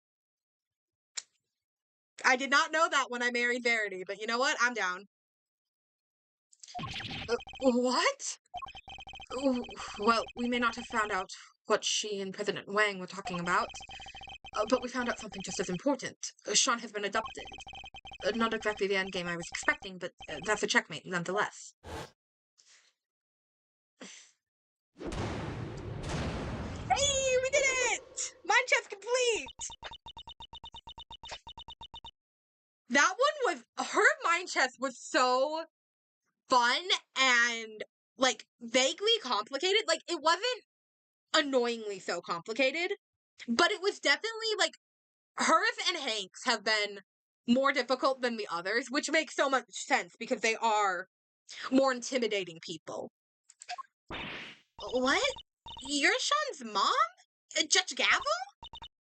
I did not know that when I married Verity, but you know what? I'm down. What? Well, we may not have found out what she and President Wang were talking about, but we found out something just as important. Sean has been adopted. Not exactly the endgame I was expecting, but that's a checkmate nonetheless. Hey, we did it! Mind chest complete! That one was... Her mind chest was so fun and, like, vaguely complicated. Like, it wasn't annoyingly so complicated, but it was definitely, like, hers and Hank's have been more difficult than the others, which makes so much sense because they are more intimidating people. What? You're Sean's mom? Judge Gavel?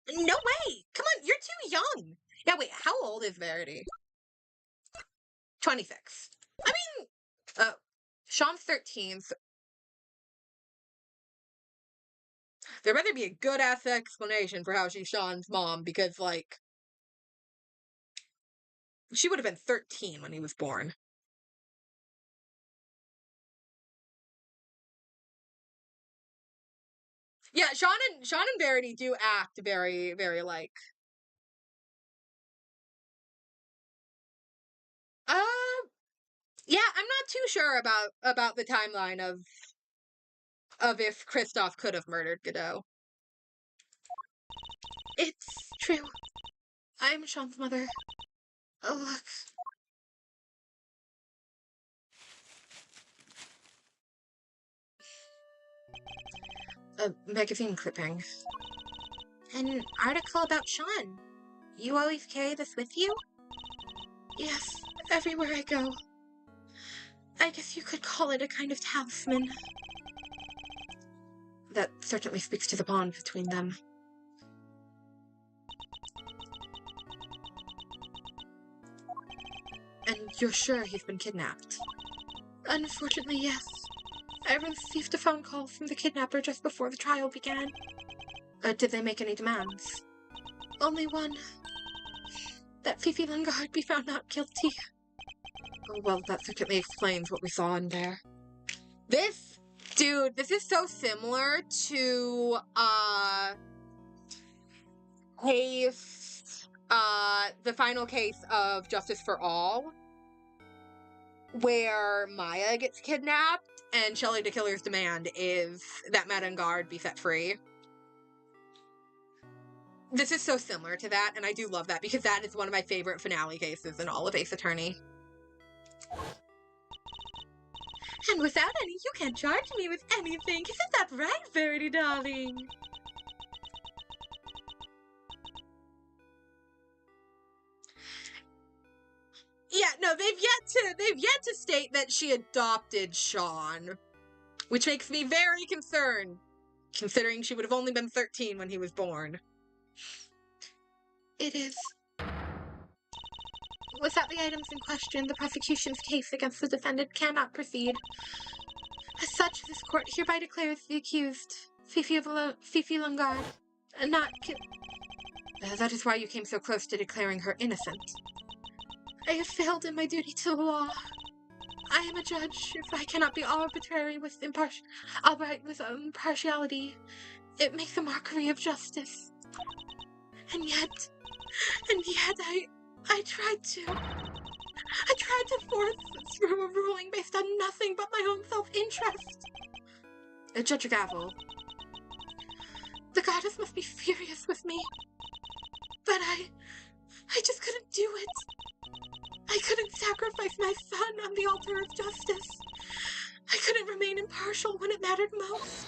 No way! Come on, you're too young! Yeah, wait, how old is Verity? 26. I mean, Sean's 13, so there better be a good-ass explanation for how she's Sean's mom, because, like, she would have been 13 when he was born. Yeah, Sean and Verity do act very, very like. Yeah, I'm not too sure about the timeline of if Kristoff could have murdered Godot. it's true. I'm Sean's mother. Oh, look. A magazine clipping. An article about Sean. You always carry this with you? Yes, everywhere I go. I guess you could call it a kind of talisman. That certainly speaks to the bond between them. And you're sure he's been kidnapped? Unfortunately, yes. I received a phone call from the kidnapper just before the trial began. Did they make any demands? Only one. That Fifi Lungard be found not guilty. Oh, well, that certainly explains what we saw in there. This is so similar to the final case of Justice for All, where Maya gets kidnapped and Shelley the Killer's demand is that Madame Guard be set free. This is so similar to that, and I do love that because that is one of my favorite finale cases in all of Ace Attorney. And without any, you can't charge me with anything. Isn't that right, Verity, darling? Yeah, no, they've yet to state that she adopted Sean, which makes me very concerned, considering she would have only been 13 when he was born. It is. Without the items in question, the prosecution's case against the defendant cannot proceed. As such, this court hereby declares the accused, Fifi Lungard, not That is why you came so close to declaring her innocent. I have failed in my duty to the law. I am a judge. If I cannot be arbitrary with impartiality, it makes a mockery of justice. And yet I tried to force through a ruling based on nothing but my own self-interest. Judge Gavel. The goddess must be furious with me. But I just couldn't do it. I couldn't sacrifice my son on the altar of justice. I couldn't remain impartial when it mattered most.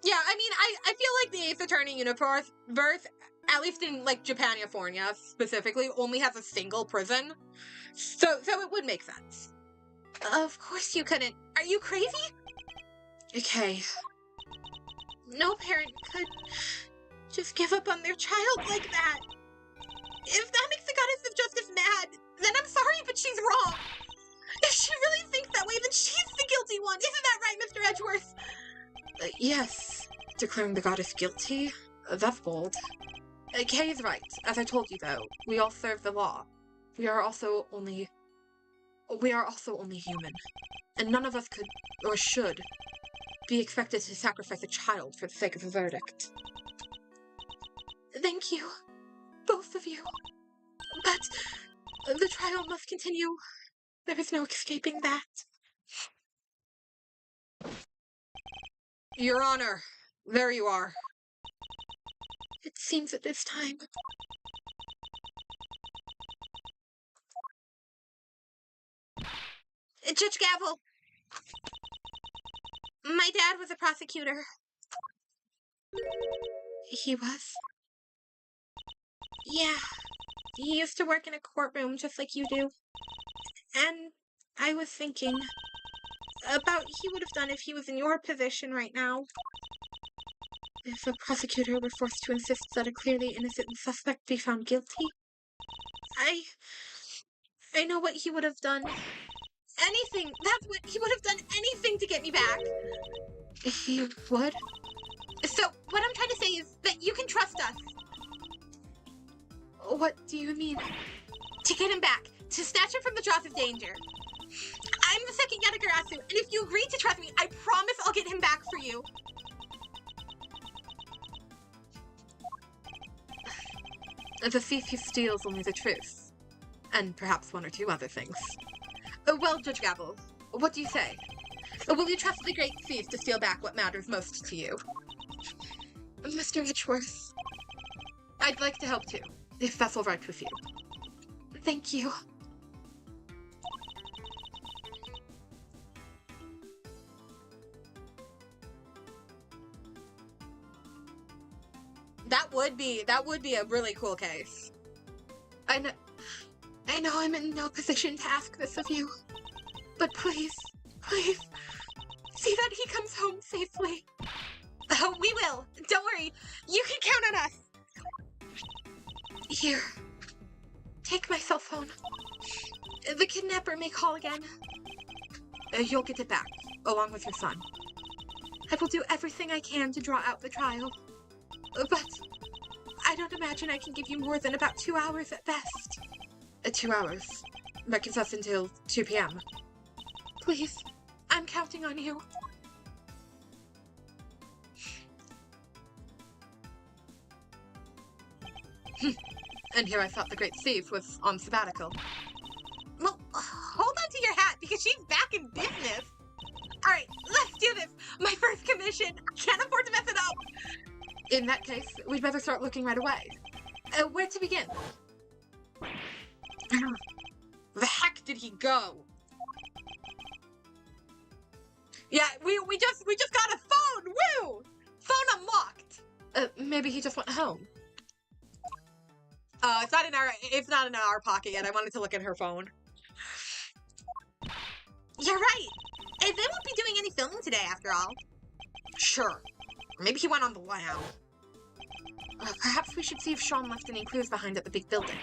Yeah, I mean, I feel like the Ace Attorney universe, at least in, like, Japania specifically, only has a single prison. So it would make sense. Of course you couldn't. Are you crazy? Okay. No parent could just give up on their child like that. If that makes the goddess of justice mad, then I'm sorry, but she's wrong. If she really thinks that way, then she's the guilty one. Isn't that right, Mr. Edgeworth? Yes. Declaring the goddess guilty? That's bold. Kay is right. As I told you, though, we all serve the law. We are also only human. And none of us could, or should, be expected to sacrifice a child for the sake of a verdict. Thank you, both of you. But the trial must continue. There is no escaping that. Your Honor, there you are. It seems at this time. Judge Gavel. My dad was a prosecutor. He was? Yeah. He used to work in a courtroom just like you do. And I was thinking, about he would have done if he was in your position right now. If a prosecutor were forced to insist that a clearly innocent suspect be found guilty? I know what he would have done. Anything! That's what he would have done, anything to get me back! He would? So, what I'm trying to say is that you can trust us. What do you mean? To get him back. To snatch him from the jaws of danger. I'm the second Yatagarasu, and if you agree to trust me, I promise I'll get him back for you. The thief who steals only the truth. And perhaps one or two other things. Well, Judge Gabble, what do you say? Will you trust the great thief to steal back what matters most to you? Mr. Hitchworth, I'd like to help too, if that's all right with you. Thank you. That would be a really cool case. I know I'm in no position to ask this of you, but please, see that he comes home safely. Oh, we will. Don't worry. You can count on us. Here. Take my cell phone. The kidnapper may call again. You'll get it back, along with your son. I will do everything I can to draw out the trial. But I don't imagine I can give you more than about 2 hours at best. 2 hours? That gives us until 2 p.m. Please, I'm counting on you. And here I thought the great thief was on sabbatical. Well, hold on to your hat, because she's back in business. Alright, let's do this. My first commission. I can't afford to mess it up. In that case, we'd better start looking right away. Where to begin? The heck did he go? Yeah, we just got a phone. Woo! Phone unlocked. Maybe he just went home. It's not in our pocket yet. I wanted to look at her phone. You're right. They won't be doing any filming today, after all. Sure. Maybe he went on the lam. Perhaps we should see if Sean left any clues behind at the big building.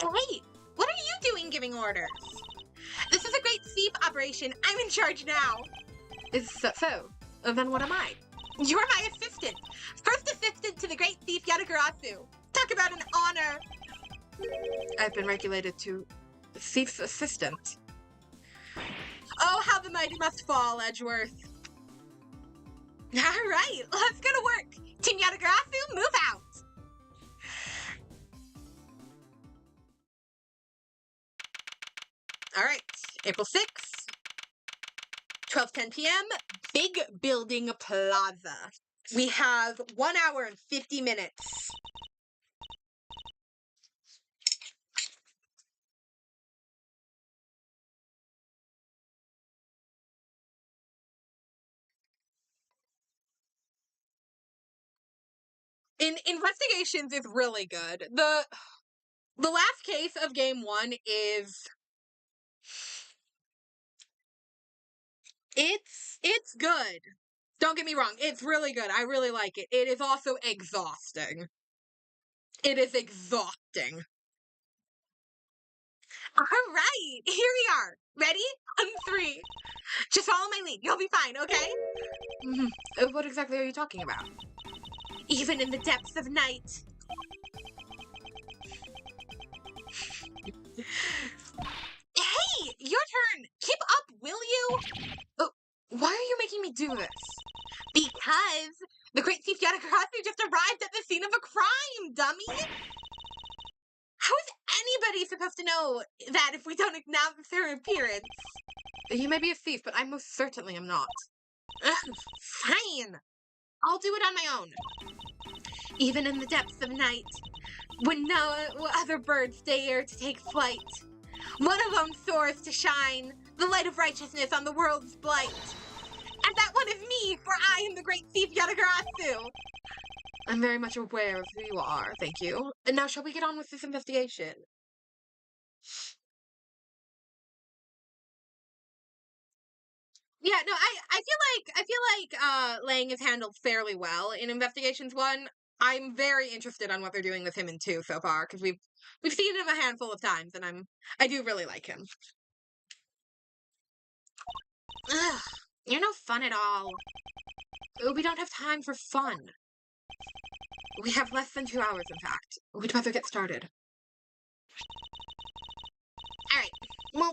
Wait, what are you doing giving orders? This is a great thief operation. I'm in charge now. Is that so? Then what am I? You're my assistant. First assistant to the great thief Yatagarasu. Talk about an honor. I've been regulated to thief's assistant. Oh, how the mighty must fall, Edgeworth. All right, let's go to work. Team Yatagarasu, move out. All right, April 6th, 12:10 p.m., Big Building Plaza. We have 1 hour and 50 minutes. Investigations is really good. The last case of game 1 is it's good. Don't get me wrong, it's really good. I really like it. It is also exhausting. It is exhausting. All right, here we are. Ready? On 3. Just follow my lead. You'll be fine, okay? What exactly are you talking about? Even in the depths of night. Hey, your turn. Keep up, will you? Why are you making me do this? Because the great thief Yatagarasu just arrived at the scene of a crime, dummy. How is anybody supposed to know that if we don't announce her appearance? You may be a thief, but I most certainly am not. Fine. I'll do it on my own. Even in the depths of night, when no other birds dare to take flight, one alone soars to shine, the light of righteousness on the world's blight. And that one is me, for I am the great thief Yatagarasu. I'm very much aware of who you are, thank you. And now shall we get on with this investigation? Yeah, no, I feel like Lang is handled fairly well in Investigations 1. I'm very interested on what they're doing with him in 2 so far, because we've seen him a handful of times, and I do really like him. Ugh, you're no fun at all. We don't have time for fun. We have less than 2 hours, in fact. We'd better get started. Alright, well,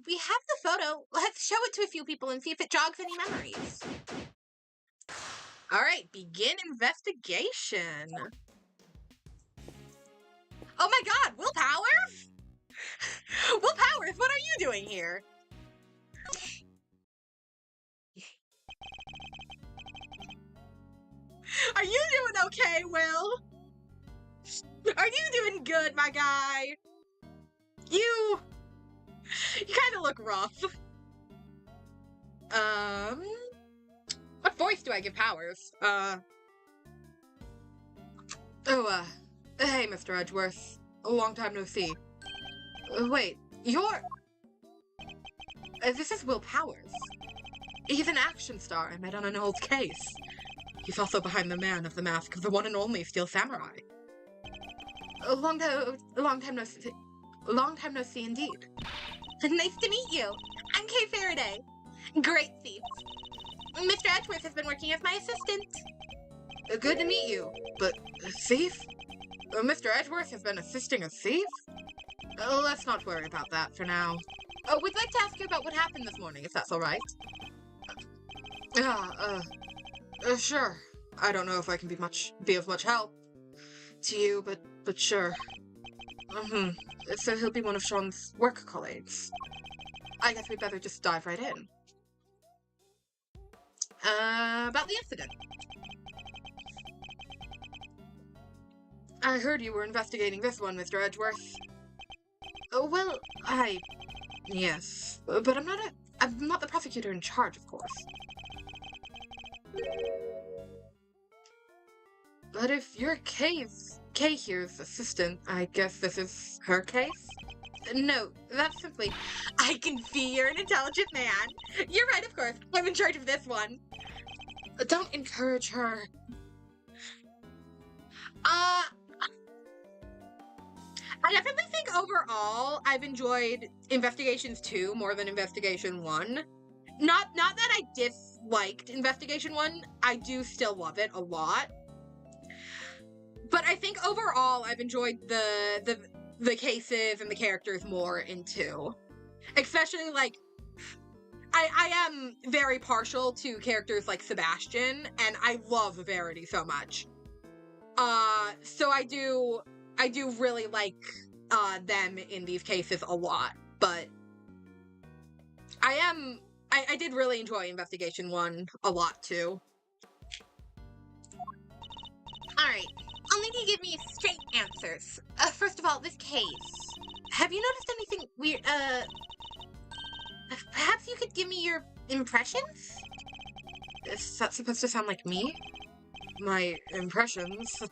we have the photo. Let's show it to a few people and see if it jogs any memories. Alright, begin investigation. Oh my god, Will Powers? Will Powers, what are you doing here? Are you doing okay, Will? Are you doing good, my guy? You kind of look rough. What voice do I give Powers? Hey, Mr. Edgeworth. A long time no see. Wait, this is Will Powers. He's an action star I met on an old case. He's also behind the man of the mask of the one and only Steel Samurai. A long time no see. Long time no see indeed. Nice to meet you. I'm Kay Faraday. Great thief. Mr. Edgeworth has been working as my assistant. Good to meet you. But a thief? Mr. Edgeworth has been assisting a thief? Let's not worry about that for now. We'd like to ask you about what happened this morning, if that's all right. Sure. I don't know if I can be of much help to you, but sure. So he'll be one of Sean's work colleagues. I guess we'd better just dive right in. About the incident. I heard you were investigating this one, Mr. Edgeworth. Well, yes. But I'm not the prosecutor in charge, of course. But if you're Kay here's assistant, I guess this is her case? No, that's simply... I can see you're an intelligent man. You're right, of course. I'm in charge of this one. Don't encourage her. I definitely think overall I've enjoyed Investigations 2 more than Investigation 1. Not that I disliked Investigation 1. I do still love it a lot. But I think overall I've enjoyed the cases and the characters more in 2. Especially, like, I am very partial to characters like Sebastian, and I love Verity so much. So I do really like them in these cases a lot, but I did really enjoy Investigation 1 a lot too. Alright, I'll need you to give me straight answers. First of all, this case. Have you noticed anything weird? Perhaps you could give me your impressions? Is that supposed to sound like me? My impressions?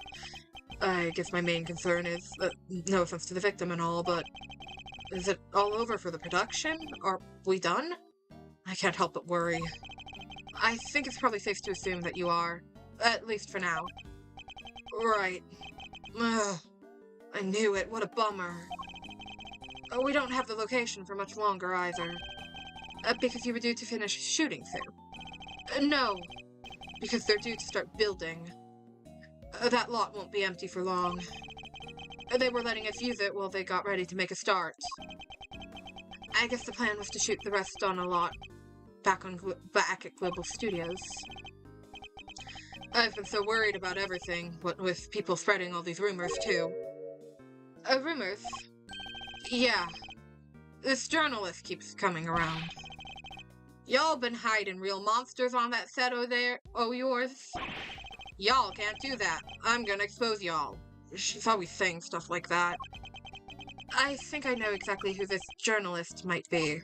I guess my main concern is, no offense to the victim and all, but is it all over for the production? Are we done? I can't help but worry. I think it's probably safe to assume that you are, at least for now. Right. Ugh. I knew it, what a bummer. We don't have the location for much longer either. Because you were due to finish shooting soon. No, because they're due to start building. That lot won't be empty for long. They were letting us use it while they got ready to make a start. I guess the plan was to shoot the rest on a lot back at Global Studios. I've been so worried about everything, what with people spreading all these rumors too. Rumors? Yeah. This journalist keeps coming around. Y'all been hiding real monsters on that set yours? Y'all can't do that. I'm gonna expose y'all. She's always saying stuff like that. I think I know exactly who this journalist might be.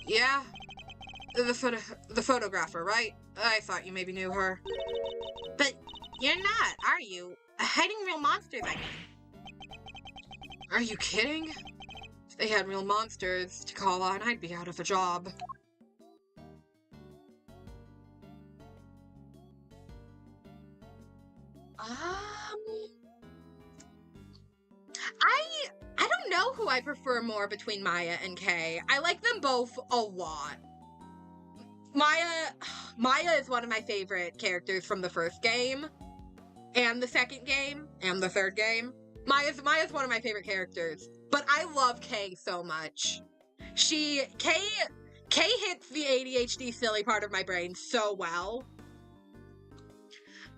Yeah? The photographer, right? I thought you maybe knew her. But you're not, are you? Hiding real monsters, I mean. Are you kidding? If they had real monsters to call on, I'd be out of a job. I don't know who I prefer more between Maya and Kay. I like them both a lot. Maya is one of my favorite characters from the first game, and the second game, and the third game. Maya's one of my favorite characters, but I love Kay so much. Kay hits the ADHD silly part of my brain so well.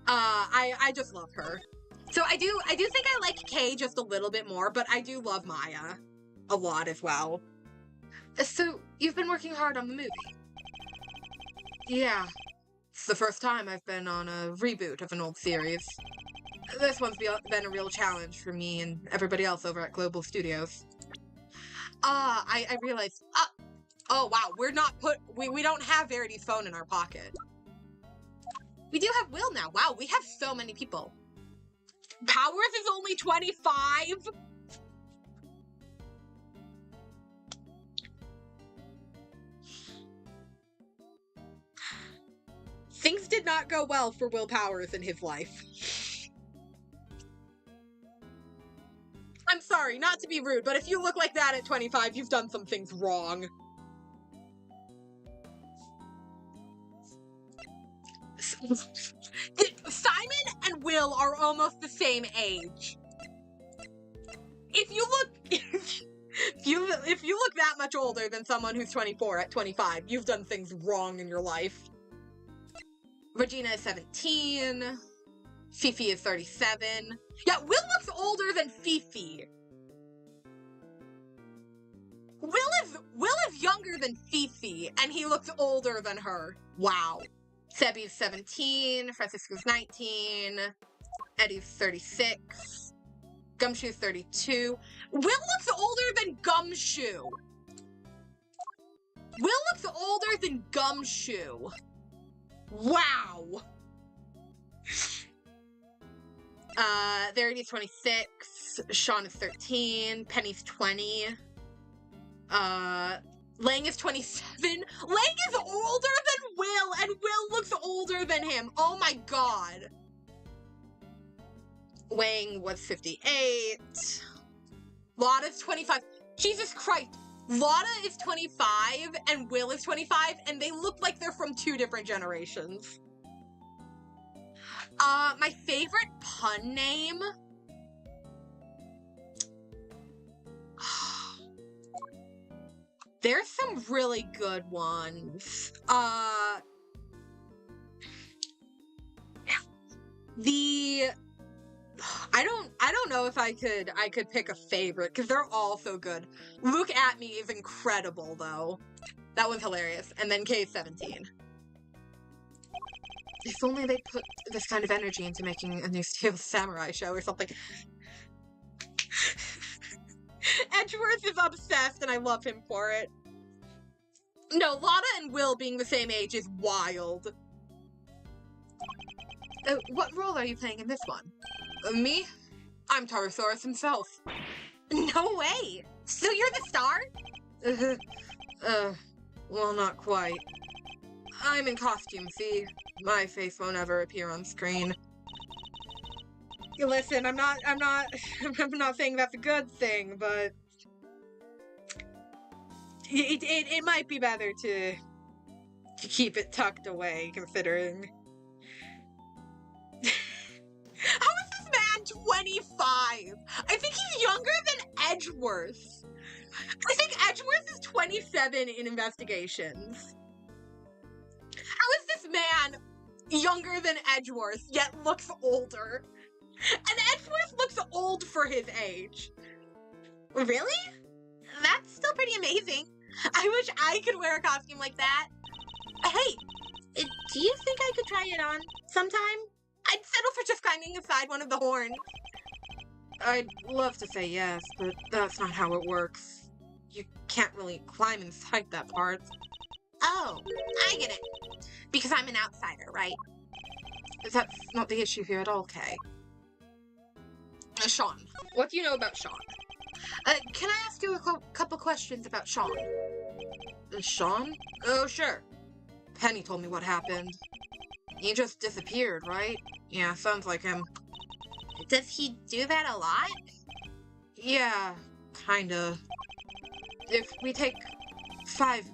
I just love her. So I do think I like Kay just a little bit more, but I do love Maya a lot as well. So you've been working hard on the movie? Yeah. It's the first time I've been on a reboot of an old series. This one's been a real challenge for me and everybody else over at Global Studios. I realized, oh wow, we don't have Verity's phone in our pocket. We do have Will now. Wow, we have so many people. Powers is only 25? Things did not go well for Will Powers in his life. I'm sorry, not to be rude, but if you look like that at 25, you've done some things wrong. Simon and Will are almost the same age. If you look that much older than someone who's 24 at 25, you've done things wrong in your life. Regina is 17. Fifi is 37. Yeah, Will looks older than Fifi. Will is younger than Fifi, and he looks older than her. Wow. Sebi's 17, Francisco's 19, Eddie's 36, Gumshoe's 32. Will looks older than Gumshoe. Will looks older than Gumshoe. Wow. Verity's 26, Sean is 13, Penny's 20, Lang is 27. Lang is older than Will, and Will looks older than him. Oh my god. Wang was 58. Lotta's 25. Jesus Christ. Lotta is 25, and Will is 25, and they look like they're from two different generations. My favorite pun name? There's some really good ones. I don't know if I could pick a favorite, because they're all so good. Look at Me is incredible, though. That one's hilarious. And then K17. If only they put this kind of energy into making a new Steel Samurai show or something. Edgeworth is obsessed, and I love him for it. No, Lotta and Will being the same age is wild. What role are you playing in this one? Me? I'm Taurosaurus himself. No way! So you're the star? Well, not quite. I'm in costume, see? My face won't ever appear on screen. Listen, I'm not saying that's a good thing, but it might be better to keep it tucked away, considering. How is this man 25? I think he's younger than Edgeworth. I think Edgeworth is 27 in Investigations. How is this man younger than Edgeworth, yet looks older? And Edgeworth looks old for his age. Really? That's still pretty amazing. I wish I could wear a costume like that. Hey, do you think I could try it on sometime? I'd settle for just climbing inside one of the horns. I'd love to say yes, but that's not how it works. You can't really climb inside that part. Oh, I get it. Because I'm an outsider, right? That's not the issue here at all, Kay. Sean. What do you know about Sean? Can I ask you a couple questions about Sean? Sean? Oh, sure. Penny told me what happened. He just disappeared, right? Yeah, sounds like him. Does he do that a lot? Yeah, kinda. If we take five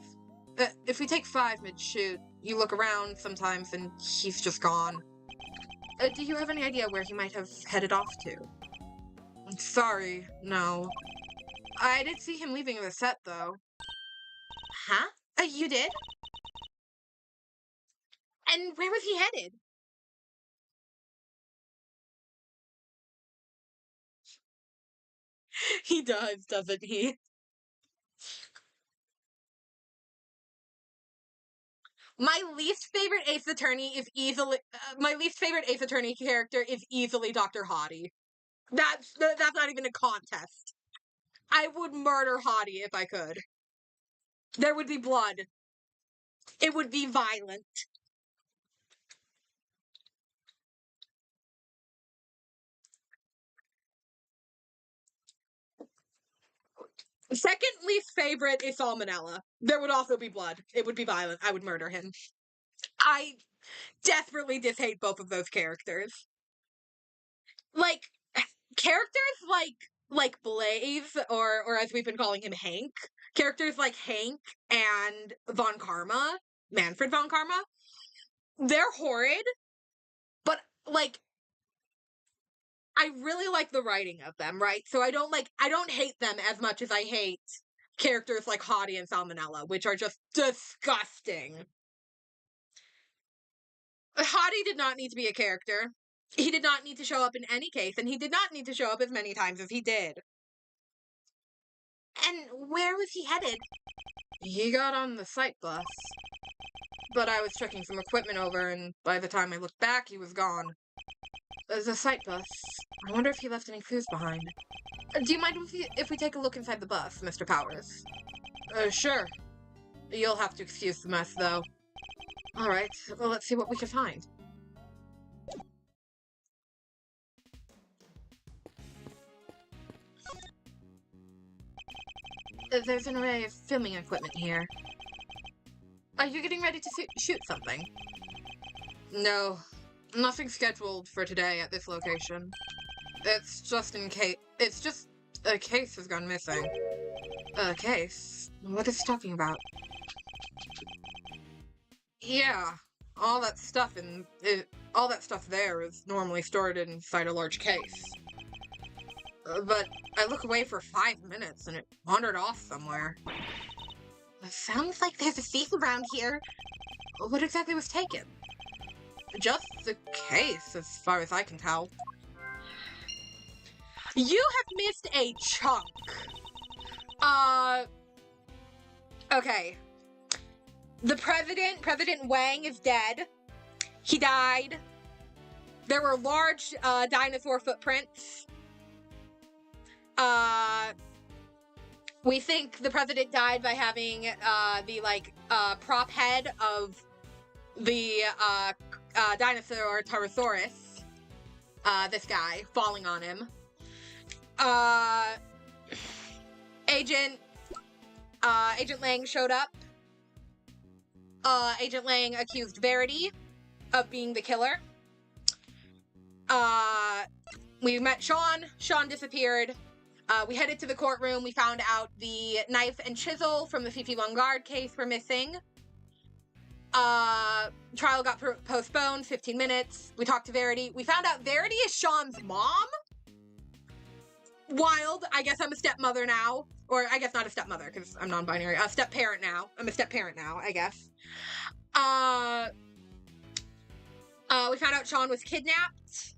mid-shoot, you look around sometimes and he's just gone. Do you have any idea where he might have headed off to? Sorry, no. I did see him leaving the set, though. Huh? You did? And where was he headed? He does, doesn't he? My least favorite Ace Attorney character is easily Dr. Hottie. That's not even a contest. I would murder Hottie if I could. There would be blood. It would be violent. Second least favorite is Salmonella. There would also be blood. It would be violent. I would murder him. I desperately dishate both of those characters. Like, characters like Blaze, or as we've been calling him, Hank. Characters like Hank and Von Karma, Manfred Von Karma, they're horrid, but, like, I really like the writing of them, right? So I don't hate them as much as I hate characters like Hottie and Salmonella, which are just disgusting. Hottie did not need to be a character. He did not need to show up in any case, and he did not need to show up as many times as he did. And where was he headed? He got on the site bus. But I was checking some equipment over, and by the time I looked back, he was gone. The site bus. I wonder if he left any clues behind. Do you mind if we take a look inside the bus, Mr. Powers? Sure. You'll have to excuse the mess, though. Alright, well, let's see what we can find. There's an array of filming equipment here. Are you getting ready to shoot something? No, nothing scheduled for today at this location. It's just a case has gone missing. A case? What is he talking about? Yeah, all that stuff there is normally stored inside a large case. But I look away for 5 minutes and it wandered off somewhere. It sounds like there's a thief around here. What exactly was taken? Just the case, as far as I can tell. You have missed a chunk. Okay. The President Wang is dead. He died. There were large, dinosaur footprints. We think the president died by having, the, prop head of the, dinosaur Pterosaurus, this guy, falling on him. Agent Lang showed up. Agent Lang accused Verity of being the killer. We met Sean. Sean disappeared. We headed to the courtroom. We found out the knife and chisel from the Fifi Vanguard case were missing. Trial got postponed 15 minutes. We talked to Verity. We found out Verity is Sean's mom. Wild. I guess I'm a stepmother now. Or I guess not a stepmother, because I'm non-binary. A step-parent now. I'm a step-parent now, I guess. We found out Sean was kidnapped.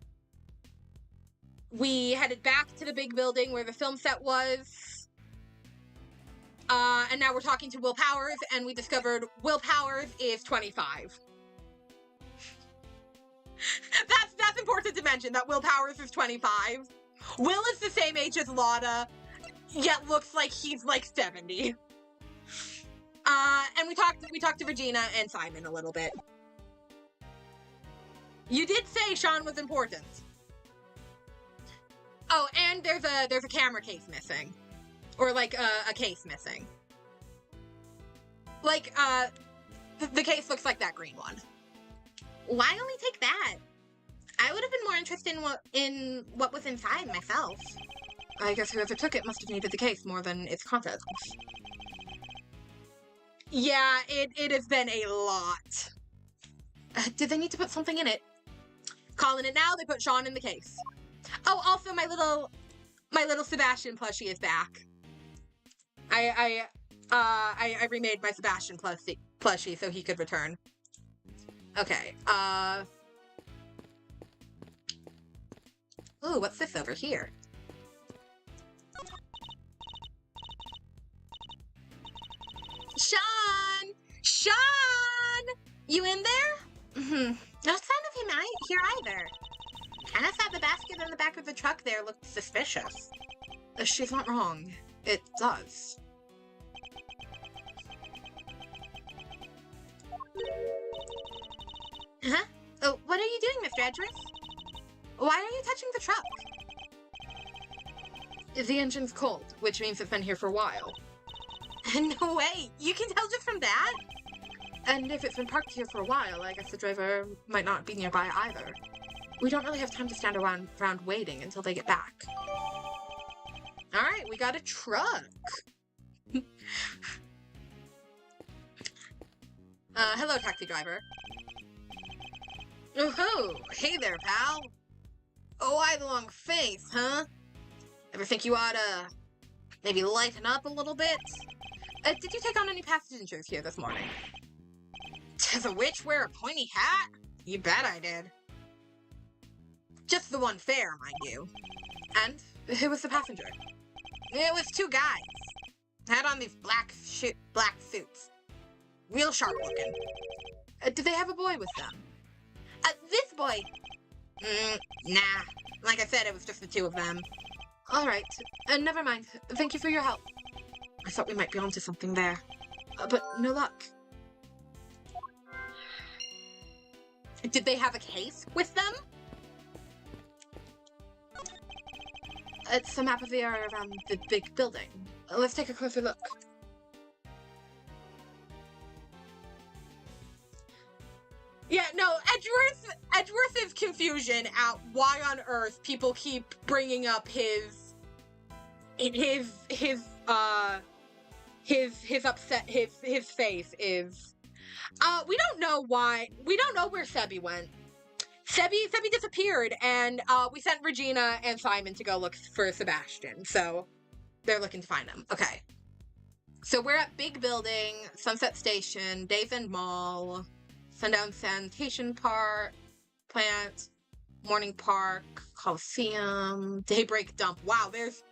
We headed back to the big building where the film set was. And now we're talking to Will Powers, and we discovered Will Powers is 25. That's important to mention, that Will Powers is 25. Will is the same age as Lotta, yet looks like he's like 70. And we talked to Regina and Simon a little bit. You did say Sean was important. Oh, and there's a camera case missing. Or, like, a case missing. Like, the case looks like that green one. Why only take that? I would have been more interested in what was inside myself. I guess whoever took it must have needed the case more than its contents. Yeah, it has been a lot. Did they need to put something in it? Calling it now, they put Sean in the case. Oh, also my little Sebastian plushie is back. I remade my Sebastian plushie so he could return. Okay, ooh, what's this over here? Sean! Sean! You in there? No sign of him here either. Kinda thought the basket in the back of the truck there looked suspicious. She's not wrong. It does. Huh? Oh, what are you doing, Mr. Edgeworth? Why are you touching the truck? The engine's cold, which means it's been here for a while. No way! You can tell just from that? And if it's been parked here for a while, I guess the driver might not be nearby either. We don't really have time to stand around waiting until they get back. Alright, we got a truck! Hello, taxi driver. Oh, hey there, pal. Oh, I the long face, huh? Ever think you oughta maybe lighten up a little bit? Did you take on any passengers here this morning? Does a witch wear a pointy hat? You bet I did. Just the one fare, mind you. And who was the passenger? It was two guys. Had on these black suits. Real sharp looking. Did they have a boy with them? This boy. Nah. Like I said, it was just the two of them. Alright. Never mind. Thank you for your help. I thought we might be onto something there. But no luck. Did they have a case with them? It's a map of the area around the big building. Let's take a closer look. Yeah, no, Edgeworth's confusion at why on earth people keep bringing up his face is, we don't know why, we don't know where Sebi went. Sebi disappeared, and we sent Regina and Simon to go look for Sebastian, so they're looking to find him. Okay. So we're at Big Building, Sunset Station, Days End Mall, Sundown Sanitation Plant, Morning Park, Coliseum, Daybreak Dump. Wow, there's...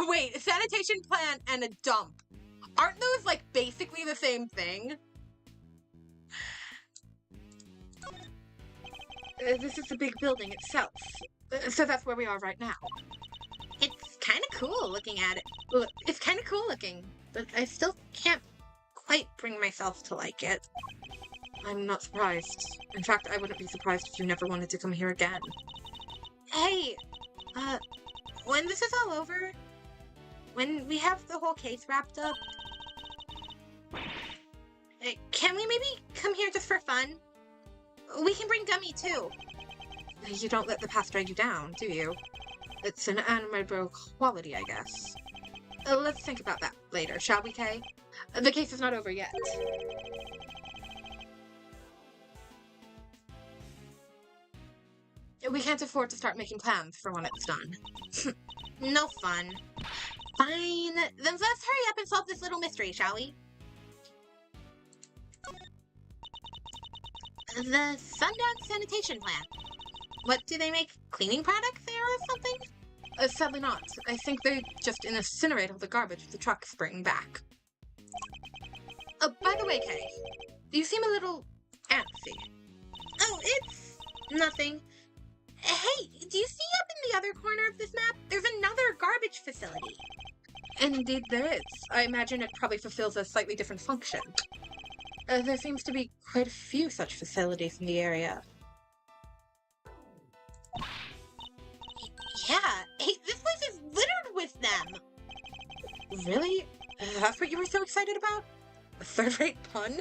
Wait, a sanitation plant and a dump. Aren't those, like, basically the same thing? This is the big building itself. So that's where we are right now. It's kind of cool looking at it. Look, it's kind of cool looking, but I still can't quite bring myself to like it. I'm not surprised. In fact, I wouldn't be surprised if you never wanted to come here again. Hey, when this is all over, when we have the whole case wrapped up, can we maybe come here just for fun? We can bring Gummy, too. You don't let the past drag you down, do you? It's an admirable quality, I guess. Let's think about that later, shall we, Kay? The case is not over yet. We can't afford to start making plans for when it's done. No fun. Fine, then let's hurry up and solve this little mystery, shall we? The Sundown Sanitation Plant. What, do they make cleaning products there or something? Sadly not. I think they just incinerate all the garbage the truck's bringing back. By the way, Kay, you seem a little antsy. Oh, it's nothing. Hey, do you see up in the other corner of this map? There's another garbage facility. Indeed there is. I imagine it probably fulfills a slightly different function. There seems to be quite a few such facilities in the area. Yeah, hey, this place is littered with them. Really? That's what you were so excited about? A third-rate pun?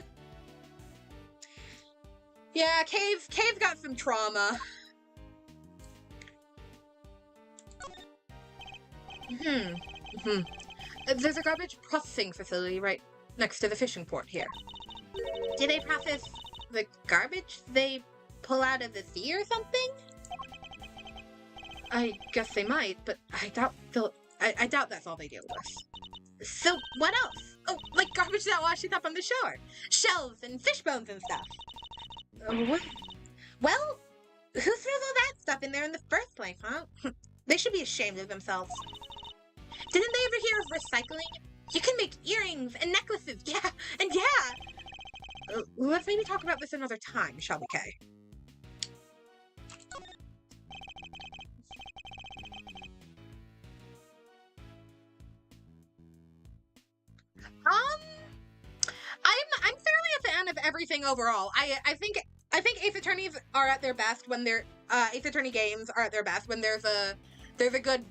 Yeah, Cave got some trauma. There's a garbage processing facility right next to the fishing port here. Do they process the garbage they pull out of the sea or something? I guess they might, but I doubt I doubt that's all they deal with. So what else? Oh, like garbage that washes up on the shore, shells and fish bones and stuff. What? Well, who throws all that stuff in there in the first place, huh? They should be ashamed of themselves. Didn't they ever hear of recycling? You can make earrings and necklaces, yeah, and yeah! Let's maybe talk about this another time, shall we, Kay? I'm fairly a fan of everything overall. I think Ace Attorneys are at their best when they're Ace Attorney games are at their best when there's a good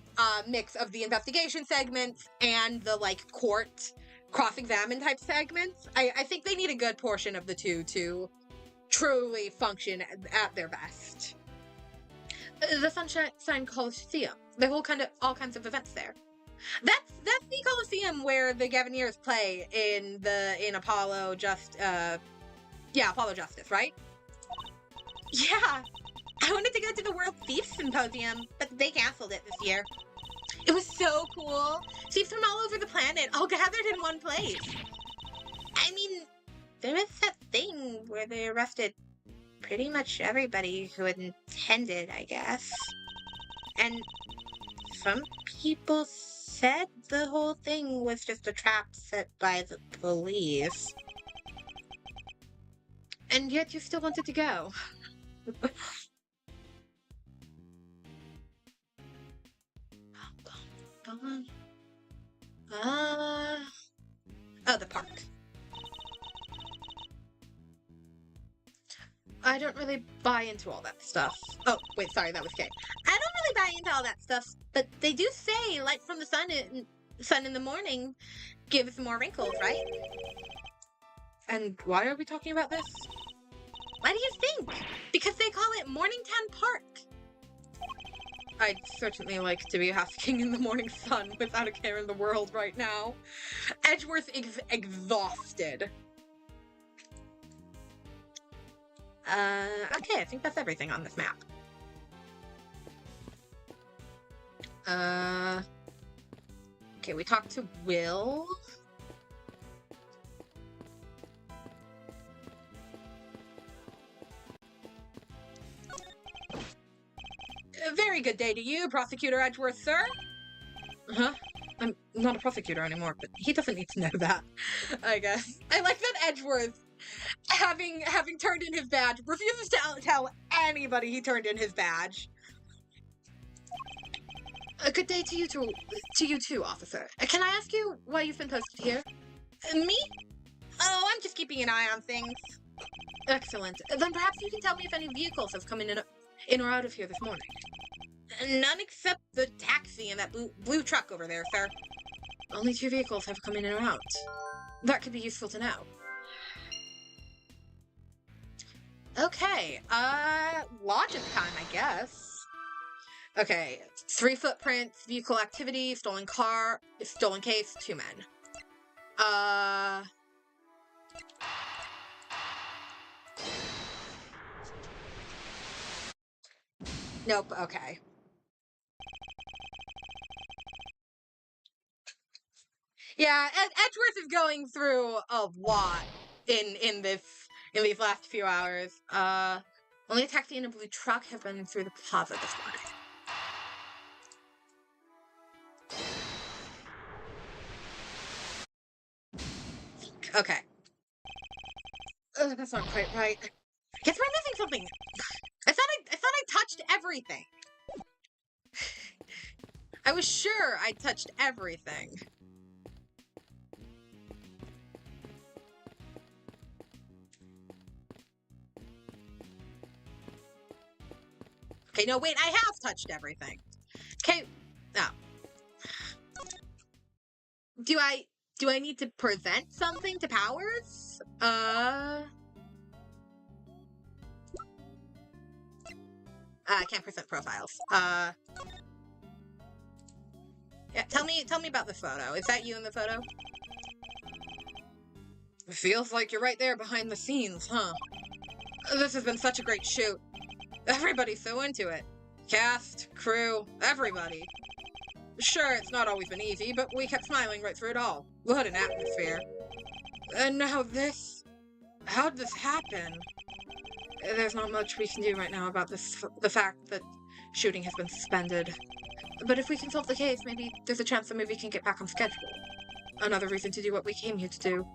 mix of the investigation segments and the like court cross-examine type segments. I think they need a good portion of the two to truly function at their best. The Sunshine Coliseum. There are all kinds of events there. That's the Coliseum where the Gaviniers play in Apollo Apollo Justice, right? Yeah. I wanted to go to the World Thieves Symposium, but they canceled it this year. It was so cool. Thieves from all over the planet, all gathered in one place. I mean, there was that thing where they arrested pretty much everybody who attended, I guess. And some people said the whole thing was just a trap set by the police. And yet you still wanted to go. Oh, the park. I don't really buy into all that stuff. Oh, wait, sorry, that was Kay. I don't really buy into all that stuff, but they do say light from the sun in the morning gives more wrinkles, right? And why are we talking about this? Why do you think? Because they call it Morningtown Park. I'd certainly like to be basking in the morning sun without a care in the world right now. Edgeworth is exhausted. Okay, I think that's everything on this map. Okay, we talked to Will. A very good day to you, Prosecutor Edgeworth, sir. Huh? I'm not a prosecutor anymore, but he doesn't need to know that, I guess. I like that Edgeworth, having turned in his badge, refuses to tell anybody he turned in his badge. A good day to you too, officer. Can I ask you why you've been posted here? Me? Oh, I'm just keeping an eye on things. Excellent. Then perhaps you can tell me if any vehicles have come in or out of here this morning. None except the taxi and that blue truck over there, sir. Only 2 vehicles have come in and out. That could be useful to know. Okay, logic time, I guess. Okay, 3 footprints, vehicle activity, stolen car, stolen case, 2 men. Nope, okay. Yeah, Edgeworth is going through a lot in these last few hours. Only a taxi and a blue truck have been through the plaza this morning. Okay. That's not quite right. Guess we're missing something. I thought I touched everything. I was sure I touched everything. Okay, no, wait, I have touched everything. Okay, no. Do I need to present something to Powers? I can't present profiles. Yeah, tell me about the photo. Is that you in the photo? It feels like you're right there behind the scenes, huh? This has been such a great shoot. Everybody's so into it. Cast, crew, everybody. Sure, it's not always been easy, but we kept smiling right through it all. What an atmosphere. And now this... How'd this happen? There's not much we can do right now about the fact that shooting has been suspended. But if we can solve the case, maybe there's a chance the movie can get back on schedule. Another reason to do what we came here to do.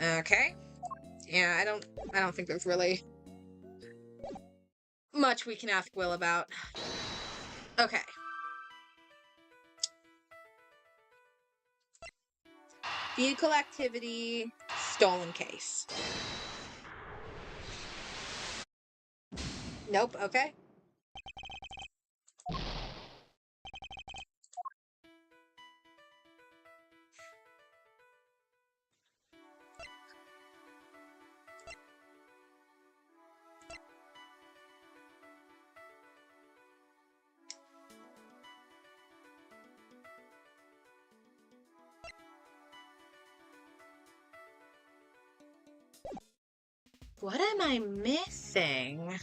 Okay. Yeah, I don't think there's really much we can ask Will about. Okay. Vehicle activity, stolen case. Nope, okay. What am I missing?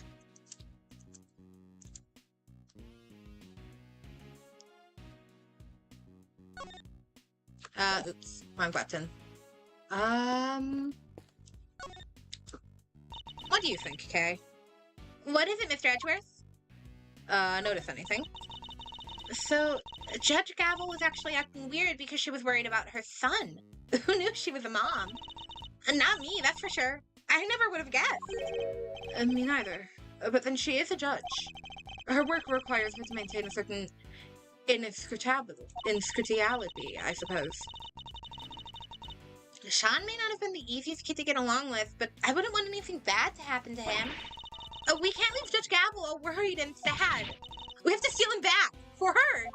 Oops, wrong button. What do you think, Kay? What is it, Mr. Edgeworth? Notice anything? So, Judge Gavel was actually acting weird because she was worried about her son. Who knew she was a mom? Not me, that's for sure. I never would have guessed. Me neither. But then she is a judge. Her work requires her to maintain a certain inscrutability, I suppose. Sean may not have been the easiest kid to get along with, but I wouldn't want anything bad to happen to him. We can't leave Judge Gavel all worried and sad. We have to steal him back, for her.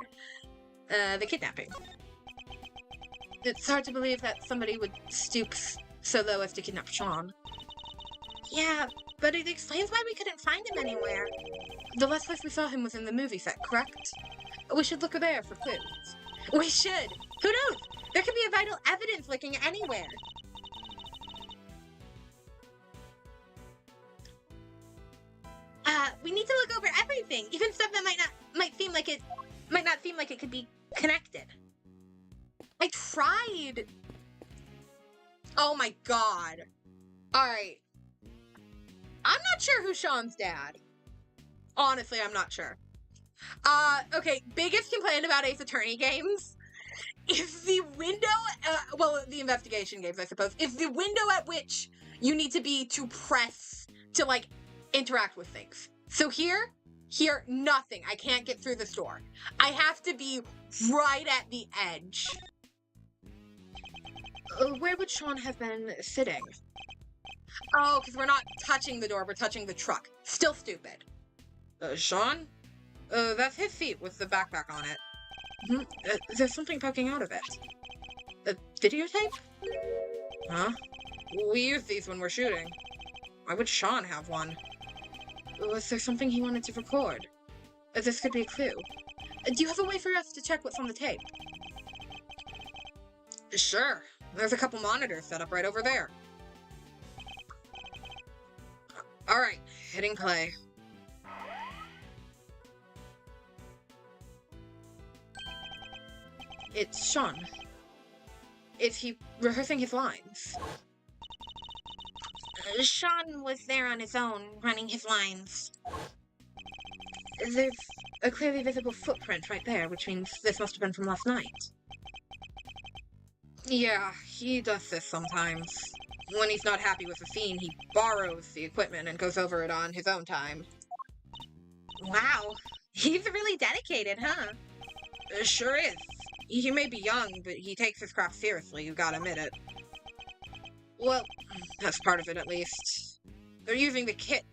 The kidnapping. It's hard to believe that somebody would stoop so low as to kidnap Sean. Yeah, but it explains why we couldn't find him anywhere. The last place we saw him was in the movie set, correct? We should look there for clues. We should. Who knows? There could be a vital evidence lurking anywhere. We need to look over everything, even stuff that might not seem like it could be connected. I tried. Oh my god. Alright. I'm not sure who's Sean's dad. Honestly, I'm not sure. Okay, biggest complaint about Ace Attorney games is the window, well, the investigation games, I suppose, is the window at which you need to be to press to, like, interact with things. So here, nothing. I can't get through this door. I have to be right at the edge. Where would Sean have been sitting? Oh, because we're not touching the door, we're touching the truck. Still stupid. Sean? That's his seat with the backpack on it. There's something poking out of it. A videotape? Huh? We use these when we're shooting. Why would Sean have one? Was there something he wanted to record? This could be a clue. Do you have a way for us to check what's on the tape? Sure. There's a couple monitors set up right over there. Alright, hitting play. It's Sean. Is he rehearsing his lines? Sean was there on his own, running his lines. There's a clearly visible footprint right there, which means this must have been from last night. Yeah, he does this sometimes. When he's not happy with the scene, he borrows the equipment and goes over it on his own time. Wow, he's really dedicated, huh? Sure is. He may be young, but he takes his craft seriously, you gotta admit it. Well, that's part of it at least. They're using the kit.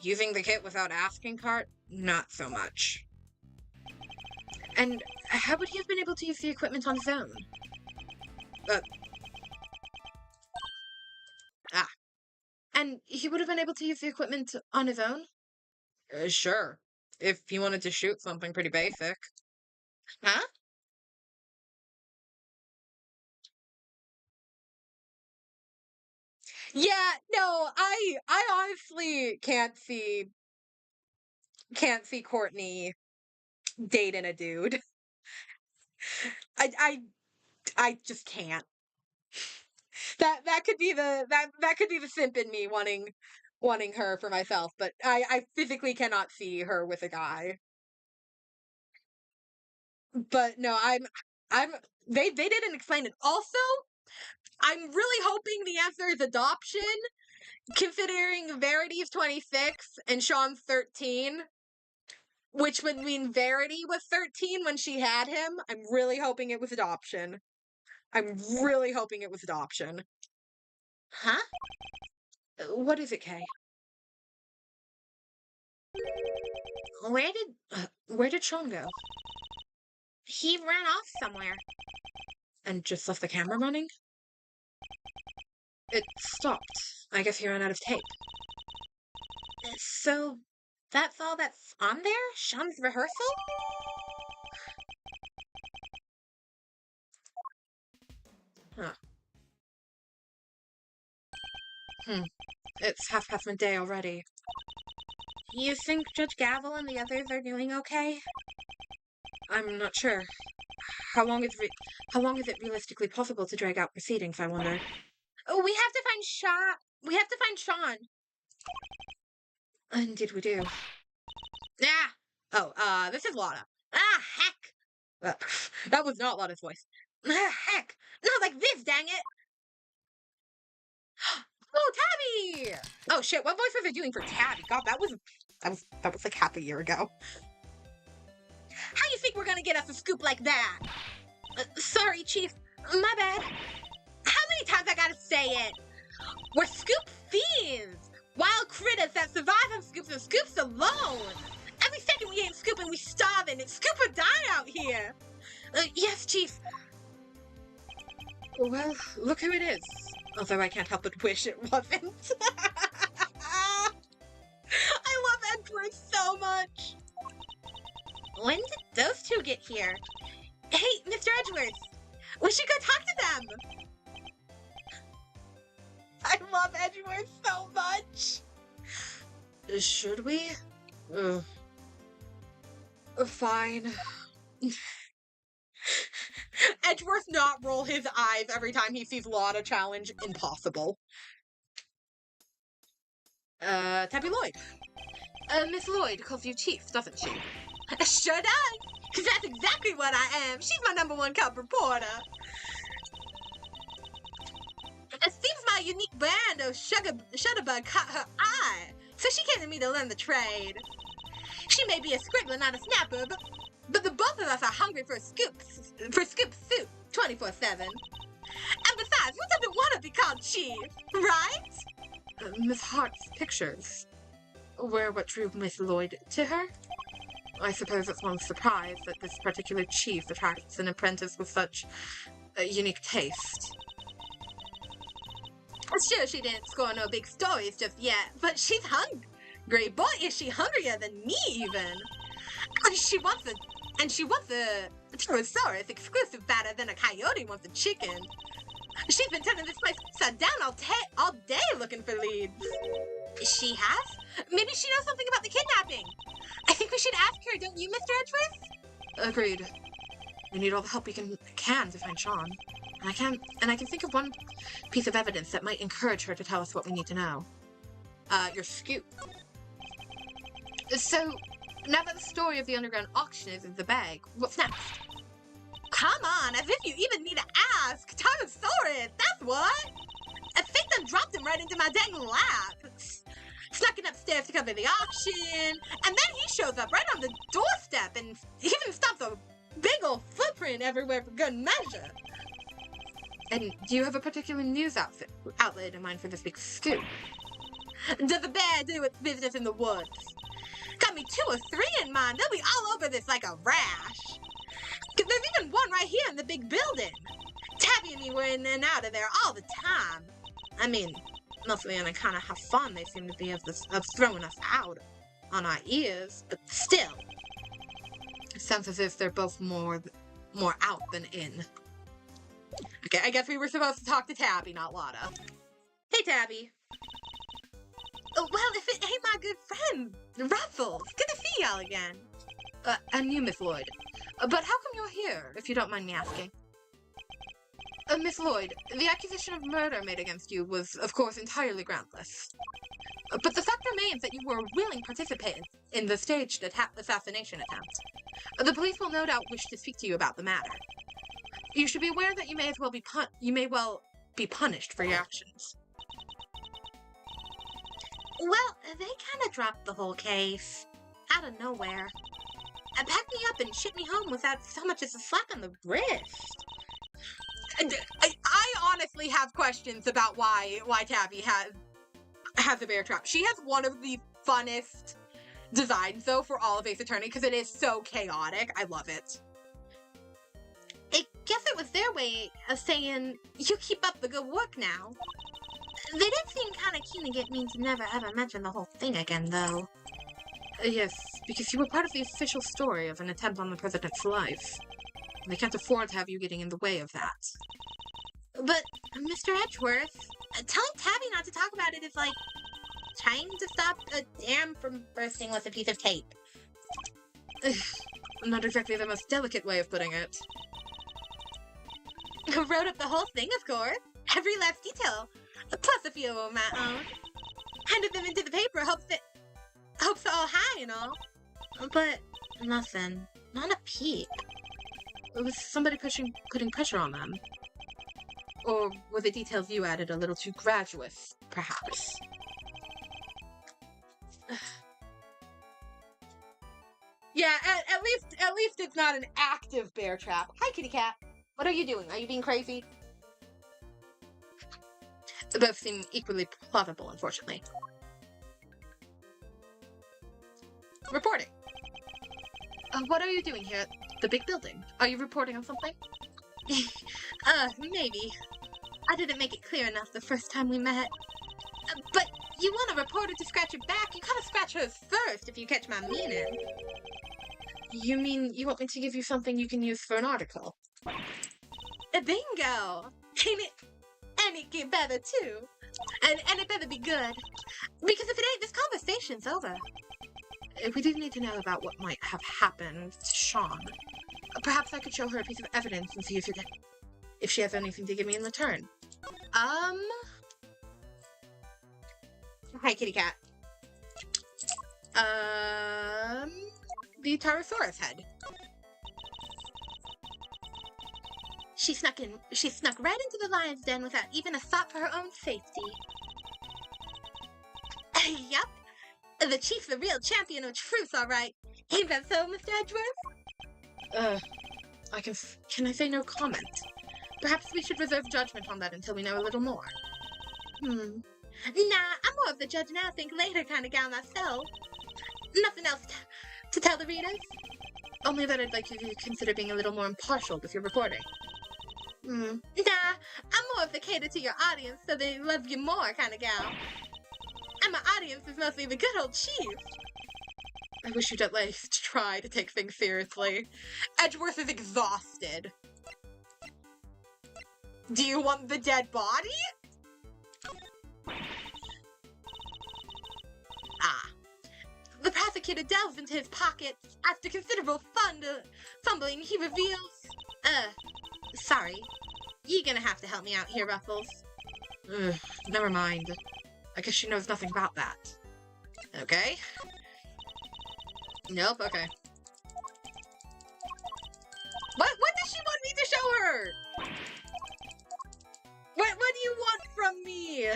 Using the kit without asking part? Not so much. And how would he have been able to use the equipment on his own? And he would have been able to use the equipment on his own? Sure. If he wanted to shoot something pretty basic. Huh? Yeah, no, I honestly can't see Courtney dating a dude. I I I just can't. That could be that could be the simp in me wanting her for myself, but I physically cannot see her with a guy. But no, I'm they didn't explain it. Also, I'm really hoping the answer is adoption, considering Verity's 26 and Sean's 13, which would mean Verity was 13 when she had him. I'm really hoping it was adoption. I'm really hoping it was adoption. Huh? What is it, Kay? Where did Sean go? He ran off somewhere. And just left the camera running? It stopped. I guess he ran out of tape. So, that's all that's on there? Sean's rehearsal? Huh. It's midday already. You think Judge Gavel and the others are doing okay? I'm not sure. How long is it realistically possible to drag out proceedings, I wonder? Oh, we have to find Sean. We have to find Sean. Indeed we do. Ah! Oh, this is Lana. Ah, heck! That was not Lana's voice. Ah, heck! Not like this, dang it! Oh, Tabby! Oh shit, what voice was I doing for Tabby? God, that was like half a year ago. How you think we're gonna get us a scoop like that? Sorry, Chief. My bad. How many times I gotta say it? We're scoop thieves! Wild critters that survive on scoops and scoops alone! Every second we ain't scooping, we starving. It's scoop or die out here! Yes, Chief. Well, look who it is. Although I can't help but wish it wasn't. I love Edgeworth so much! When did those two get here? Hey, Mr. Edgeworth! We should go talk to them! I love Edgeworth so much! Should we? Fine. Edgeworth not roll his eyes every time he sees Lana challenge impossible. Tabby Lloyd. Miss Lloyd calls you Chief, doesn't she? Sure does! Cause that's exactly what I am. She's my #1 cub reporter. It seems my unique brand of Shutterbug caught her eye, so she came to me to learn the trade. She may be a scribbler, not a snapper, but the both of us are hungry for scoop soup, 24/7. And besides, who doesn't want to be called Chief, right? Miss Hart's pictures were what drew Miss Lloyd to her. I suppose it's no surprise that this particular chief attracts an apprentice with such a unique taste. Sure, she didn't score no big stories just yet, but she's hungry. Boy, is she hungrier than me, even. And she wants a Pterosaurus exclusive batter than a coyote wants a chicken. She's been turning this place upside down all day looking for leads. She has? Maybe she knows something about the kidnapping. I think we should ask her, don't you, Mr. Edgeworth? Agreed. We need all the help we can to find Sean. And I can think of one piece of evidence that might encourage her to tell us what we need to know. Your scoop. So, now that the story of the underground auction is in the bag, what's next? Come on, as if you even need to ask. Tyrannosaurus, that's what. I think they dropped him right into my dang lap. Snuck it upstairs to cover the auction, and then he shows up right on the doorstep and even stops a big old footprint everywhere for good measure. And do you have a particular news outlet in mind for this big scoop? Does the bear do its business in the woods? Got me 2 or 3 in mind. They'll be all over this like a rash. 'Cause there's even one right here in the big building. Tabby and me were in and out of there all the time. I mean, mostly on account of how fond they seem to be of throwing us out on our ears, but still. It sounds as if they're both more out than in. Okay, I guess we were supposed to talk to Tabby, not Lotta. Hey, Tabby. Oh, well, if it ain't my good friend, Ruffles. Good to see y'all again. And you, Miss Lloyd. But how come you're here, if you don't mind me asking? Miss Lloyd, the accusation of murder made against you was, of course, entirely groundless. But the fact remains that you were a willing participant in the staged assassination attempt. The police will no doubt wish to speak to you about the matter. You should be aware that you may well be punished for your actions. Well, they kind of dropped the whole case. Out of nowhere. And packed me up and shipped me home without so much as a slap on the wrist. I honestly have questions about why Tabby has a bear trap. She has one of the funnest designs, though, for all of Ace Attorney, because it is so chaotic. I love it. I guess it was their way of saying, you keep up the good work now. They did seem kind of keen to get me to never ever mention the whole thing again, though. Yes, because you were part of the official story of an attempt on the president's life. They can't afford to have you getting in the way of that. But, Mr. Edgeworth, telling Tabby not to talk about it is like trying to stop a dam from bursting with a piece of tape. Not exactly the most delicate way of putting it. I wrote up the whole thing, of course. Every last detail. Plus a few of my own. Handed them into the paper, hopes all high and all. But nothing. Not a peep. Was somebody putting pressure on them? Or were the details you added a little too gratuitous, perhaps? Yeah, at least it's not an active bear trap. Hi, kitty cat. What are you doing? Are you being crazy? Both seem equally plausible, unfortunately. Reporting. What are you doing here at the big building? Are you reporting on something? Maybe. I didn't make it clear enough the first time we met. But you want a reporter to scratch your back, you gotta scratch hers first, if you catch my meaning. You mean you want me to give you something you can use for an article? Bingo! Ain't it? And it get better, too. And it better be good. Because if it ain't, this conversation's over. We do need to know about what might have happened to Sean. Perhaps I could show her a piece of evidence and see if she has anything to give me in return. Hi, kitty cat. The Tyrannosaurus head. She snuck right into the lion's den without even a thought for her own safety. Yup. The chief's the real champion of truth, all right. Ain't that so, Mr. Edgeworth? Can I say no comment? Perhaps we should reserve judgment on that until we know a little more. Nah, I'm more of the judge now, think later kind of gal myself. Nothing else to tell the readers? Only that I'd like you to consider being a little more impartial with your reporting. Nah, I'm more of the cater to your audience so they love you more kind of gal. And my audience is mostly the good old chief. I wish you'd at least try to take things seriously. Edgeworth is exhausted. Do you want the dead body? The prosecutor delves into his pocket. After considerable fumbling, he reveals... sorry. You're gonna have to help me out here, Ruffles. Never mind. I guess she knows nothing about that. Okay. Nope, okay. What does she want me to show her? What do you want from me?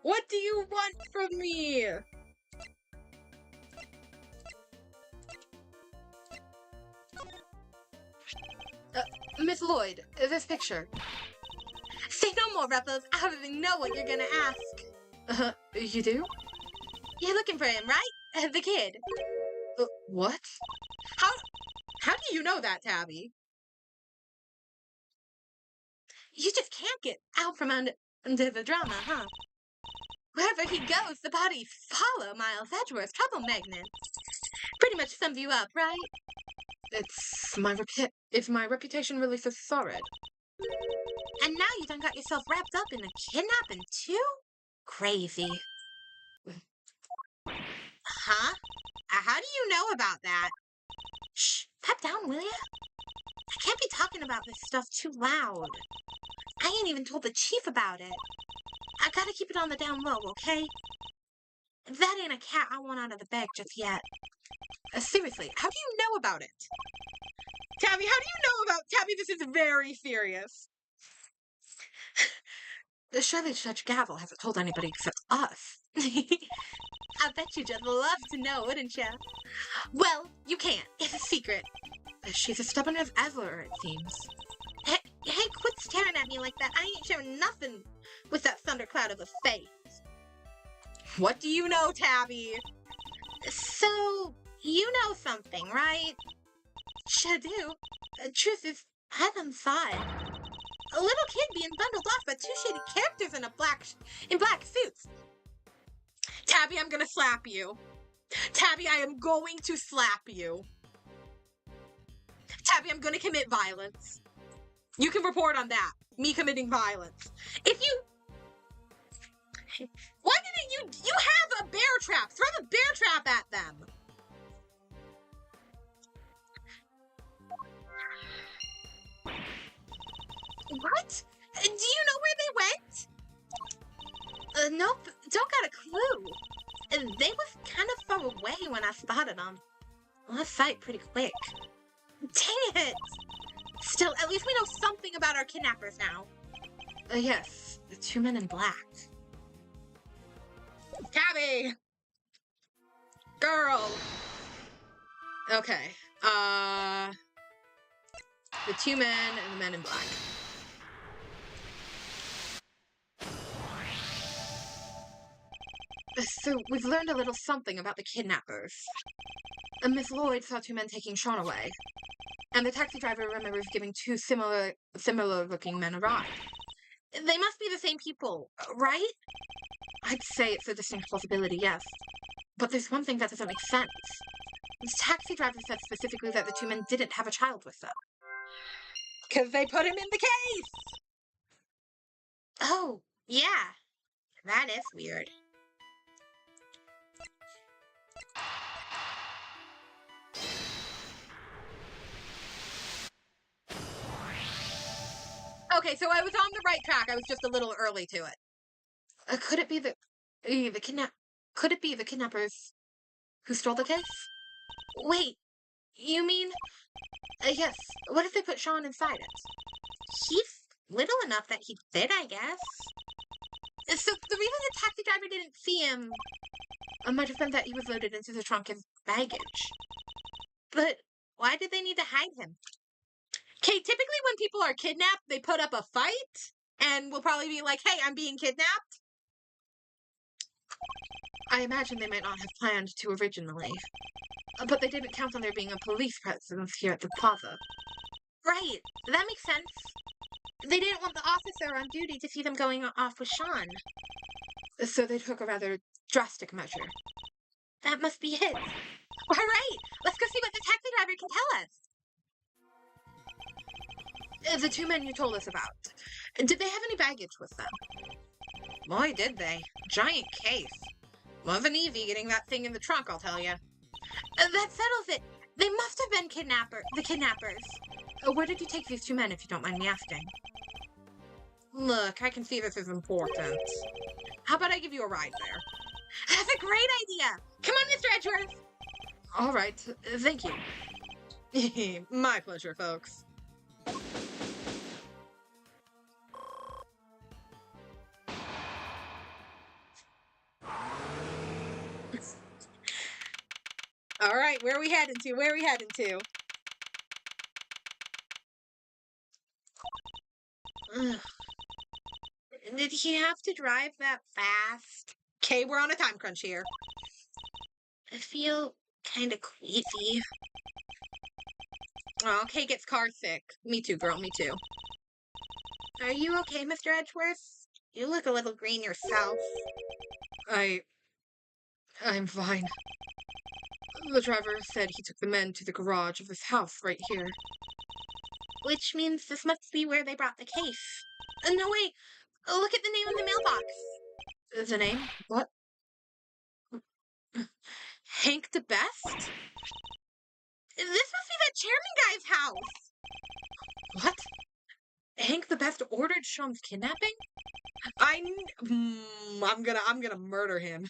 What do you want from me? Miss Lloyd, this picture. Say no more, Ruffles. I already know what you're gonna ask. You do? You're looking for him, right? The kid. What? How do you know that, Tabby? You just can't get out from under the drama, huh? Wherever he goes, the bodies follow Miles Edgeworth's trouble magnet. Pretty much sums you up, right? Is my reputation really so sorry? And now you done got yourself wrapped up in a kidnapping too? Crazy. Huh? How do you know about that? Shh, pipe down, will ya? I can't be talking about this stuff too loud. I ain't even told the chief about it. I gotta keep it on the down low, okay? That ain't a cat I want out of the bag just yet. Seriously, how do you know about it? Tabby, how do you know about... Tabby, this is very serious. Surely Judge Gavel hasn't told anybody except us. I bet you'd just love to know, wouldn't ya? Well, you can't. It's a secret. She's as stubborn as ever, it seems. Hey, quit staring at me like that. I ain't sharing nothing with that thundercloud of a face. What do you know, Tabby? So, you know something, right? Sure do. Truth is, I done saw it. A little kid being bundled off by two shady characters in black suits. Tabby, I'm gonna slap you. Tabby, I am going to slap you. Tabby, I'm gonna commit violence. You can report on that. Me committing violence. If you... Why didn't you have a bear trap? Throw the bear trap at them. What? Do you know where they went? Nope. Don't got a clue. They was kind of far away when I spotted them. Lost sight pretty quick. Dang it! Still, at least we know something about our kidnappers now. Yes, the two men in black. Tabby! Girl! Okay, the two men and the men in black. So, we've learned a little something about the kidnappers. Miss Lloyd saw two men taking Sean away, and the taxi driver remembers giving two similar-looking men a ride. They must be the same people, right? I'd say it's a distinct possibility, yes. But there's one thing that doesn't make sense. The taxi driver said specifically that the two men didn't have a child with them. Because they put him in the case! Oh, yeah. That is weird. Okay, so I was on the right track. I was just a little early to it. Could it be Could it be the kidnappers who stole the case? Wait, you mean... Yes. What if they put Sean inside it? He's little enough that he fit, I guess. So the reason the taxi driver didn't see him... might have been that he was loaded into the trunk as baggage. But why did they need to hide him? Okay, typically when people are kidnapped, they put up a fight, and will probably be like, hey, I'm being kidnapped. I imagine they might not have planned to originally. But they didn't count on there being a police presence here at the plaza. Right, that makes sense. They didn't want the officer on duty to see them going off with Sean. So they took a rather drastic measure. That must be it. All right, let's go see what the taxi driver can tell us. The two men you told us about. Did they have any baggage with them? Boy, did they. Giant case. Wasn't easy getting that thing in the trunk, I'll tell you. That settles it. They must have been the kidnappers. Where did you take these two men, if you don't mind me asking? Look, I can see this is important. How about I give you a ride there? That's a great idea! Come on, Mr. Edgeworth! All right, thank you. My pleasure, folks. All right, where are we heading to? Where are we heading to? Ugh. Did he have to drive that fast? Okay, we're on a time crunch here. I feel kind of queasy. Oh, okay, gets car sick. Me too, girl, me too. Are you okay, Mr. Edgeworth? You look a little green yourself. I'm fine. The driver said he took the men to the garage of this house right here. Which means this must be where they brought the case. No, wait. Look at the name in the mailbox. The name? What? Hank the Best? This must be that chairman guy's house. What? Hank the Best ordered Sean's kidnapping? I'm gonna murder him.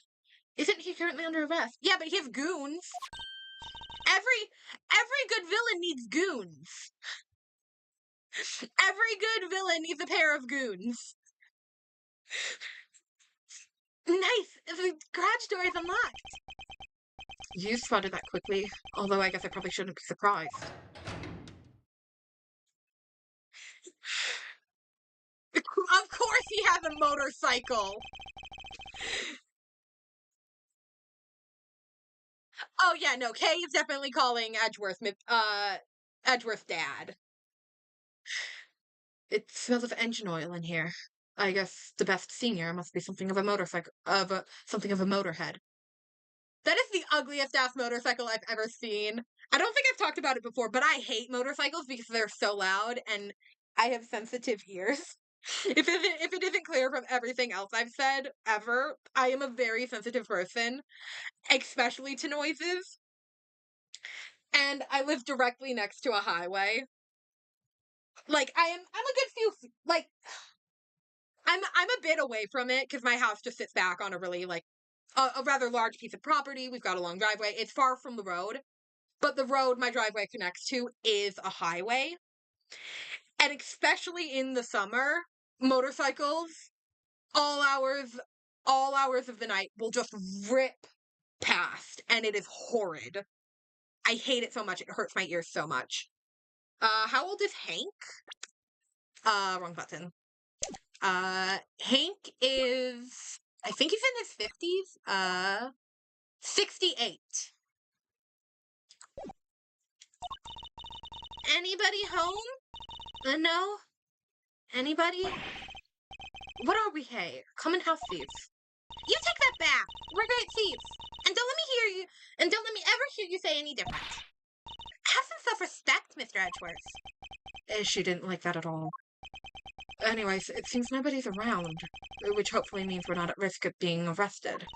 Isn't he currently under arrest? Yeah, but he has goons. Every good villain needs goons. Every good villain needs a pair of goons. Nice! The garage door is unlocked. You spotted that quickly, although I guess I probably shouldn't be surprised. Of course he has a motorcycle! Oh yeah, no, Kay is definitely calling Edgeworth's dad. It smells of engine oil in here. I guess the Best Senior must be something of a motorcycle, something of a motorhead. That is the ugliest ass motorcycle I've ever seen. I don't think I've talked about it before, but I hate motorcycles because they're so loud and I have sensitive ears. If it isn't clear from everything else I've said ever, I am a very sensitive person, especially to noises. And I live directly next to a highway. Like I'm a good few like I'm a bit away from it because my house just sits back on a really like a rather large piece of property. We've got a long driveway. It's far from the road, but the road my driveway connects to is a highway. And especially in the summer, motorcycles, all hours of the night will just rip past, and it is horrid. I hate it so much. It hurts my ears so much. How old is Hank? Wrong button. Hank is, I think he's in his 50s. 68. Anybody home? No? Anybody? What are we, hey? Common house thieves. You take that back. We're great thieves. And don't let me ever hear you say any different. Have some self-respect, Mr. Edgeworth. She didn't like that at all. Anyways, it seems nobody's around, which hopefully means we're not at risk of being arrested.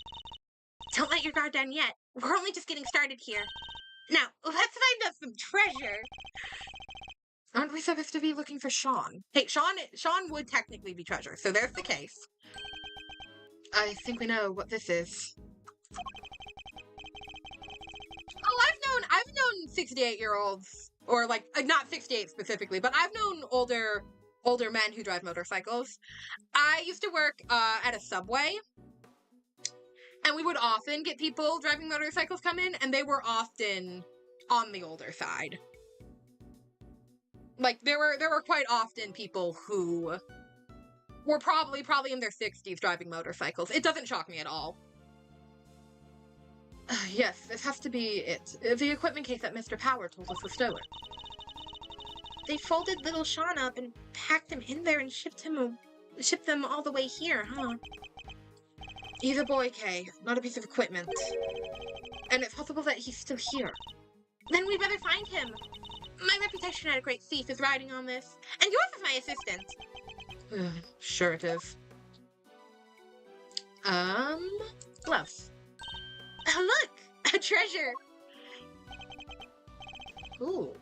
Don't let your guard down yet. We're only just getting started here. Now, let's find us some treasure. Aren't we supposed to be looking for Sean? Hey, Sean would technically be treasure, so there's the case. I think we know what this is. Oh, I've known 68-year-olds, or like not 68 specifically, but I've known older men who drive motorcycles. I used to work at a Subway, and we would often get people driving motorcycles come in, and they were often on the older side. Like there were quite often people who were probably in their 60s driving motorcycles. It doesn't shock me at all. Yes, this has to be it. The equipment case that Mr. Power told us was stolen. They folded little Sean up and packed him in there and shipped them all the way here, huh? He's a boy, Kay, not a piece of equipment. And it's possible that he's still here. Then we better find him. My reputation as a great thief is riding on this. And yours is my assistant. Sure it is. Gloves. Look! A treasure! Ooh.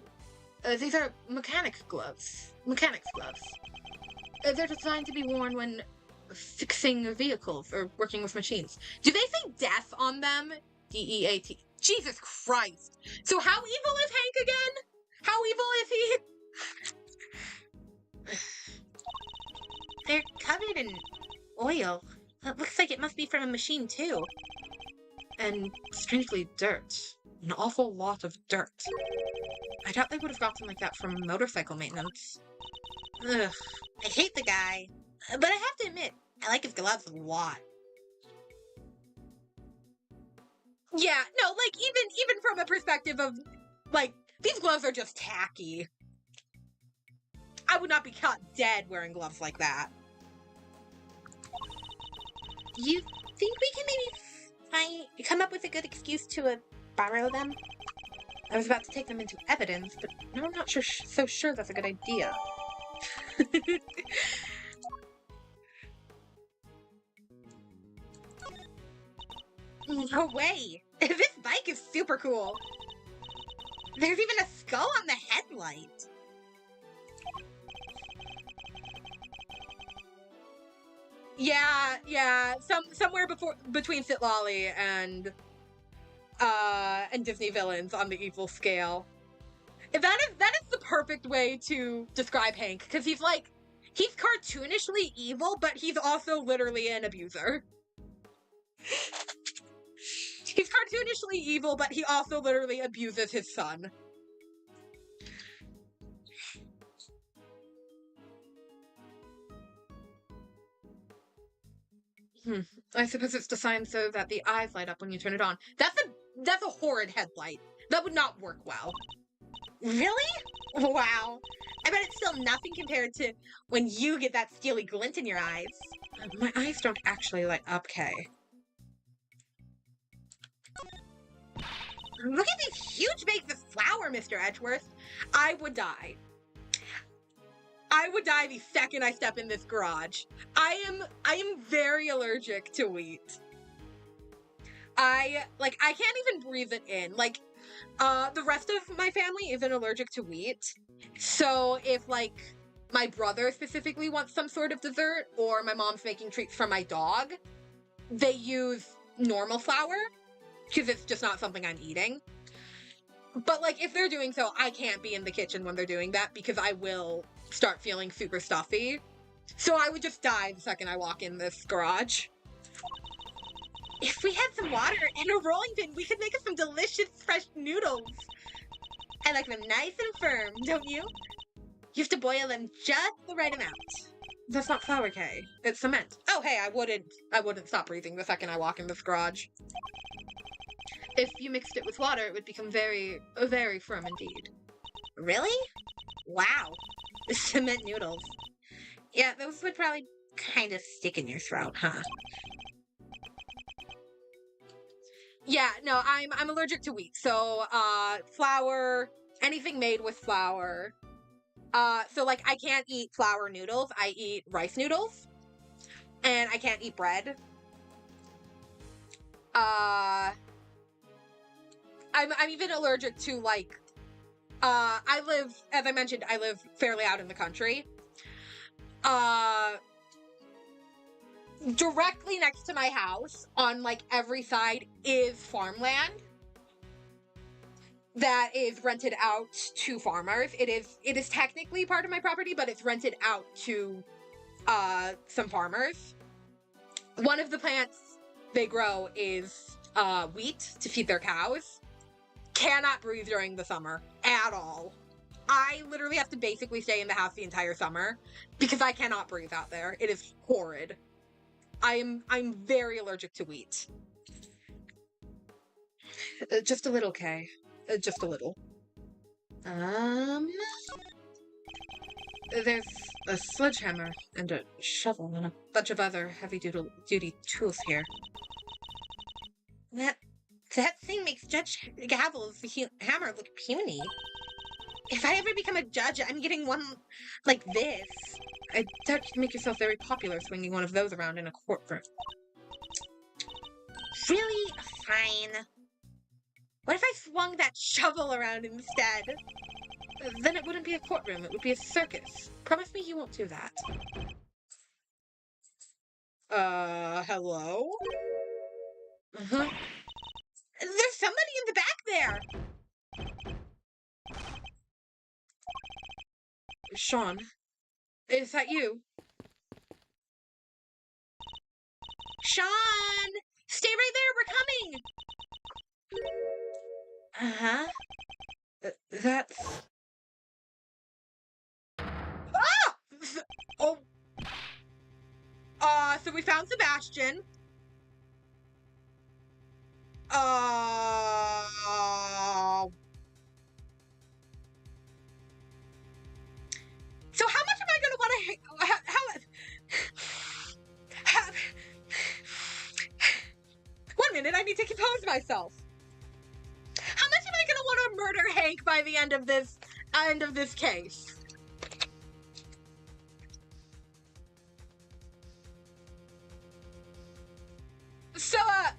These are mechanics gloves. They're designed to be worn when fixing vehicles or working with machines. Do they say death on them? D-E-A-T. Jesus Christ! So how evil is Hank again? How evil is he? They're covered in oil. It looks like it must be from a machine, too. And, strangely, dirt. An awful lot of dirt. I doubt they would have gotten like that from motorcycle maintenance. Ugh. I hate the guy. But I have to admit, I like his gloves a lot. Yeah, no, like, even from a perspective of, like, these gloves are just tacky. I would not be caught dead wearing gloves like that. You think we can maybe come up with a good excuse to borrow them? I was about to take them into evidence, but now I'm not so sure that's a good idea. No way! This bike is super cool. There's even a skull on the headlight. Yeah. Somewhere between Sitlolly and Disney villains on the evil scale. That is the perfect way to describe Hank, because he's cartoonishly evil, but he's also literally an abuser. He's cartoonishly evil, but he also literally abuses his son. I suppose it's designed so that the eyes light up when you turn it on. That's a horrid headlight. That would not work well. Really? Wow. I bet it's still nothing compared to when you get that steely glint in your eyes. My eyes don't actually light up, Kay. Look at these huge bags of flour, Mr. Edgeworth. I would die. I would die the second I step in this garage. I am very allergic to wheat. I can't even breathe it in. The rest of my family isn't allergic to wheat. So if, my brother specifically wants some sort of dessert, or my mom's making treats for my dog, they use normal flour, because it's just not something I'm eating. But, if they're doing so, I can't be in the kitchen when they're doing that, because I will start feeling super stuffy. So I would just die the second I walk in this garage. If we had some water and a rolling pin, we could make us some delicious fresh noodles. I like them nice and firm, don't you? You have to boil them just the right amount. That's not flour, Kay. It's cement. Oh, hey, I wouldn't stop breathing the second I walk in this garage. If you mixed it with water, it would become very, very firm indeed. Really? Wow. Cement noodles. Yeah, those would probably kind of stick in your throat, huh? Yeah, no, I'm allergic to wheat. So, flour, anything made with flour. So I can't eat flour noodles. I eat rice noodles. And I can't eat bread. I'm even allergic to, as I mentioned, I live fairly out in the country. Directly next to my house, on, every side, is farmland that is rented out to farmers. It is technically part of my property, but it's rented out to, some farmers. One of the plants they grow is, wheat to feed their cows. Cannot breathe during the summer at all. I literally have to basically stay in the house the entire summer because I cannot breathe out there. It is horrid. I'm very allergic to wheat. Just a little, Kay. Just a little. There's a sledgehammer and a shovel and a bunch of other heavy-duty tools here. That thing makes Judge Gavel's hammer look puny. If I ever become a judge, I'm getting one like this. I doubt you can make yourself very popular swinging one of those around in a courtroom. Really? Fine. What if I swung that shovel around instead? Then it wouldn't be a courtroom, it would be a circus. Promise me you won't do that. Hello? Uh-huh. There's somebody in the back there! Sean, is that you? Sean! Stay right there, we're coming! Uh-huh. That's... Ah! Oh! So we found Sebastian. So how need to compose myself. How much am I gonna want to murder Hank by the end of this case? So, how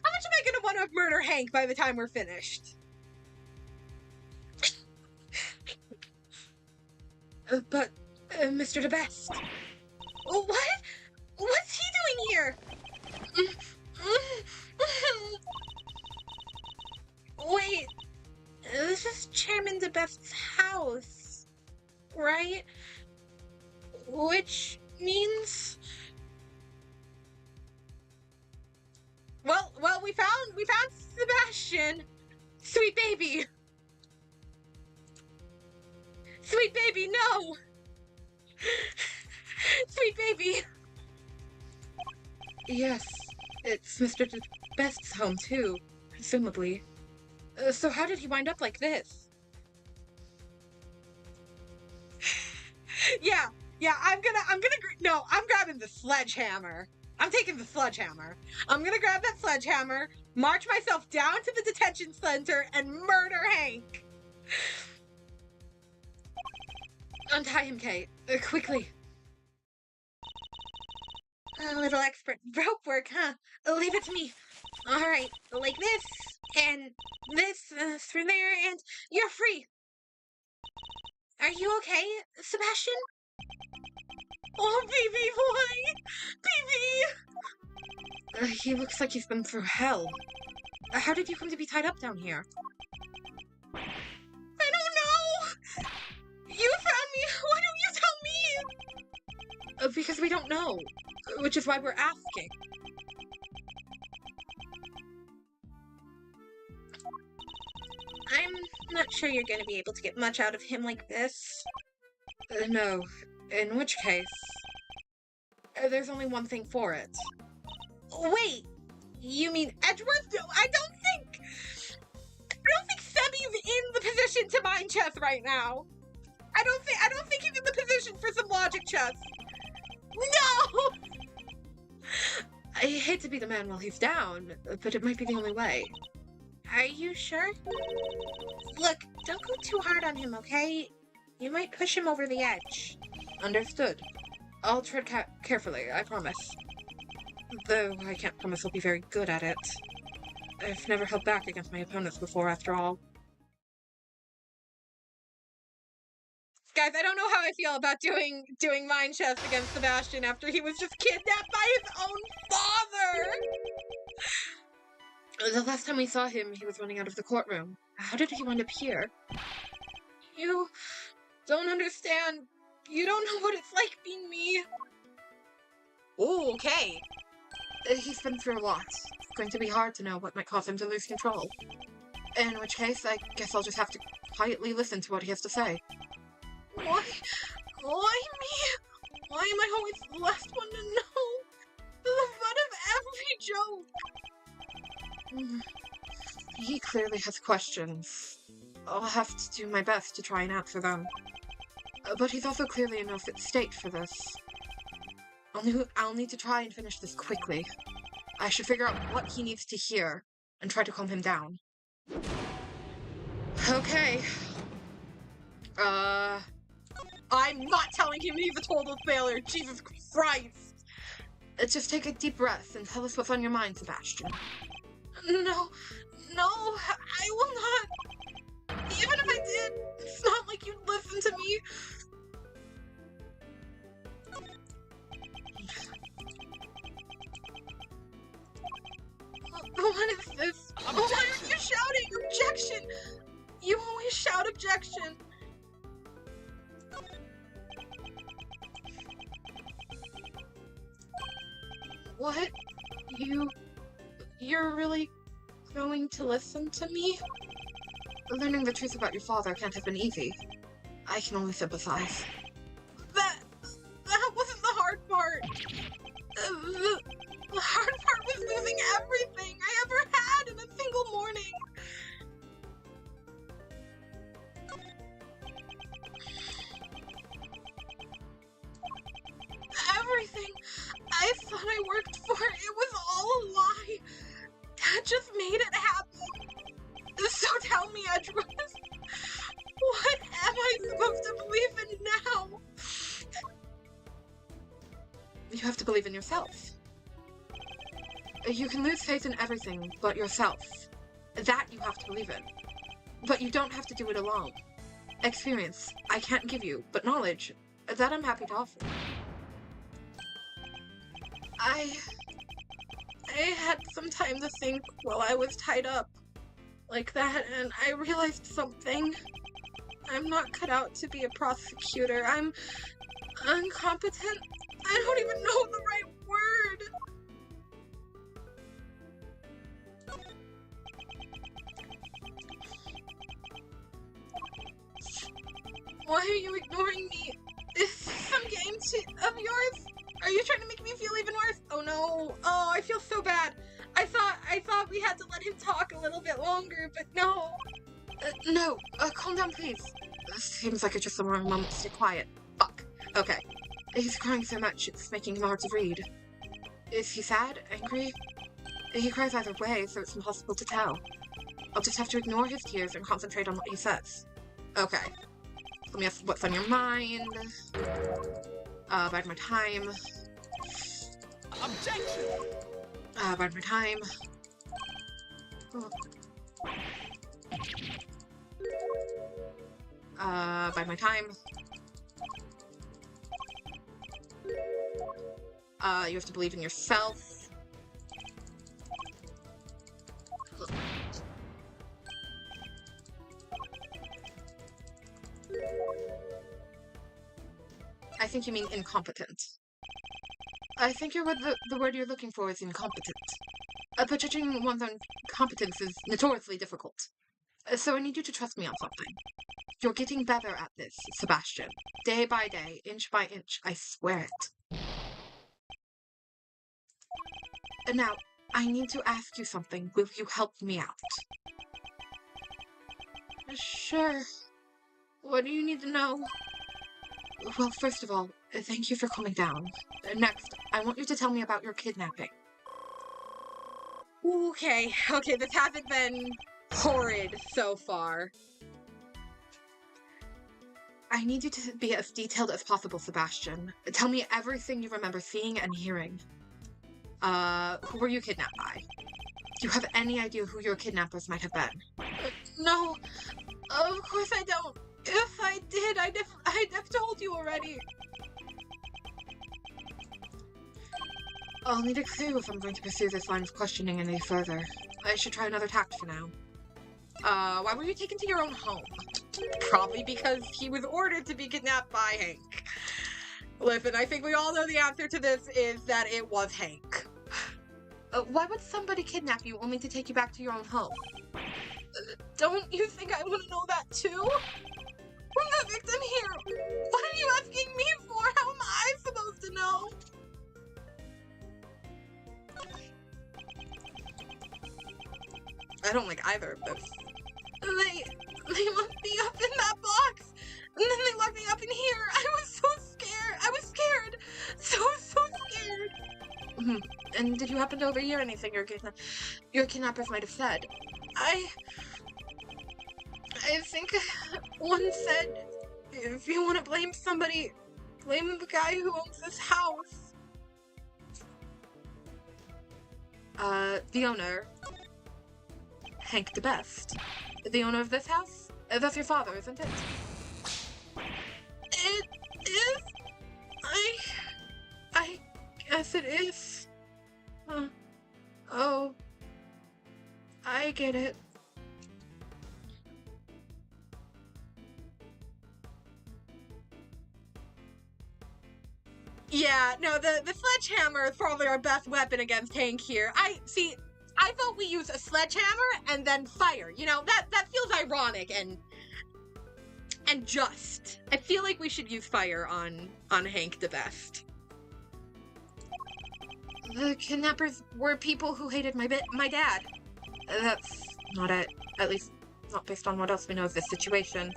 much am I gonna want to murder Hank by the time we're finished? But, Mr. DeBest. What? What's he doing here? Wait, this is Chairman DeBest's house, right? Which means... Well, we found Sebastian. Sweet baby. Sweet baby, no. Sweet baby. Yes, it's Mr. DeBest's home too, presumably. So how did he wind up like this? Yeah, I'm grabbing the sledgehammer. I'm taking the sledgehammer. I'm gonna grab that sledgehammer, march myself down to the detention center, and murder Hank. Untie him, Kate. Quickly. A little expert rope work, huh? Leave it to me. Alright, like this, and this, through there, and you're free. Are you okay, Sebastian? Oh, baby boy! Baby! He looks like he's been through hell. How did you come to be tied up down here? I don't know! You found me! Why don't you tell me? Because we don't know. Which is why we're asking. I'm not sure you're gonna be able to get much out of him like this. No. In which case... there's only one thing for it. Wait! You mean Edgeworth? No, I don't think Sebby's in the position to mind chess right now. I don't think he's in the position for some logic chess. No! I hate to be the man while he's down, but it might be the only way. Are you sure? Look, don't go too hard on him, okay? You might push him over the edge. Understood. I'll tread carefully, I promise. Though I can't promise I'll be very good at it. I've never held back against my opponents before, after all. Guys, I don't know how I feel about doing mind chess against Sebastian after he was just kidnapped by his own father! The last time we saw him, he was running out of the courtroom. How did he wind up here? You don't understand. You don't know what it's like being me. Oh, okay. He's been through a lot. It's going to be hard to know what might cause him to lose control. In which case, I guess I'll just have to quietly listen to what he has to say. Why me? Why am I always the last one to know? The butt of every joke. He clearly has questions. I'll have to do my best to try and answer them. But he's also clearly in no fit state for this. I'll need to try and finish this quickly. I should figure out what he needs to hear and try to calm him down. Okay. I'm not telling him he's a total failure, Jesus Christ! Just take a deep breath and tell us what's on your mind, Sebastian. No, I will not. Even if I did, it's not like you'd listen to me. What is this? Why are you shouting? Objection! You always shout objection. What? You're really going to listen to me? Learning the truth about your father can't have been easy. I can only sympathize. That wasn't the hard part. The hard part was losing everything I ever had in a single morning. Everything I thought I worked for, it was all a lie. believe in yourself. You can lose faith in everything but yourself. That you have to believe in. But you don't have to do it alone. Experience, I can't give you, but knowledge, that I'm happy to offer. I had some time to think while I was tied up like that, and I realized something. I'm not cut out to be a prosecutor. I'm incompetent. I don't even know the right word. Why are you ignoring me? Is this some game of yours? Are you trying to make me feel even worse? Oh no. Oh, I feel so bad. I thought we had to let him talk a little bit longer, but no. No, calm down, please. Seems like it's just the wrong moment to stay quiet. Fuck. Okay. He's crying so much, it's making him hard to read. Is he sad? Angry? He cries either way, so it's impossible to tell. I'll just have to ignore his tears and concentrate on what he says. Okay. Let me ask what's on your mind. Bide my time. Objection! Bide my time. Oh. Bide my time. You have to believe in yourself. I think you mean incompetent. I think the word you're looking for is incompetent. But judging one's own competence is notoriously difficult. So I need you to trust me on something. You're getting better at this, Sebastian. Day by day, inch by inch, I swear it. Now, I need to ask you something. Will you help me out? Sure. What do you need to know? Well, first of all, thank you for calming down. Next, I want you to tell me about your kidnapping. Okay, this hasn't been horrid so far. I need you to be as detailed as possible, Sebastian. Tell me everything you remember seeing and hearing. Who were you kidnapped by? Do you have any idea who your kidnappers might have been? No, of course I don't. If I did, I'd have told you already. I'll need a clue if I'm going to pursue this line of questioning any further. I should try another tact for now. Why were you taken to your own home? Probably because he was ordered to be kidnapped by Hank. Listen, I think we all know the answer to this is that it was Hank. Why would somebody kidnap you only to take you back to your own home? Don't you think I want to know that too? I'm the victim here. What are you asking me for? How am I supposed to know? I don't like either of this. They locked me up in that box, and then they locked me up in here. I was so scared. I was scared. So scared. Mm-hmm. And did you happen to overhear anything your kidnappers might have said? I think one said, if you want to blame somebody, blame the guy who owns this house. The owner. Hank the Best. The owner of this house? That's your father, isn't it? It is? I guess it is. Oh. I get it. Yeah, no, the sledgehammer is probably our best weapon against Hank here. I thought we use a sledgehammer and then fire. You know, that feels ironic and just. I feel like we should use fire on Hank the Best. The kidnappers were people who hated my dad. That's not it. At least, not based on what else we know of this situation.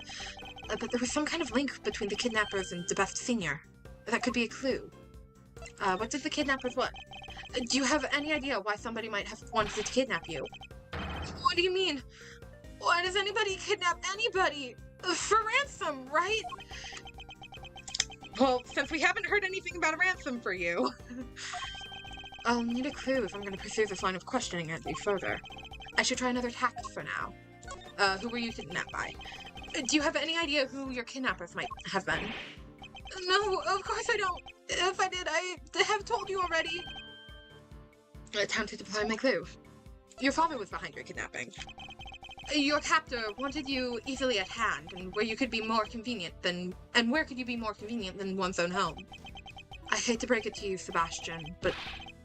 But there was some kind of link between the kidnappers and the Best Senior. That could be a clue. What did the kidnappers want? Do you have any idea why somebody might have wanted to kidnap you? What do you mean? Why does anybody kidnap anybody? For ransom, right? Well, since we haven't heard anything about a ransom for you... I'll need a clue if I'm going to pursue this line of questioning any further. I should try another tact for now. Who were you kidnapped by? Do you have any idea who your kidnappers might have been? No, of course I don't. If I did, I have told you already. Time to deploy my clue. Your father was behind your kidnapping. Your captor wanted you easily at hand, and where you could be more convenient than... And where could you be more convenient than one's own home? I hate to break it to you, Sebastian, but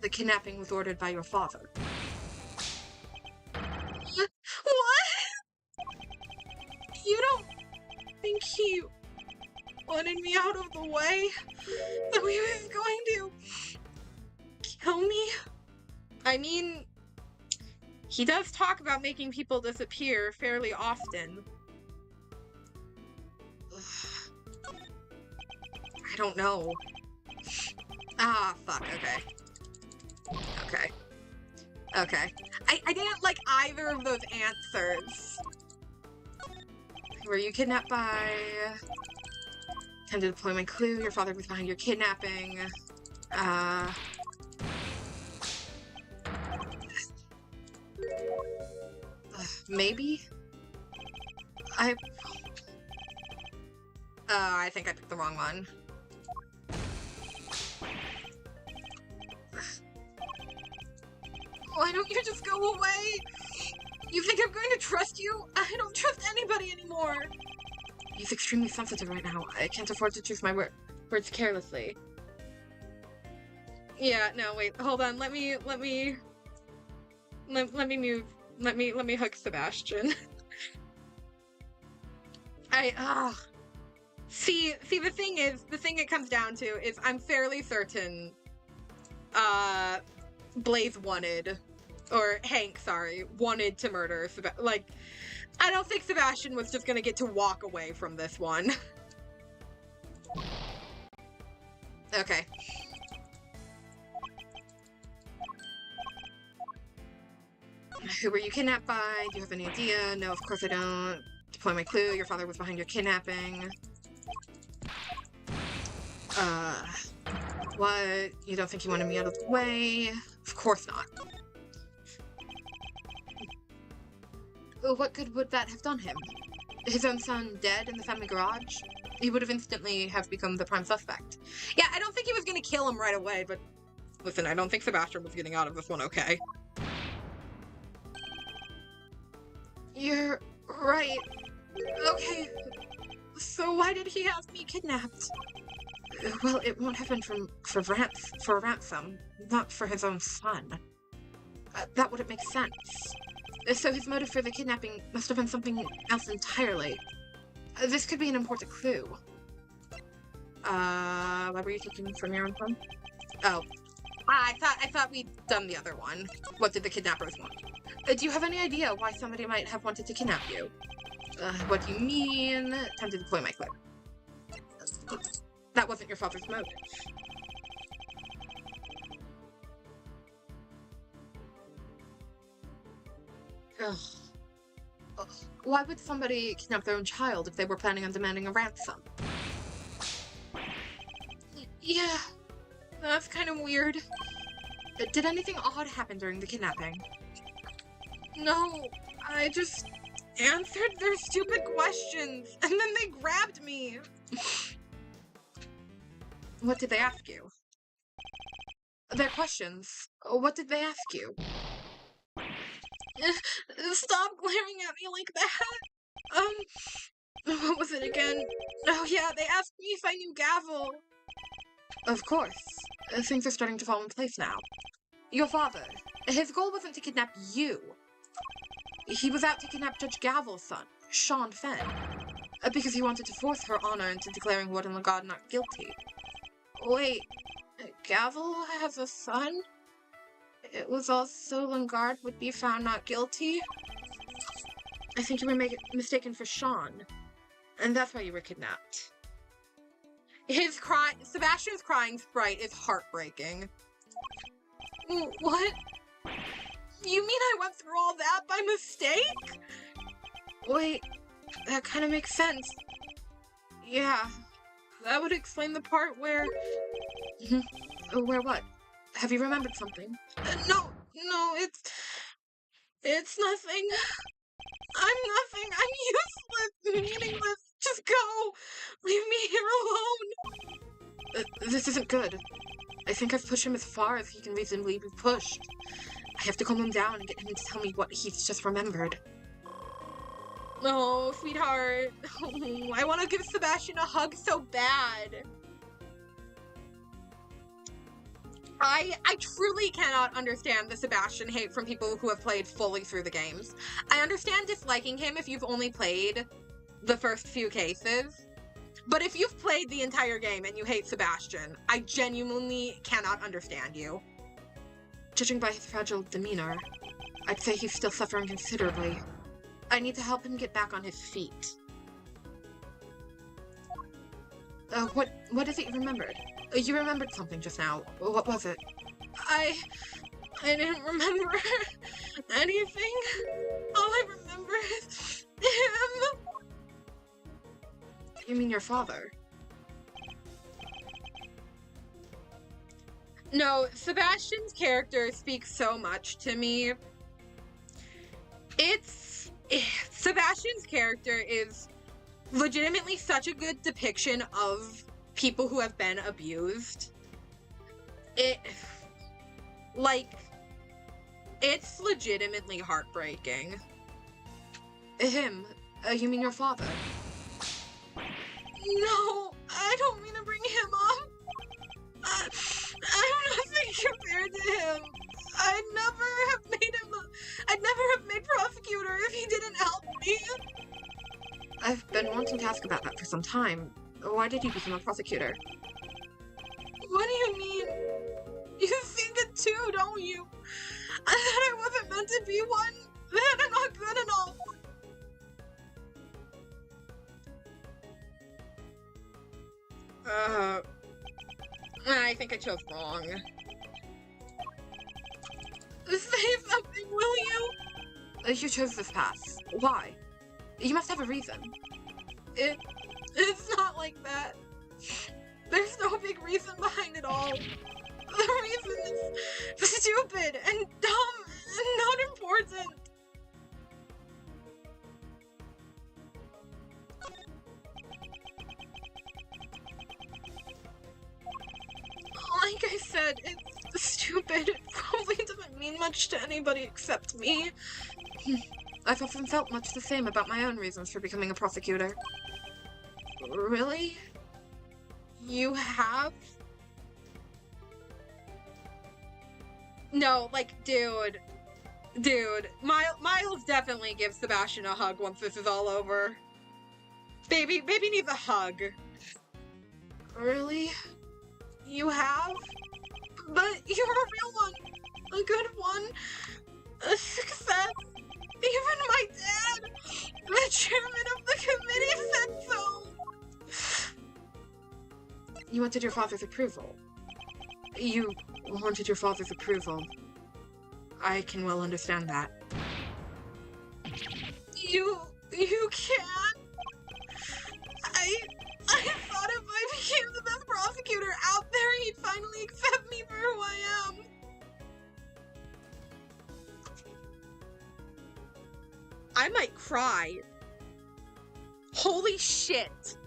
the kidnapping was ordered by your father. What? You don't think he wanted me out of the way? That he was going to kill me? I mean, he does talk about making people disappear fairly often. I don't know. Ah, fuck, okay. Okay. I didn't like either of those answers. Were you kidnapped by... Time to deploy my clue. Your father was behind your kidnapping. Maybe? I think I picked the wrong one. Why don't you just go away? You think I'm going to trust you? I don't trust anybody anymore. He's extremely sensitive right now. I can't afford to choose my words carelessly. Yeah, no, wait, hold on. Let me hug Sebastian. See, the thing it comes down to is I'm fairly certain, Blaze wanted to murder like, I don't think Sebastian was just gonna get to walk away from this one. Okay. Who were you kidnapped by? Do you have any idea? No, of course I don't. Deploy my clue. Your father was behind your kidnapping. What? You don't think he wanted me out of the way? Of course not. What good would that have done him? His own son dead in the family garage? He would have instantly have become the prime suspect. Yeah, I don't think he was gonna kill him right away, but listen, I don't think Sebastian was getting out of this one okay. You're right. Okay. So why did he have me kidnapped? Well, it won't have been for a ransom, not for his own son. That wouldn't make sense. So his motive for the kidnapping must have been something else entirely. This could be an important clue. What were you taking from your own phone? Oh. I thought we'd done the other one. What did the kidnappers want? Do you have any idea why somebody might have wanted to kidnap you? What do you mean? Time to deploy my clue. That wasn't your father's motive. Ugh. Why would somebody kidnap their own child if they were planning on demanding a ransom? Yeah, that's kind of weird. Did anything odd happen during the kidnapping? No, I just answered their stupid questions, and then they grabbed me. What did they ask you? Their questions. What did they ask you? Stop glaring at me like that. What was it again? Oh yeah, they asked me if I knew Gavel. Of course. Things are starting to fall in place now. Your father, his goal wasn't to kidnap you. He was out to kidnap Judge Gavel's son, Sean Fenn, because he wanted to force her honor into declaring Warden Lagarde not guilty. Wait, Gavel has a son? It was also Lagarde would be found not guilty? I think you were mistaken for Sean, and that's why you were kidnapped. Sebastian's crying sprite is heartbreaking. What? You mean I went through all that by mistake? Wait, that kind of makes sense. Yeah. That would explain the part where... Where what? Have you remembered something? No, it's nothing. I'm nothing. I'm useless, meaningless. Just go. Leave me here alone. This isn't good. I think I've pushed him as far as he can reasonably be pushed. I have to calm him down and get him to tell me what he's just remembered. Oh, sweetheart. Oh, I want to give Sebastian a hug so bad. I truly cannot understand the Sebastian hate from people who have played fully through the games. I understand disliking him if you've only played the first few cases, but if you've played the entire game and you hate Sebastian, I genuinely cannot understand you. Judging by his fragile demeanor, I'd say he's still suffering considerably. I need to help him get back on his feet. What is it you remembered? You remembered something just now. What was it? I didn't remember anything. All I remember is him. You mean your father? No, Sebastian's character speaks so much to me. Sebastian's character is legitimately such a good depiction of people who have been abused. It's legitimately heartbreaking. Him? You mean your father? No, I don't mean to bring him up. I'm nothing compared to him. I'd never have made prosecutor if he didn't help me. I've been wanting to ask about that for some time. Why did you become a prosecutor? What do you mean? You think it too, don't you? That I wasn't meant to be one? That I'm not good enough? I think I chose wrong. Say something, will you? You chose this path. Why? You must have a reason. It's not like that. There's no big reason behind it all. The reason is stupid and dumb and not important. Like I said, it's stupid. It probably doesn't mean much to anybody except me. I've often felt much the same about my own reasons for becoming a prosecutor. Really? You have? No, like, dude. Miles definitely gives Sebastian a hug once this is all over. Baby needs a hug. Really? You have? But you're a real one. A good one. A success. Even my dad, the chairman of the committee, said so. You wanted your father's approval. You wanted your father's approval. I can well understand that. You can? I thought if I became the best prosecutor out there, he'd finally accept me for who I am. I might cry. Holy shit.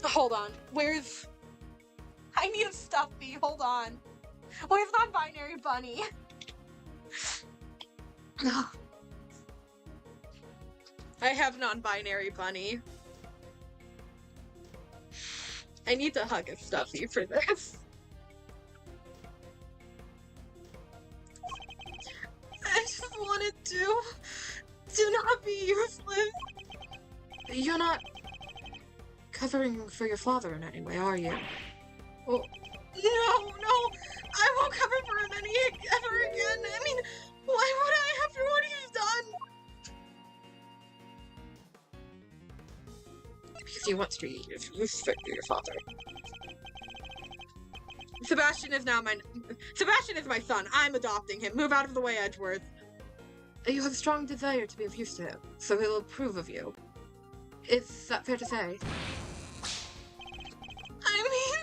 Hold on. Where's... I need a stuffy. Hold on. Where's non-binary bunny? I have non-binary bunny. I need to hug a stuffy for this. I just wanted to not be useless. You're not covering for your father in any way, are you? Oh, no, I won't cover for him ever again. I mean, why would I after what he's done? Because you want to be useful to your father. Sebastian is my son. I'm adopting him. Move out of the way, Edgeworth. You have a strong desire to be of use to him, so he'll approve of you. Is that fair to say? I mean,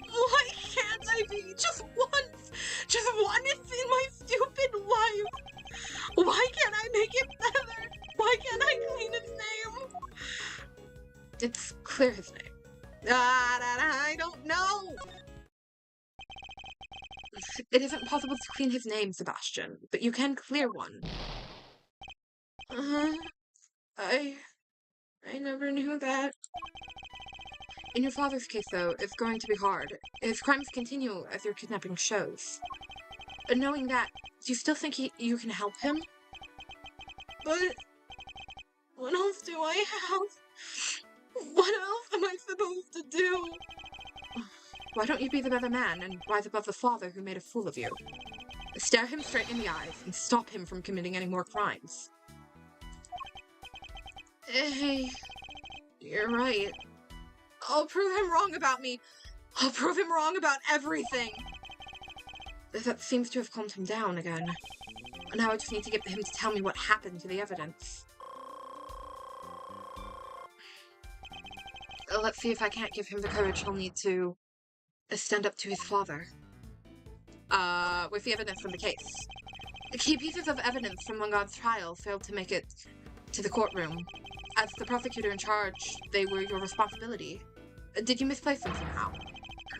why can't I be just once in my stupid life? Why can't I make it better? Why can't I clean his name? It's clear his name. I don't know. It isn't possible to clean his name, Sebastian, but you can clear one. I never knew that. In your father's case, though, it's going to be hard. His crimes continue as your kidnapping shows. But knowing that, do you still think you can help him? But what else do I have? What else am I supposed to do? Why don't you be the better man and rise above the father who made a fool of you? Stare him straight in the eyes and stop him from committing any more crimes. Hey, you're right. I'll prove him wrong about me. I'll prove him wrong about everything. That seems to have calmed him down again. Now I just need to get him to tell me what happened to the evidence. Let's see if I can't give him the courage he'll need to stand up to his father. With the evidence from the case. The key pieces of evidence from Lungard's trial failed to make it to the courtroom. As the prosecutor in charge, they were your responsibility. Did you misplace them somehow?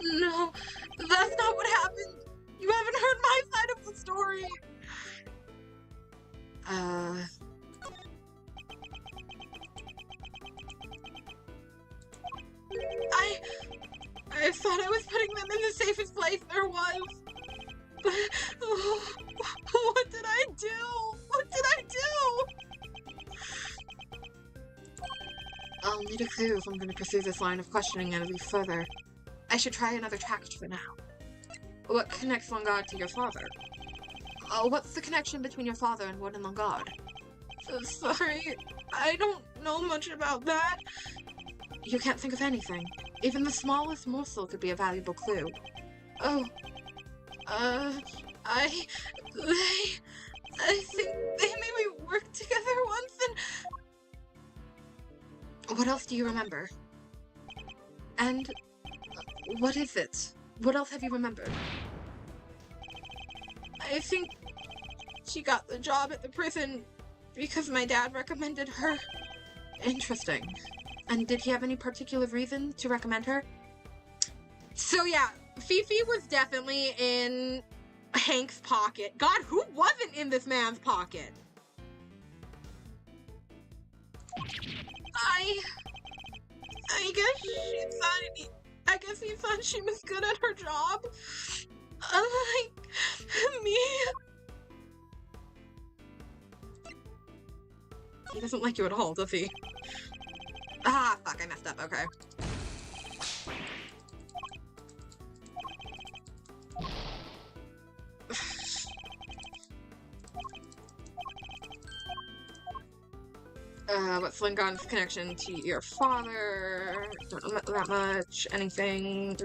No, that's not what happened. You haven't heard my side of the story. I thought I was putting them in the safest place there was. But what did I do? What did I do? I'll need a clue if I'm going to pursue this line of questioning any further. I should try another tract for now. What connects Lungard to your father? What's the connection between your father and Warden Lungard? Sorry, I don't know much about that. You can't think of anything. Even the smallest morsel could be a valuable clue. Oh, I think they made me work together once and... What else do you remember? And what is it? What else have you remembered? I think she got the job at the prison because my dad recommended her. Interesting. And did he have any particular reason to recommend her? So yeah, Fifi was definitely in Hank's pocket. God, who wasn't in this man's pocket? I guess he thought she was good at her job. Unlike me. He doesn't like you at all, does he? Ah, fuck, I messed up, okay. What's Lungard's connection to your father? Don't know that much. Anything?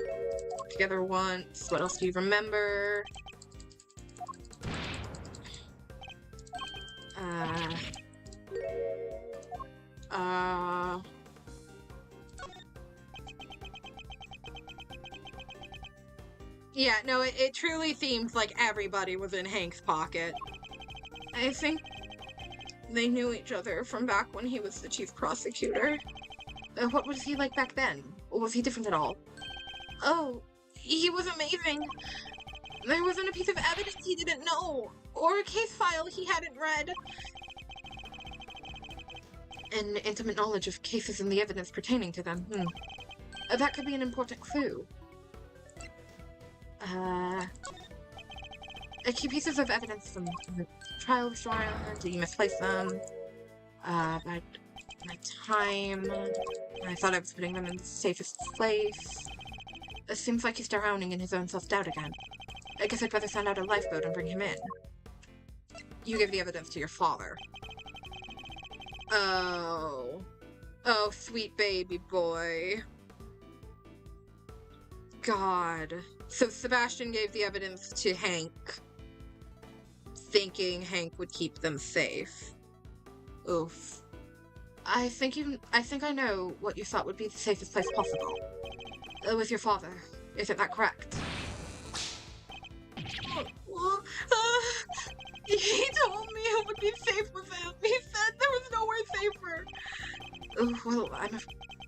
Together once. What else do you remember? Yeah, no, it truly seems like everybody was in Hank's pocket. I think they knew each other from back when he was the chief prosecutor. What was he like back then? Or was he different at all? Oh, he was amazing. There wasn't a piece of evidence he didn't know, or a case file he hadn't read. An intimate knowledge of cases and the evidence pertaining to them. That could be an important clue. Key pieces of evidence from the trial of Shore Island. Did you misplace them? By my time. I thought I was putting them in the safest place. It seems like he's drowning in his own self-doubt again. I guess I'd rather send out a lifeboat and bring him in. You gave the evidence to your father. Oh. Oh, sweet baby boy. God. So Sebastian gave the evidence to Hank, thinking Hank would keep them safe. Oof. I think I know what you thought would be the safest place possible. With your father. Isn't that correct? Well, he told me it would be safe with him. He said there was nowhere safer. Well,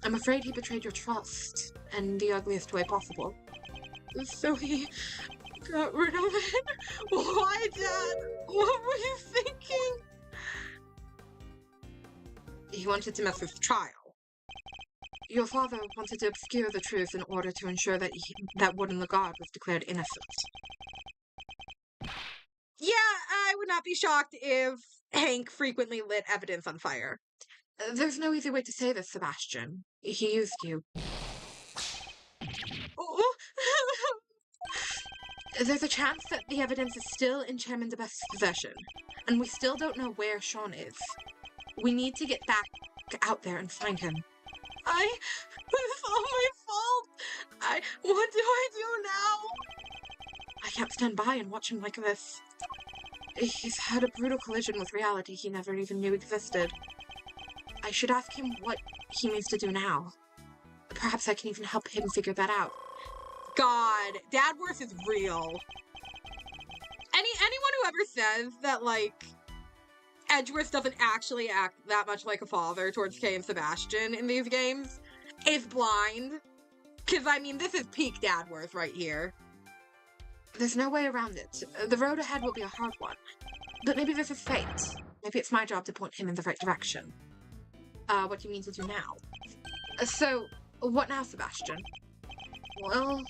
I'm afraid he betrayed your trust in the ugliest way possible. So he got rid of it? Why, Dad? What were you thinking? He wanted to mess with the trial. Your father wanted to obscure the truth in order to ensure that that Warden Lagarde was declared innocent. Yeah, I would not be shocked if Hank frequently lit evidence on fire. There's no easy way to say this, Sebastian. He used you. Oh. There's a chance that the evidence is still in Chairman DeBest's possession, and we still don't know where Sean is. We need to get back out there and find him. It's all my fault. What do I do now? I can't stand by and watch him like this. He's had a brutal collision with reality he never even knew existed. I should ask him what he means to do now. Perhaps I can even help him figure that out. God, Dadworth is real. Anyone who ever says that, like, Edgeworth doesn't actually act that much like a father towards Kay and Sebastian in these games is blind. Because, I mean, this is peak Dadworth right here. There's no way around it. The road ahead will be a hard one. But maybe this is fate. Maybe it's my job to point him in the right direction. What do you mean to do now? So, what now, Sebastian? Well,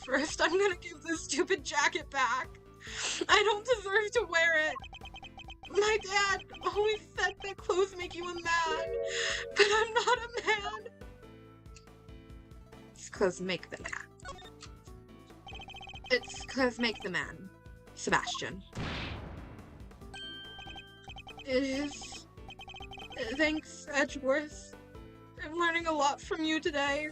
first I'm gonna give this stupid jacket back. I don't deserve to wear it. My dad always said that clothes make you a man, but I'm not a man. It's clothes make the man. It's clothes make the man, Sebastian. It is. Thanks, Edgeworth. I'm learning a lot from you today.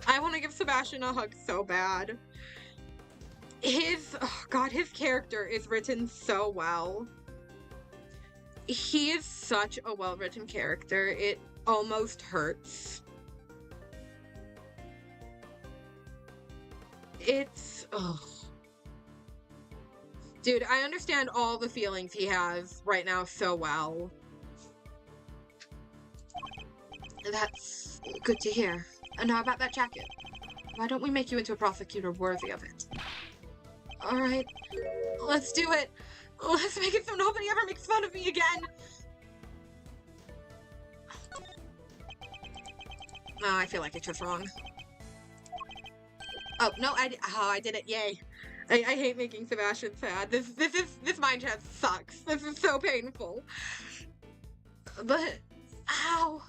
I want to give Sebastian a hug so bad. His character is written so well. He is such a well-written character. It almost hurts. It's... ugh. Dude, I understand all the feelings he has right now so well. That's good to hear. And now about that jacket. Why don't we make you into a prosecutor worthy of it? Alright, let's do it. Let's make it so nobody ever makes fun of me again. Oh, I feel like I chose wrong. Oh, no, I did it, yay. I hate making Sebastian sad. This mind chat sucks. This is so painful. But, how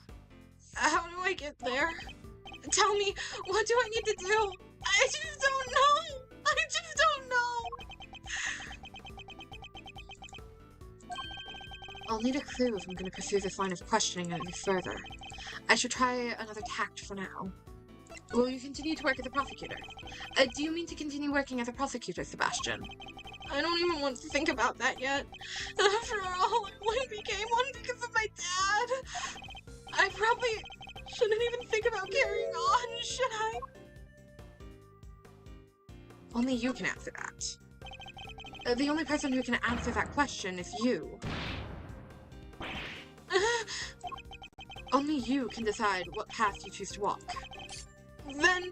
do I get there? Tell me, what do I need to do? I just don't know. I just don't know. I'll need a clue if I'm going to pursue this line of questioning any further. I should try another tact for now. Will you continue to work as a prosecutor? Do you mean to continue working as a prosecutor, Sebastian? I don't even want to think about that yet. After all, I only became one because of my dad. I probably shouldn't even think about carrying on, should I? Only you can answer that. The only person who can answer that question is you. Only you can decide what path you choose to walk. Then,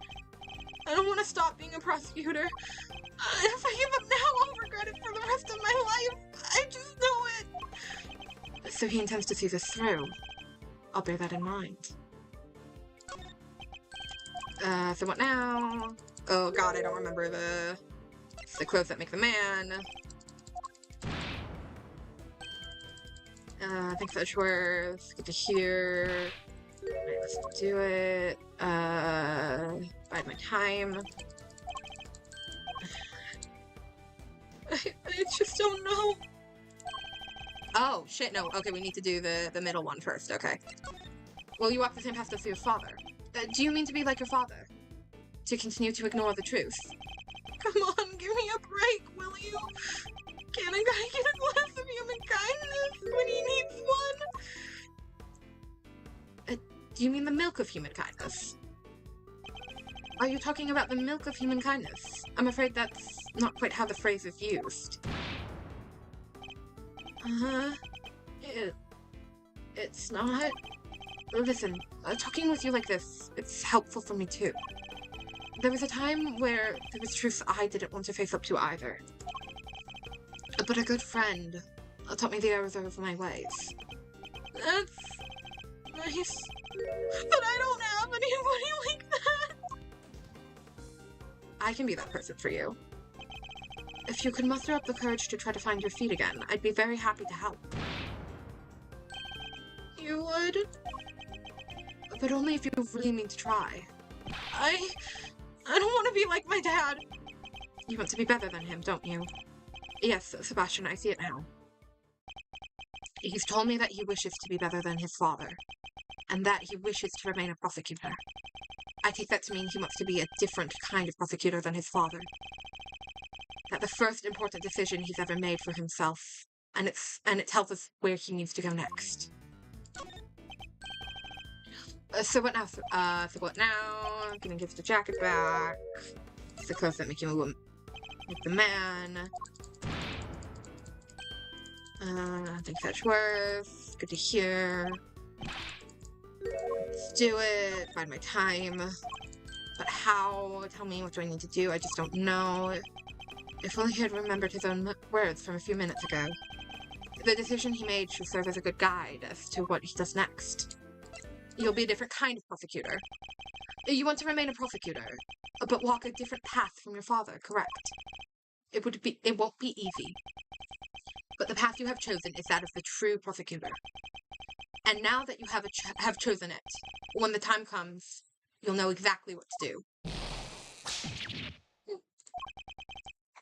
I don't want to stop being a prosecutor. If I give up now, I'll regret it for the rest of my life. I just know it. So he intends to see this through. I'll bear that in mind. So what now? Oh god, I don't remember it's the clothes that make the man. Thanks, Edgeworth. Good to hear. Alright, let's do it. Bide my time. I just don't know. Oh, shit, no. Okay, we need to do the middle one first, okay. Well, you walk the same path as your father. Do you mean to be like your father? to continue to ignore the truth. Come on, give me a break, will you? Can a guy get a glass of human kindness when he needs one? Do you mean the milk of human kindness? Are you talking about the milk of human kindness? I'm afraid that's not quite how the phrase is used. It's not. Listen, talking with you like this, it's helpful for me too. There was a time where there was truths I didn't want to face up to either. But a good friend taught me the errors of my ways. That's nice. But I don't have anybody like that. I can be that person for you. If you could muster up the courage to try to find your feet again, I'd be very happy to help. You would? But only if you really mean to try. I don't want to be like my dad. You want to be better than him, don't you? Yes, Sebastian, I see it now. He's told me that he wishes to be better than his father, and that he wishes to remain a prosecutor. I take that to mean he wants to be a different kind of prosecutor than his father. That the first important decision he's ever made for himself, and it tells us where he needs to go next. So what now? So what now? I'm gonna give the jacket back. It's the clothes that make you a the man. Thanks, that's worth. Good to hear. Let's do it. Bide my time. But how? Tell me, what do I need to do? I just don't know. If only he had remembered his own words from a few minutes ago. The decision he made should serve as a good guide as to what he does next. You'll be a different kind of prosecutor. You want to remain a prosecutor, but walk a different path from your father, correct? It won't be easy. But the path you have chosen is that of the true prosecutor. And now that you have chosen it, when the time comes, you'll know exactly what to do.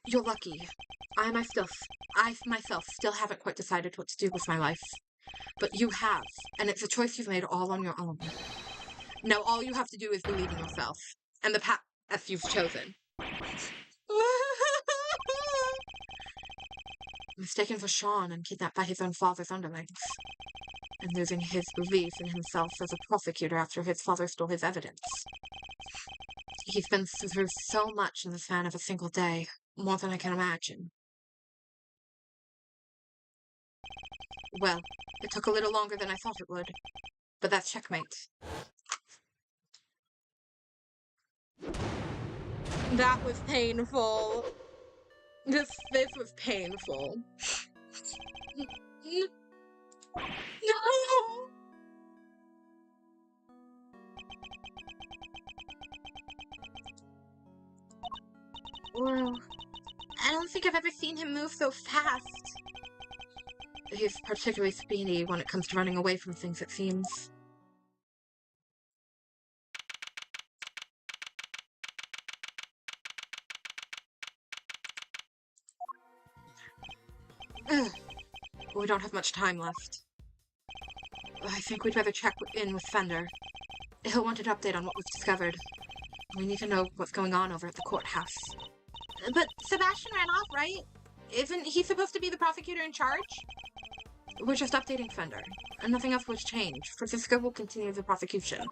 You're lucky. I myself still haven't quite decided what to do with my life. But you have, and it's a choice you've made all on your own. Now all you have to do is believe in yourself, and the path you've chosen. Mistaken for Sean and kidnapped by his own father's underlings. And losing his belief in himself as a prosecutor after his father stole his evidence. He's been through so much in the span of a single day, more than I can imagine. Well, it took a little longer than I thought it would, but that's checkmate. That was painful. This was painful. No! Well, I don't think I've ever seen him move so fast. He's particularly speedy when it comes to running away from things, it seems. Ugh. We don't have much time left. I think we'd better check in with Fender. He'll want an update on what we've discovered. We need to know what's going on over at the courthouse. But Sebastian ran off, right? Isn't he supposed to be the prosecutor in charge? We're just updating Fender, and nothing else will change. Francisco will continue the prosecution.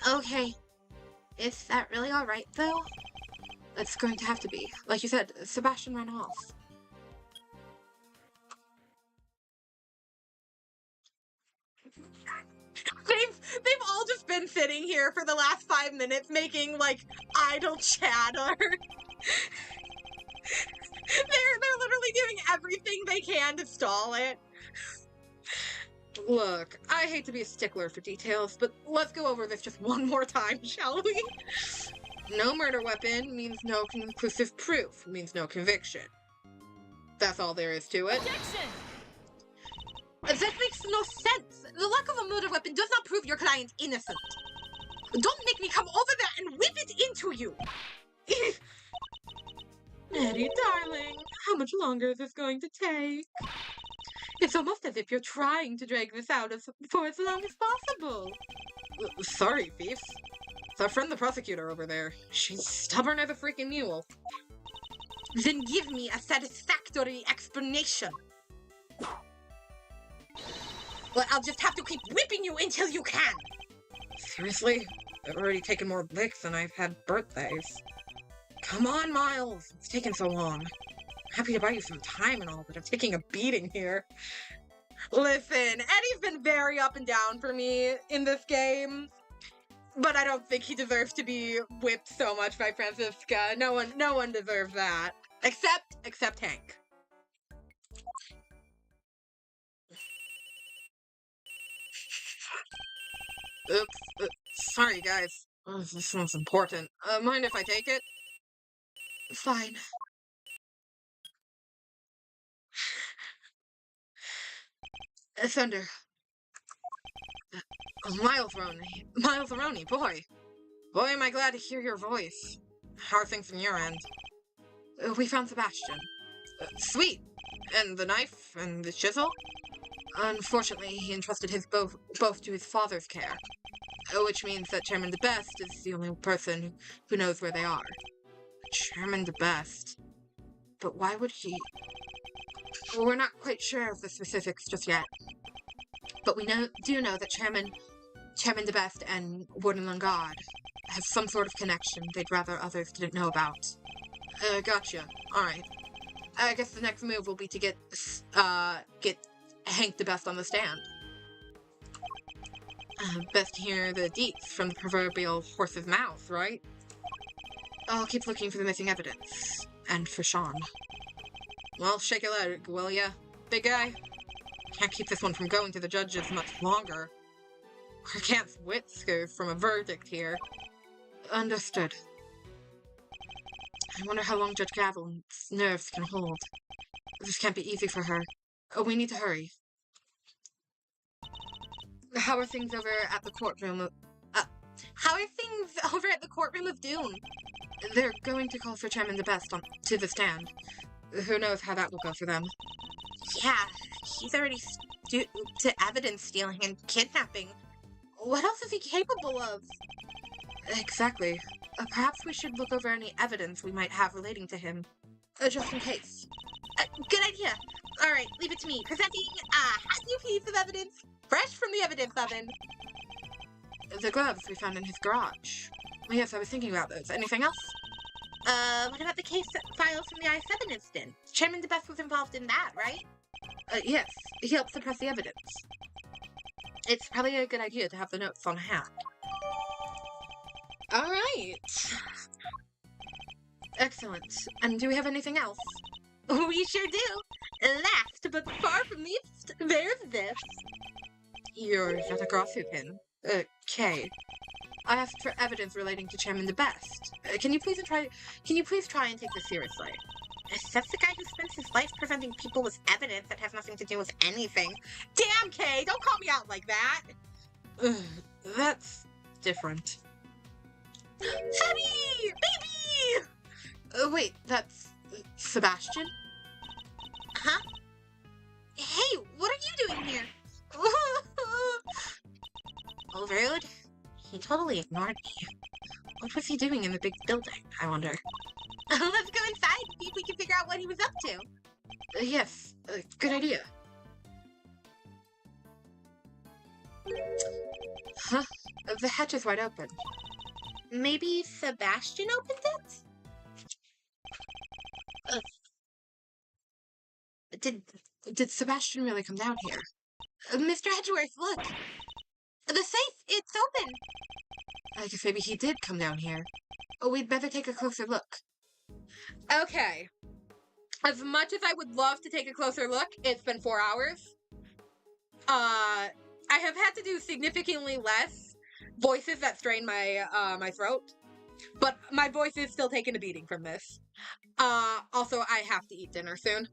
Okay. Is that really alright, though? It's going to have to be. Like you said, Sebastian ran off. They've all just been sitting here for the last 5 minutes making, like, idle chatter. They're literally doing everything they can to stall it. Look, I hate to be a stickler for details, but let's go over this just one more time, shall we? No murder weapon means no conclusive proof, means no conviction. That's all there is to it. Objection! That makes no sense. The lack of a murder weapon does not prove your client innocent. Don't make me come over there and whip it into you. Eddie, darling, how much longer is this going to take? It's almost as if you're trying to drag this out for as long as possible. Sorry, Thief. It's our friend the prosecutor over there. She's stubborn as a freaking mule. Then give me a satisfactory explanation. Well, I'll just have to keep whipping you until you can. Seriously? I've already taken more licks than I've had birthdays. Come on, Miles. It's taken so long. I'm happy to buy you some time and all, but I'm taking a beating here. Listen, Eddie's been very up and down for me in this game, but I don't think he deserves to be whipped so much by Francisca. No one deserves that. Except Hank. Oops. Sorry, guys. This one's important. Mind if I take it? Fine. Thunder. Miles Roney, boy. Boy, am I glad to hear your voice. How are things on your end? We found Sebastian. Sweet. And the knife and the chisel? Unfortunately, he entrusted his both to his father's care. Which means that Chairman DeBest is the only person who knows where they are. Chairman DeBest? But why would he... Well, we're not quite sure of the specifics just yet. But we do know that Chairman DeBest and Warden Langard have some sort of connection they'd rather others didn't know about. Gotcha. Alright. I guess the next move will be to get Hank DeBest on the stand. Best to hear the deets from the proverbial horse's mouth, right? I'll keep looking for the missing evidence. And for Sean. Well, shake a leg, will ya? Big guy? Can't keep this one from going to the judges much longer. I can't whisker from a verdict here. Understood. I wonder how long Judge Gavin's nerves can hold. This can't be easy for her. Oh, we need to hurry. How are things over at the courtroom of... Doom? They're going to call for Chairman DeBest to the stand. Who knows how that will go for them. Yeah, he's already to evidence stealing and kidnapping. What else is he capable of? Exactly. Perhaps we should look over any evidence we might have relating to him. Just in case. Good idea. All right, leave it to me. Presenting a hot new piece of evidence, fresh from the evidence oven. The gloves we found in his garage. Yes, I was thinking about those. Anything else? What about the case files from the I-7 incident? Chairman DeBest was involved in that, right? Yes. He helped suppress the evidence. It's probably a good idea to have the notes on hand. All right. Excellent. And do we have anything else? We sure do. Last but far from least, there's this. Your Jatagrasupin. Kay. I asked for evidence relating to Chairman DeBest. Can you please try and take this seriously? That's the guy who spends his life presenting people with evidence that has nothing to do with anything. Damn, Kay, don't call me out like that. That's different. Fabby! Baby! Wait, that's Sebastian? Huh? Hey, what are you doing here? Oh, rude. He totally ignored me. What was he doing in the big building, I wonder? Let's go inside and see if we can figure out what he was up to. Yes, good idea. Huh? The hatch is wide open. Maybe Sebastian opened it? Did Sebastian really come down here? Mr. Edgeworth, look! The safe, it's open! I guess maybe he did come down here. Oh, we'd better take a closer look. Okay. As much as I would love to take a closer look, it's been 4 hours. I have had to do significantly less voices that strain my my throat, but my voice is still taking a beating from this. Also, I have to eat dinner soon.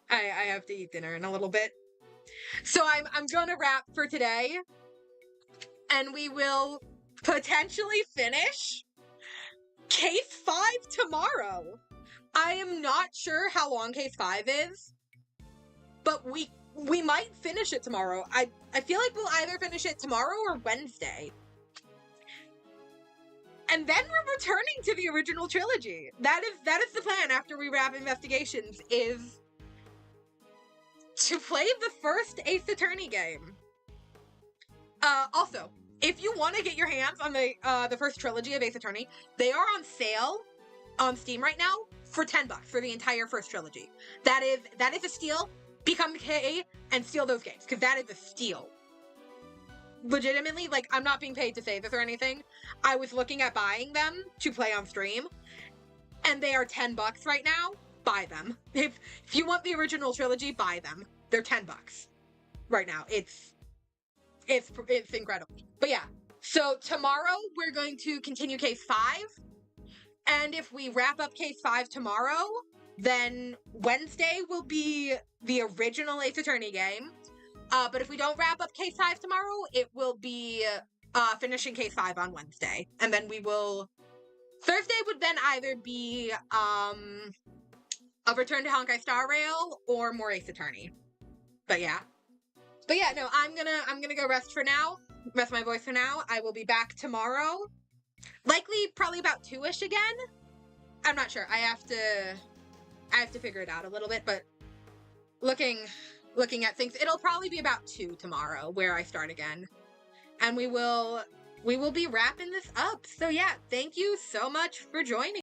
I have to eat dinner in a little bit. So I'm gonna wrap for today, and we will potentially finish Case 5 tomorrow. I am not sure how long Case 5 is, but we might finish it tomorrow. I feel like we'll either finish it tomorrow or Wednesday. And then we're returning to the original trilogy. That is the plan after we wrap Investigations, is to play the first Ace Attorney game. Also, if you want to get your hands on the first trilogy of Ace Attorney, they are on sale on Steam right now for $10 for the entire first trilogy. That is a steal. Become K and steal those games, because that is a steal. Legitimately, like, I'm not being paid to say this or anything. I was looking at buying them to play on stream, and they are $10 right now. Buy them. If you want the original trilogy, buy them. They're $10 right now. It's incredible. But yeah, so tomorrow we're going to continue case 5, and if we wrap up case 5 tomorrow, then Wednesday will be the original Ace Attorney game. But if we don't wrap up case 5 tomorrow, it will be finishing case 5 on Wednesday, and then we will. Thursday would then either be a return to Honkai Star Rail or more Ace Attorney. But yeah, no, I'm gonna go rest for now. Rest my voice for now. I will be back tomorrow, likely probably about 2ish again. I'm not sure. I have to figure it out a little bit, but looking at things, it'll probably be about 2 tomorrow where I start again, and we will be wrapping this up. So yeah, thank you so much for joining.